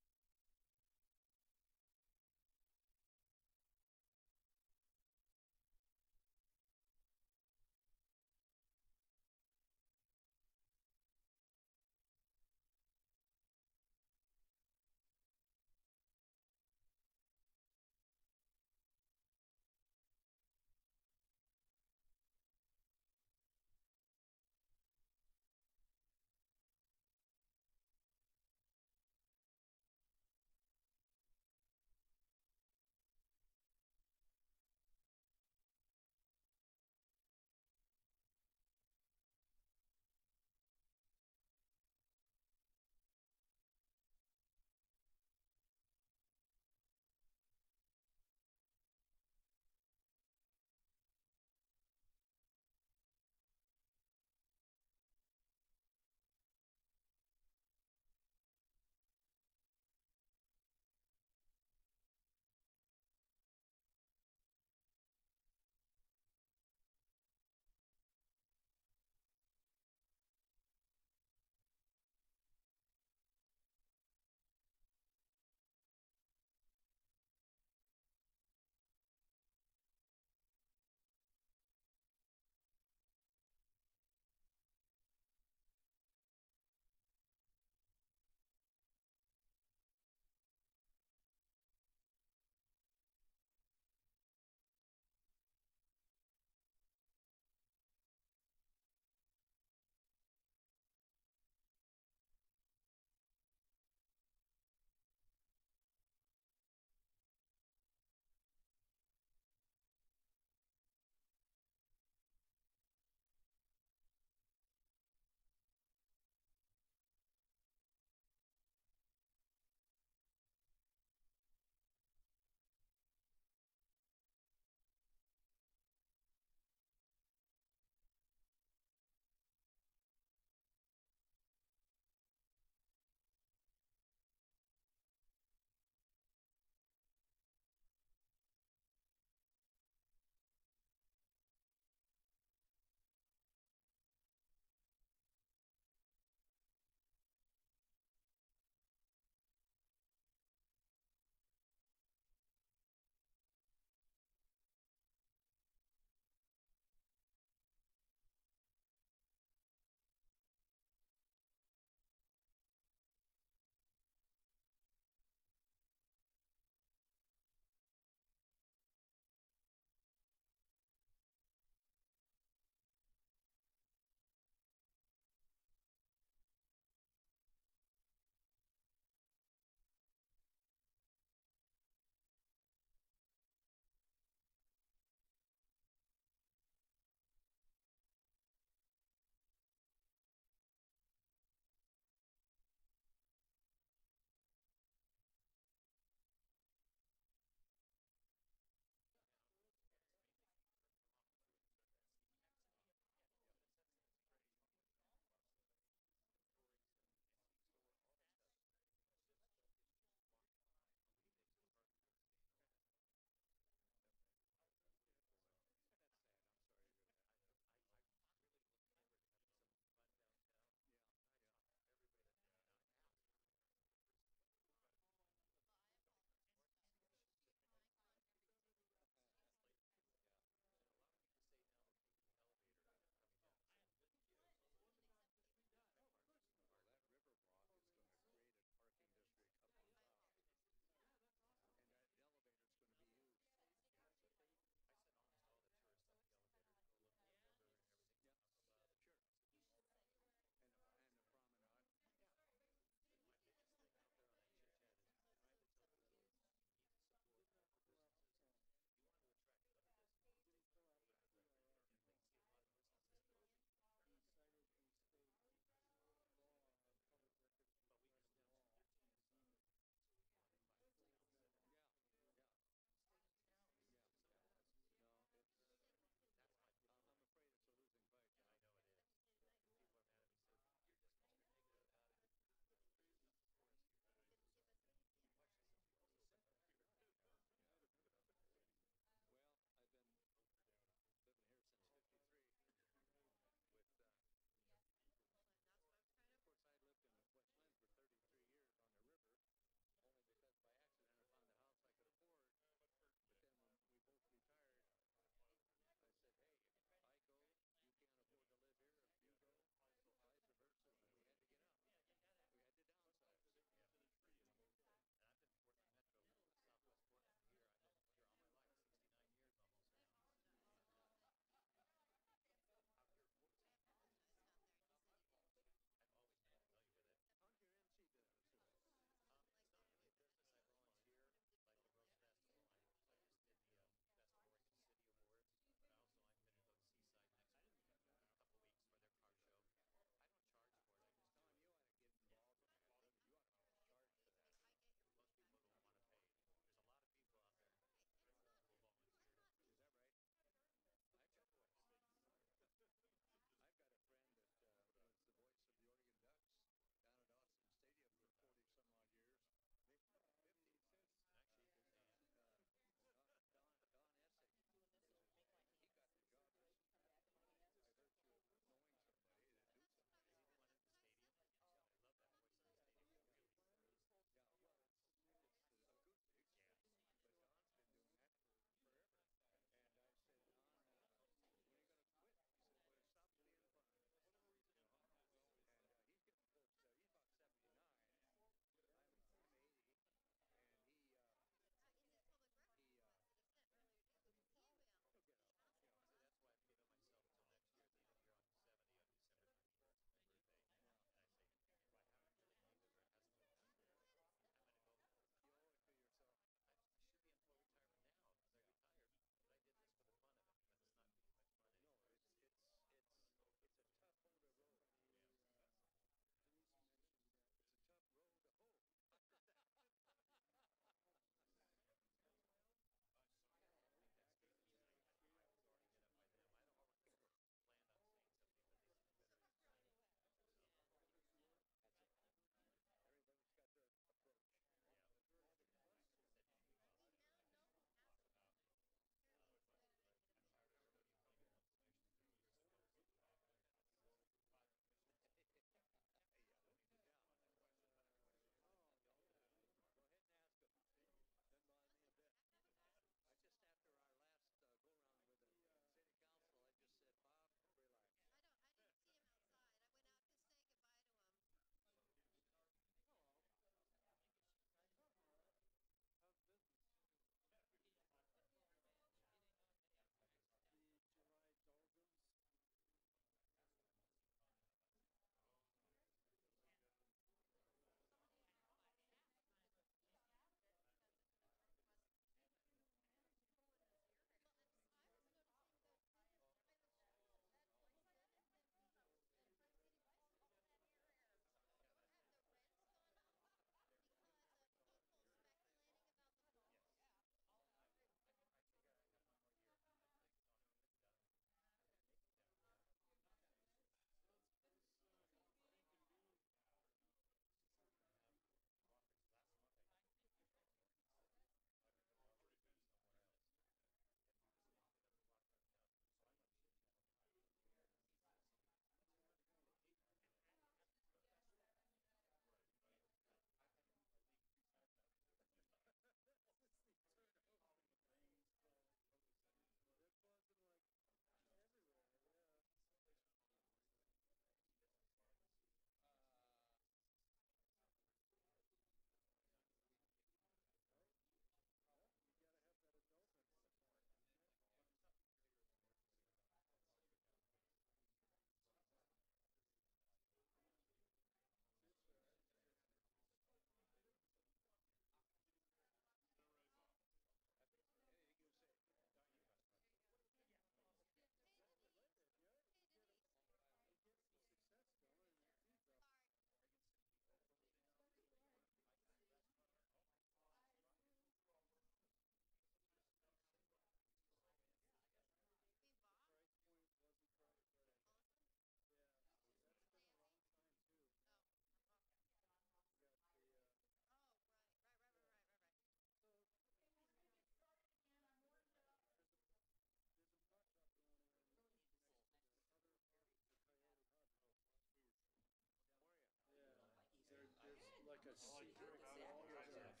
Yeah,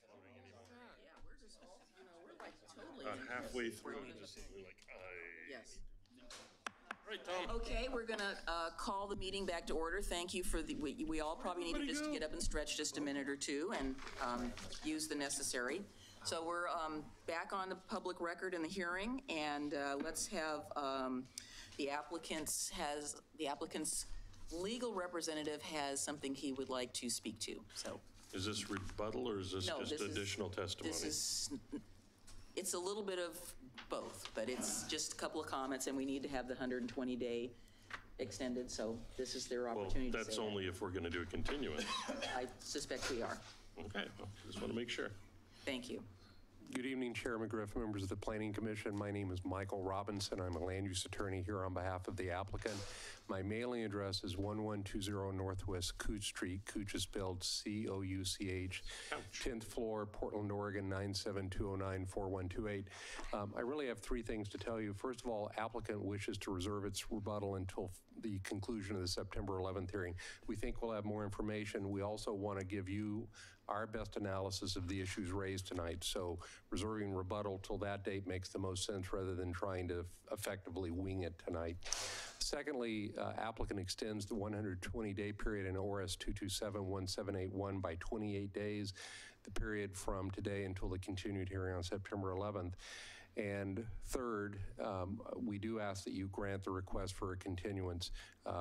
we're just all, we're like totally. Halfway through, we're like, Yes. Right, Tom. Okay, we're going to call the meeting back to order. Thank you for the, we all probably need to just get up and stretch just a minute or two and use the necessary. So we're back on the public record in the hearing, and let's have the applicant's legal representative has something he would like to speak to, so. Is this rebuttal or is this No, just this is- additional testimony? It's a little bit of both, but it's just a couple of comments, and we need to have the 120-day extended, so this is their opportunity to say That's that. only if we're going to do a continuance. I suspect we are. Okay, well, just want to make sure. Thank you. Good evening, Chair McGriff, members of the Planning Commission. My name is Michael Robinson. I'm a land use attorney here on behalf of the applicant. My mailing address is 1120 Northwest Cooch Street. Cooch is spelled C-O-U-C-H. 10th floor, Portland, Oregon, 97209-4128. I really have three things to tell you. First of all, applicant wishes to reserve its rebuttal until the conclusion of the September 11th hearing. We think we'll have more information. We also want to give you our best analysis of the issues raised tonight. So reserving rebuttal till that date makes the most sense rather than trying to effectively wing it tonight. Secondly, applicant extends the 120-day period in ORS 227-1781 by 28 days, the period from today until the continued hearing on September 11th. And third, we do ask that you grant the request for a continuance.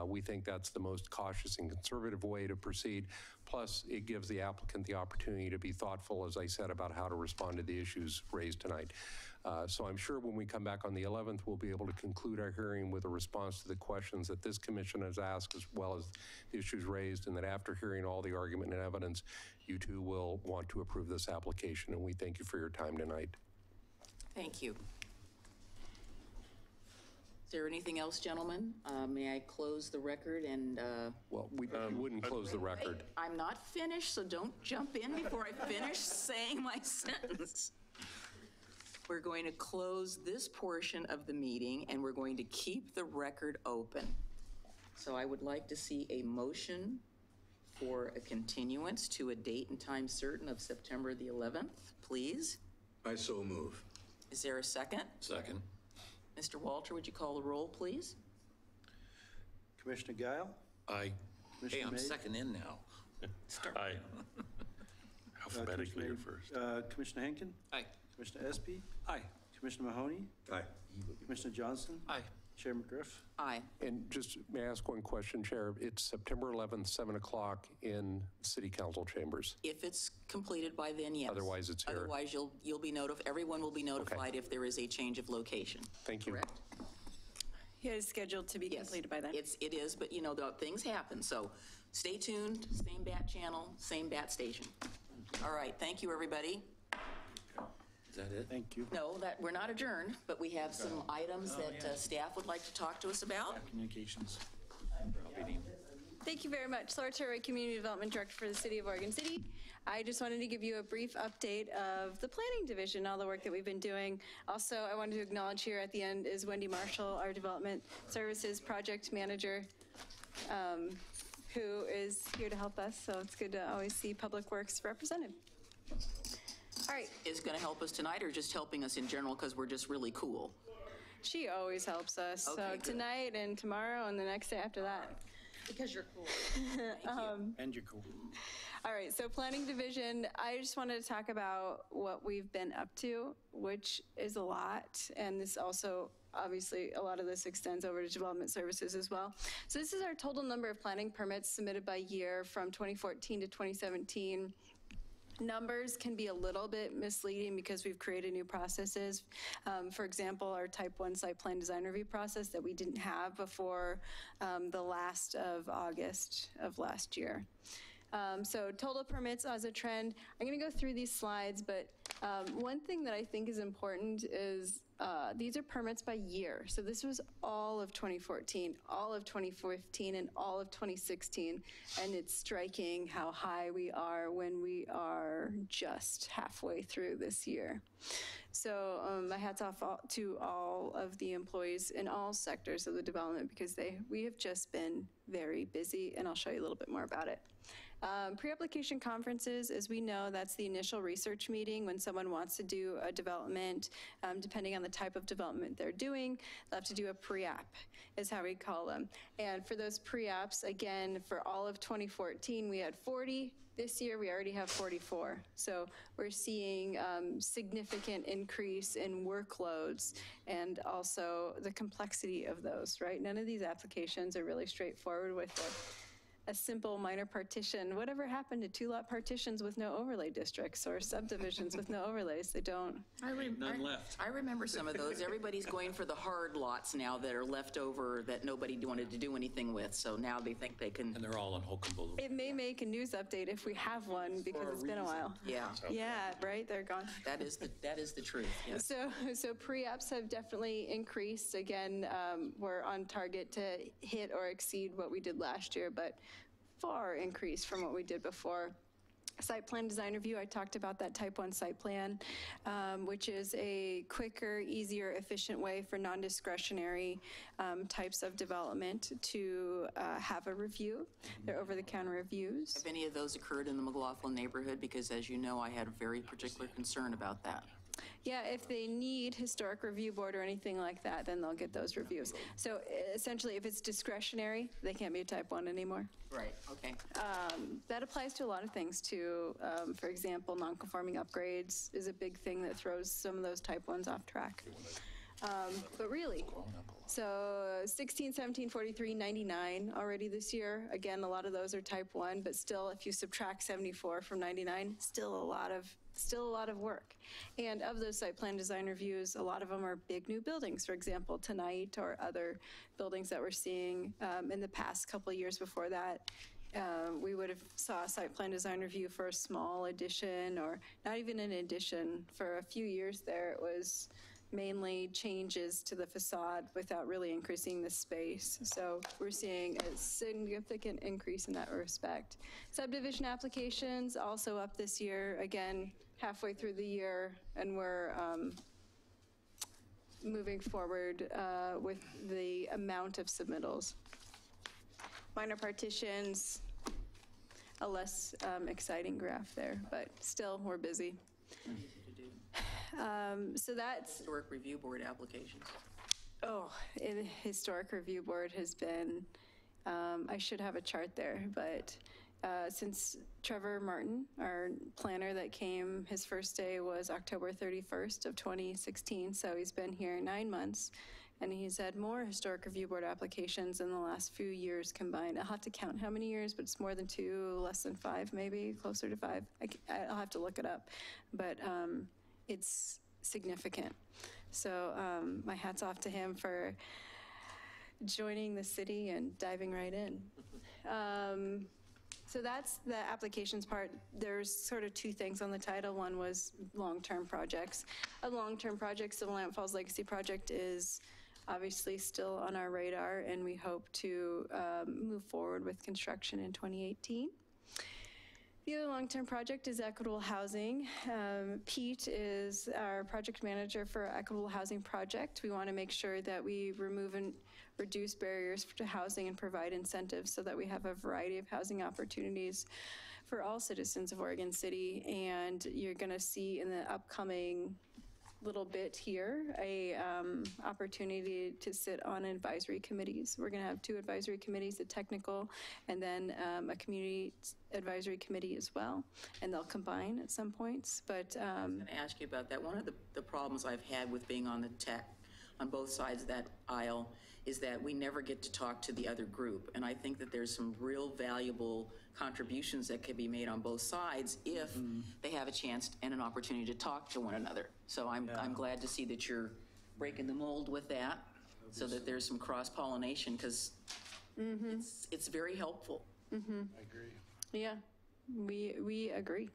We think that's the most cautious and conservative way to proceed. Plus, it gives the applicant the opportunity to be thoughtful, as I said, about how to respond to the issues raised tonight. So I'm sure when we come back on the 11th, we'll be able to conclude our hearing with a response to the questions that this commission has asked, as well as the issues raised, and that after hearing all the argument and evidence, you too will want to approve this application. And we thank you for your time tonight. Thank you. Is there anything else, gentlemen? May I close the record and... Well, we wouldn't close the record. I'm not finished, so don't jump in before I finish saying my sentence. We're going to close this portion of the meeting, and we're going to keep the record open. So I would like to see a motion for a continuance to a date and time certain of September the 11th, please. I so move. Is there a second? Second. Mr. Walter, would you call the roll, please? Commissioner Guile? Aye. Commissioner Hey, I'm May? second in now. Aye. Alphabetically here first. Commissioner Henkin? Aye. Commissioner Espy? Aye. Commissioner Mahoney? Aye. Commissioner Johnson? Aye. Chair McGriff? Aye. And just, may I ask one question, Chair? It's September 11th, 7 o'clock in City Council chambers. If it's completed by then, yes. Otherwise, it's here. Otherwise, you'll be notified, everyone will be notified if there is a change of location. Thank you. Correct? Yeah, it's scheduled to be completed by then. It is, but things happen, so stay tuned, same bat channel, same bat station. All right, thank you, everybody. Is that it? Thank you. No, we're not adjourned, but we have some items that staff would like to talk to us about. Communications. Thank you very much. Laura Turway, Community Development Director for the City of Oregon City. I just wanted to give you a brief update of the Planning Division, all the work that we've been doing. Also, I wanted to acknowledge here at the end is Wendy Marshall, our Development Services Project Manager, who is here to help us. So it's good to always see Public Works represented. All right. Is going to help us tonight or just helping us in general because we're just really cool? She always helps us. Okay, so good. Tonight and tomorrow and the next day after that. Because you're cool. Thank you. And you're cool. All right, so Planning Division, I just wanted to talk about what we've been up to, which is a lot. And this also, obviously, a lot of this extends over to Development Services as well. So this is our total number of planning permits submitted by year from 2014 to 2017. Numbers can be a little bit misleading because we've created new processes. For example, our type 1 site plan design review process that we didn't have before the last of August of last year. So total permits as a trend. I'm going to go through these slides, but one thing that I think is important is these are permits by year. So this was all of 2014, all of 2015, and all of 2016. And it's striking how high we are when we are just halfway through this year. So my hat's off to all of the employees in all sectors of the development because we have just been very busy, and I'll show you a little bit more about it. Pre-application conferences, as we know, that's the initial research meeting when someone wants to do a development. Depending on the type of development they're doing, they'll have to do a pre-app, is how we call them. And for those pre-apps, again, for all of 2014, we had 40. This year, we already have 44. So we're seeing significant increase in workloads and also the complexity of those, right? None of these applications are really straightforward with a simple minor partition. Whatever happened to two-lot partitions with no overlay districts or subdivisions with no overlays? They don't. None left. I remember some of those. Everybody's going for the hard lots now that are left over that nobody wanted to do anything with. So now they think they can. And they're all on Holcomb Boulevard. It may make a news update if we have one because it's been a while. Yeah. Yeah, right? They're gone. That is the truth. Yes. So pre-apps have definitely increased. Again, we're on target to hit or exceed what we did last year, but far increased from what we did before. Site plan design review, I talked about that type 1 site plan, which is a quicker, easier, efficient way for non-discretionary types of development to have a review. They're over-the-counter reviews. Have any of those occurred in the McLaughlin neighborhood? Because as you know, I had a very particular concern about that. Yeah, if they need historic review board or anything like that, then they'll get those reviews. So essentially, if it's discretionary, they can't be a type 1 anymore. Right, okay. That applies to a lot of things too. For example, non-conforming upgrades is a big thing that throws some of those type 1s off track. But really, so 16, 17, 43, 99 already this year. Again, a lot of those are type 1, but still, if you subtract 74 from 99, still a lot of work. And of those site plan design reviews, a lot of them are big new buildings, for example, tonight or other buildings that we're seeing in the past couple of years before that. We would have saw a site plan design review for a small addition or not even an addition. For a few years there, it was mainly changes to the facade without really increasing the space. So we're seeing a significant increase in that respect. Subdivision applications also up this year, again, halfway through the year, and we're moving forward with the amount of submittals. Minor partitions, a less exciting graph there, but still we're busy. So that's historic review board applications. Oh, the historic review board has been, I should have a chart there, but since Trevor Martin, our planner that came, his first day was October 31st of 2016. So he's been here 9 months and he's had more historic review board applications in the last few years combined. I'll have to count how many years, but it's more than 2, less than 5, maybe closer to 5. I'll have to look it up, but it's significant. So my hat's off to him for joining the city and diving right in. So that's the applications part. There's sort of 2 things on the title. One was long-term projects. A long-term project, Civil Lamp Falls Legacy Project, is obviously still on our radar, and we hope to move forward with construction in 2018. The other long-term project is Equitable Housing. Pete is our project manager for Equitable Housing Project. We want to make sure that we remove and reduce barriers to housing and provide incentives so that we have a variety of housing opportunities for all citizens of Oregon City. And you're going to see in the upcoming little bit here a opportunity to sit on advisory committees. We're going to have 2 advisory committees, a technical and then a community advisory committee as well, and they'll combine at some points. But I'm going to ask you about that. One of the problems I've had with being on the on both sides of that aisle is that we never get to talk to the other group, and I think that there's some real valuable contributions that could be made on both sides if they have a chance and an opportunity to talk to one another. So I'm glad to see that you're breaking the mold with that, so that there's some cross-pollination, because it's very helpful. I agree. Yeah, we agree.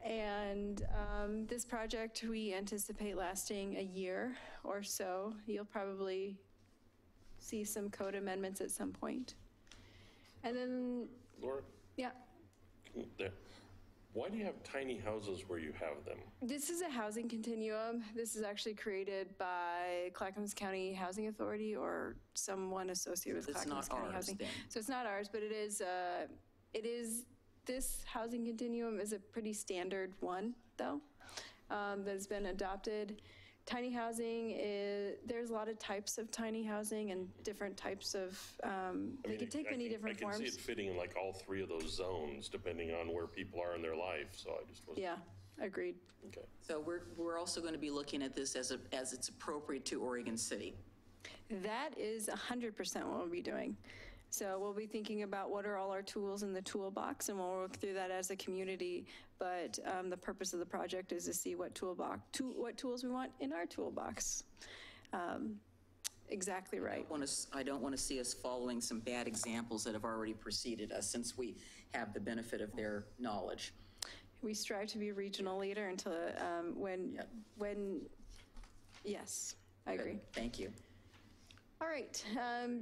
And this project we anticipate lasting a year or so. You'll probably see some code amendments at some point. And then, Laura? Yeah. Why do you have tiny houses where you have them? This is a housing continuum. This is actually created by Clackamas County Housing Authority or someone associated with Clackamas County Housing. Then. So it's not ours, but it is This housing continuum is a pretty standard one, though, that's been adopted. Tiny housing there's a lot of types of tiny housing and different types of, they can take many different forms. I can see it fitting in like all three of those zones, depending on where people are in their life, so I just wasn't. Yeah, agreed. Okay. So we're also going to be looking at this as it's appropriate to Oregon City. That is 100% what we'll be doing. So we'll be thinking about what are all our tools in the toolbox, and we'll work through that as a community. But the purpose of the project is to see what tools we want in our toolbox. Exactly right. I don't want to see us following some bad examples that have already preceded us, since we have the benefit of their knowledge. We strive to be a regional leader until yes, I agree. Good. Thank you. All right,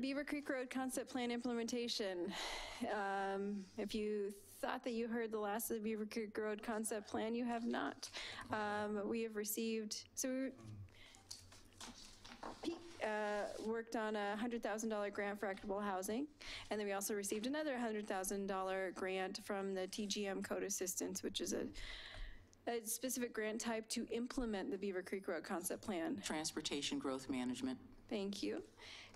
Beaver Creek Road Concept Plan implementation. If you thought that you heard the last of the Beaver Creek Road Concept Plan, you have not. We have received, Pete worked on a $100,000 grant for equitable housing, and then we also received another $100,000 grant from the TGM Code Assistance, which is a specific grant type to implement the Beaver Creek Road Concept Plan. Transportation Growth Management. Thank you.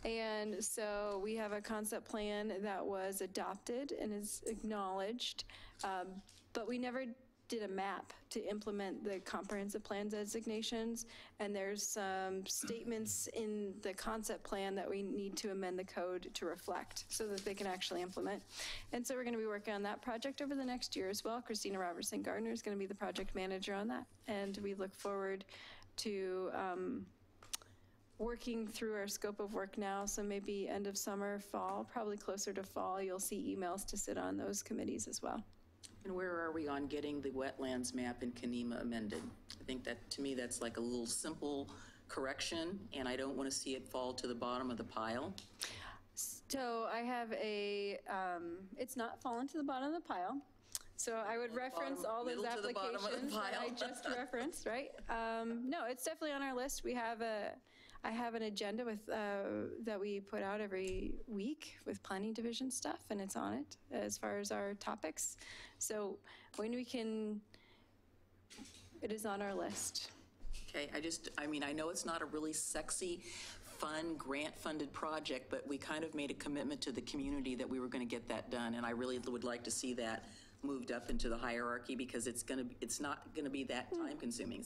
And so we have a concept plan that was adopted and is acknowledged, but we never did a map to implement the comprehensive plan designations. And there's some statements in the concept plan that we need to amend the code to reflect so that they can actually implement. And so we're going to be working on that project over the next year as well. Christina Robertson Gardner is going to be the project manager on that. And we look forward to working through our scope of work now, so maybe end of summer, fall, probably closer to fall, you'll see emails to sit on those committees as well. And where are we on getting the wetlands map in Kenema amended? I think that, to me, that's like a little simple correction, and I don't want to see it fall to the bottom of the pile. So I have it's not fallen to the bottom of the pile. So I would reference all those applications that I just referenced, right? No, it's definitely on our list. I have an agenda that we put out every week with planning division stuff, and it's on it as far as our topics. So when we can, it is on our list. Okay, I know it's not a really sexy, fun, grant-funded project, but we kind of made a commitment to the community that we were going to get that done, and I really would like to see that moved up into the hierarchy, because it's not going to be that time-consuming.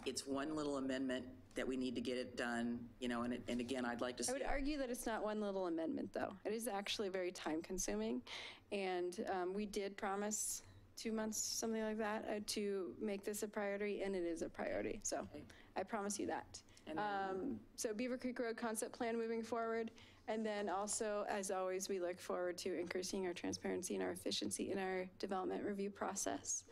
It's one little amendment that we need to get it done, and again, I'd like to see. I would argue that it's not one little amendment, though. It is actually very time-consuming, and we did promise 2 months, something like that, to make this a priority, and it is a priority. So I promise you that. So Beaver Creek Road Concept Plan moving forward, and then also, as always, we look forward to increasing our transparency and our efficiency in our development review process.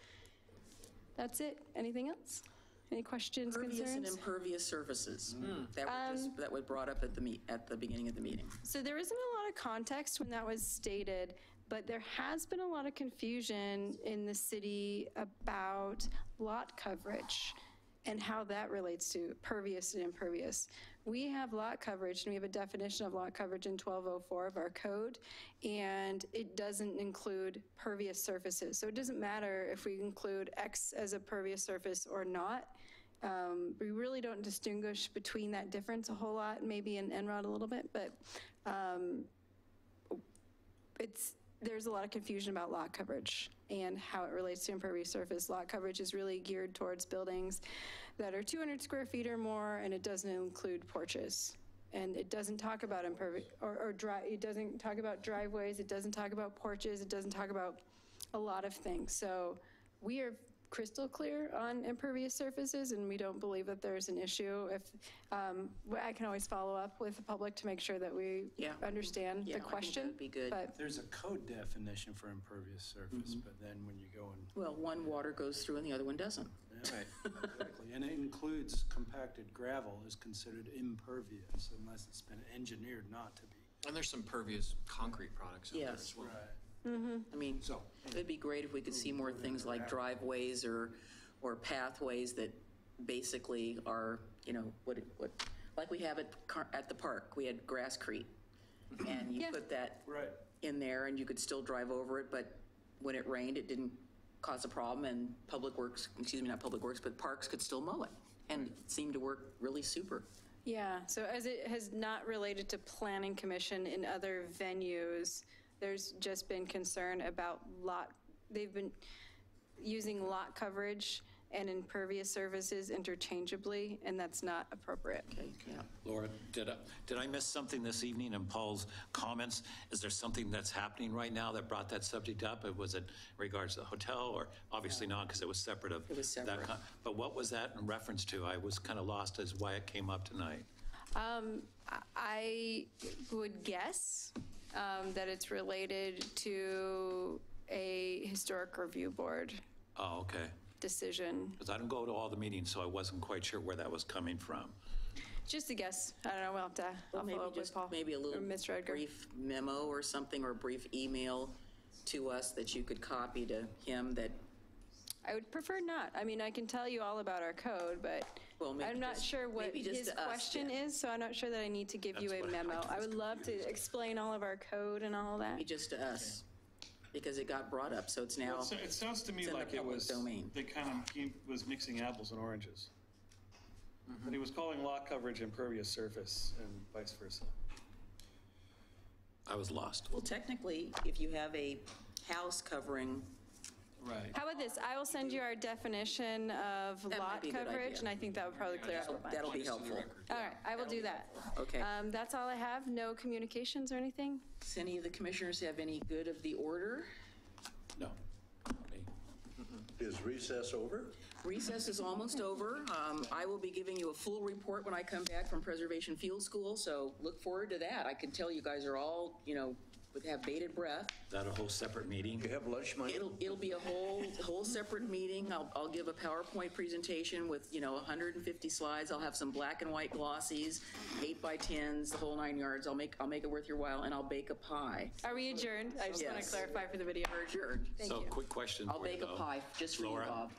That's it. Anything else? Any questions, Impervious concerns? and impervious surfaces. That was brought up at the beginning of the meeting. So there isn't a lot of context when that was stated, but there has been a lot of confusion in the city about lot coverage and how that relates to pervious and impervious. We have lot coverage, and we have a definition of lot coverage in 1204 of our code, and it doesn't include pervious surfaces. So it doesn't matter if we include X as a pervious surface or not. We really don't distinguish between that difference a whole lot, maybe in NROD a little bit, but there's a lot of confusion about lot coverage and how it relates to impervious surface. Lot coverage is really geared towards buildings that are 200 square feet or more, and it doesn't include porches. And it doesn't talk about it doesn't talk about driveways, it doesn't talk about porches, it doesn't talk about a lot of things. So we are crystal clear on impervious surfaces, and we don't believe that there's an issue. If I can always follow up with the public to make sure that we understand the question. I think that would be good. But there's a code definition for impervious surface, but then when you go in. Well, one water goes through and the other one doesn't. Right, exactly. And it includes compacted gravel is considered impervious unless it's been engineered not to be. And there's some pervious concrete products out there as well. Right. I mean, it'd be great if we could see more things like driveways or pathways that basically are, what like we have at the park. We had grasscrete, and you put that in there, and you could still drive over it, but when it rained, it didn't cause a problem, and Public Works, excuse me, not Public Works, but Parks could still mow it, and it seemed to work really super. Yeah, so as it has not related to Planning Commission in other venues, there's just been concern about they've been using lot coverage and impervious surfaces interchangeably, and that's not appropriate. Okay, yeah. Laura, did I miss something this evening in Paul's comments? Is there something that's happening right now that brought that subject up? Was it in regards to the hotel, or obviously not, because it was separate of It was separate. that? But what was that in reference to? I was kind of lost as why it came up tonight. I would guess that it's related to a historic review board Oh, okay. decision. Because I don't go to all the meetings, so I wasn't quite sure where that was coming from. Just a guess. I don't know. We'll have to Well, I'll maybe follow up with just Paul. maybe a little Or Mr. Edgar. brief memo or something, or a brief email to us that you could copy to him that, I would prefer not. I mean, I can tell you all about our code, but well, maybe I'm not just- sure what maybe just his to us, question then. is, so I'm not sure that I need to give you That's a what memo. I would love to explain all of our code and all that. maybe just to us, because it got brought up, so it's now. Well, it sounds to me it's in the like it public was, domain. he was mixing apples and oranges. But he was calling lot coverage impervious surface and vice versa. I was lost. Well, technically, if you have a house covering, Right. How about this? I will send you our definition of That might lot be a good coverage, idea. and I think that would probably clear up a bunch. that'll be helpful. All right, I will do that. Okay. That's all I have. No communications or anything? Does any of the commissioners have any good of the order? No. Is recess over? Recess is almost over. I will be giving you a full report when I come back from Preservation Field School, so look forward to that. I can tell you guys are all, would have bated breath. Is that a whole separate meeting? You have lunch money? It'll be a whole separate meeting. I'll give a PowerPoint presentation with, 150 slides. I'll have some black and white glossies, 8x10s, the whole 9 yards. I'll make it worth your while, and I'll bake a pie. Are we adjourned? I just want to Yes. clarify for the video. We're adjourned. Thank So, you. quick question I'll for you, bake a though. pie just for you, Laura, Bob.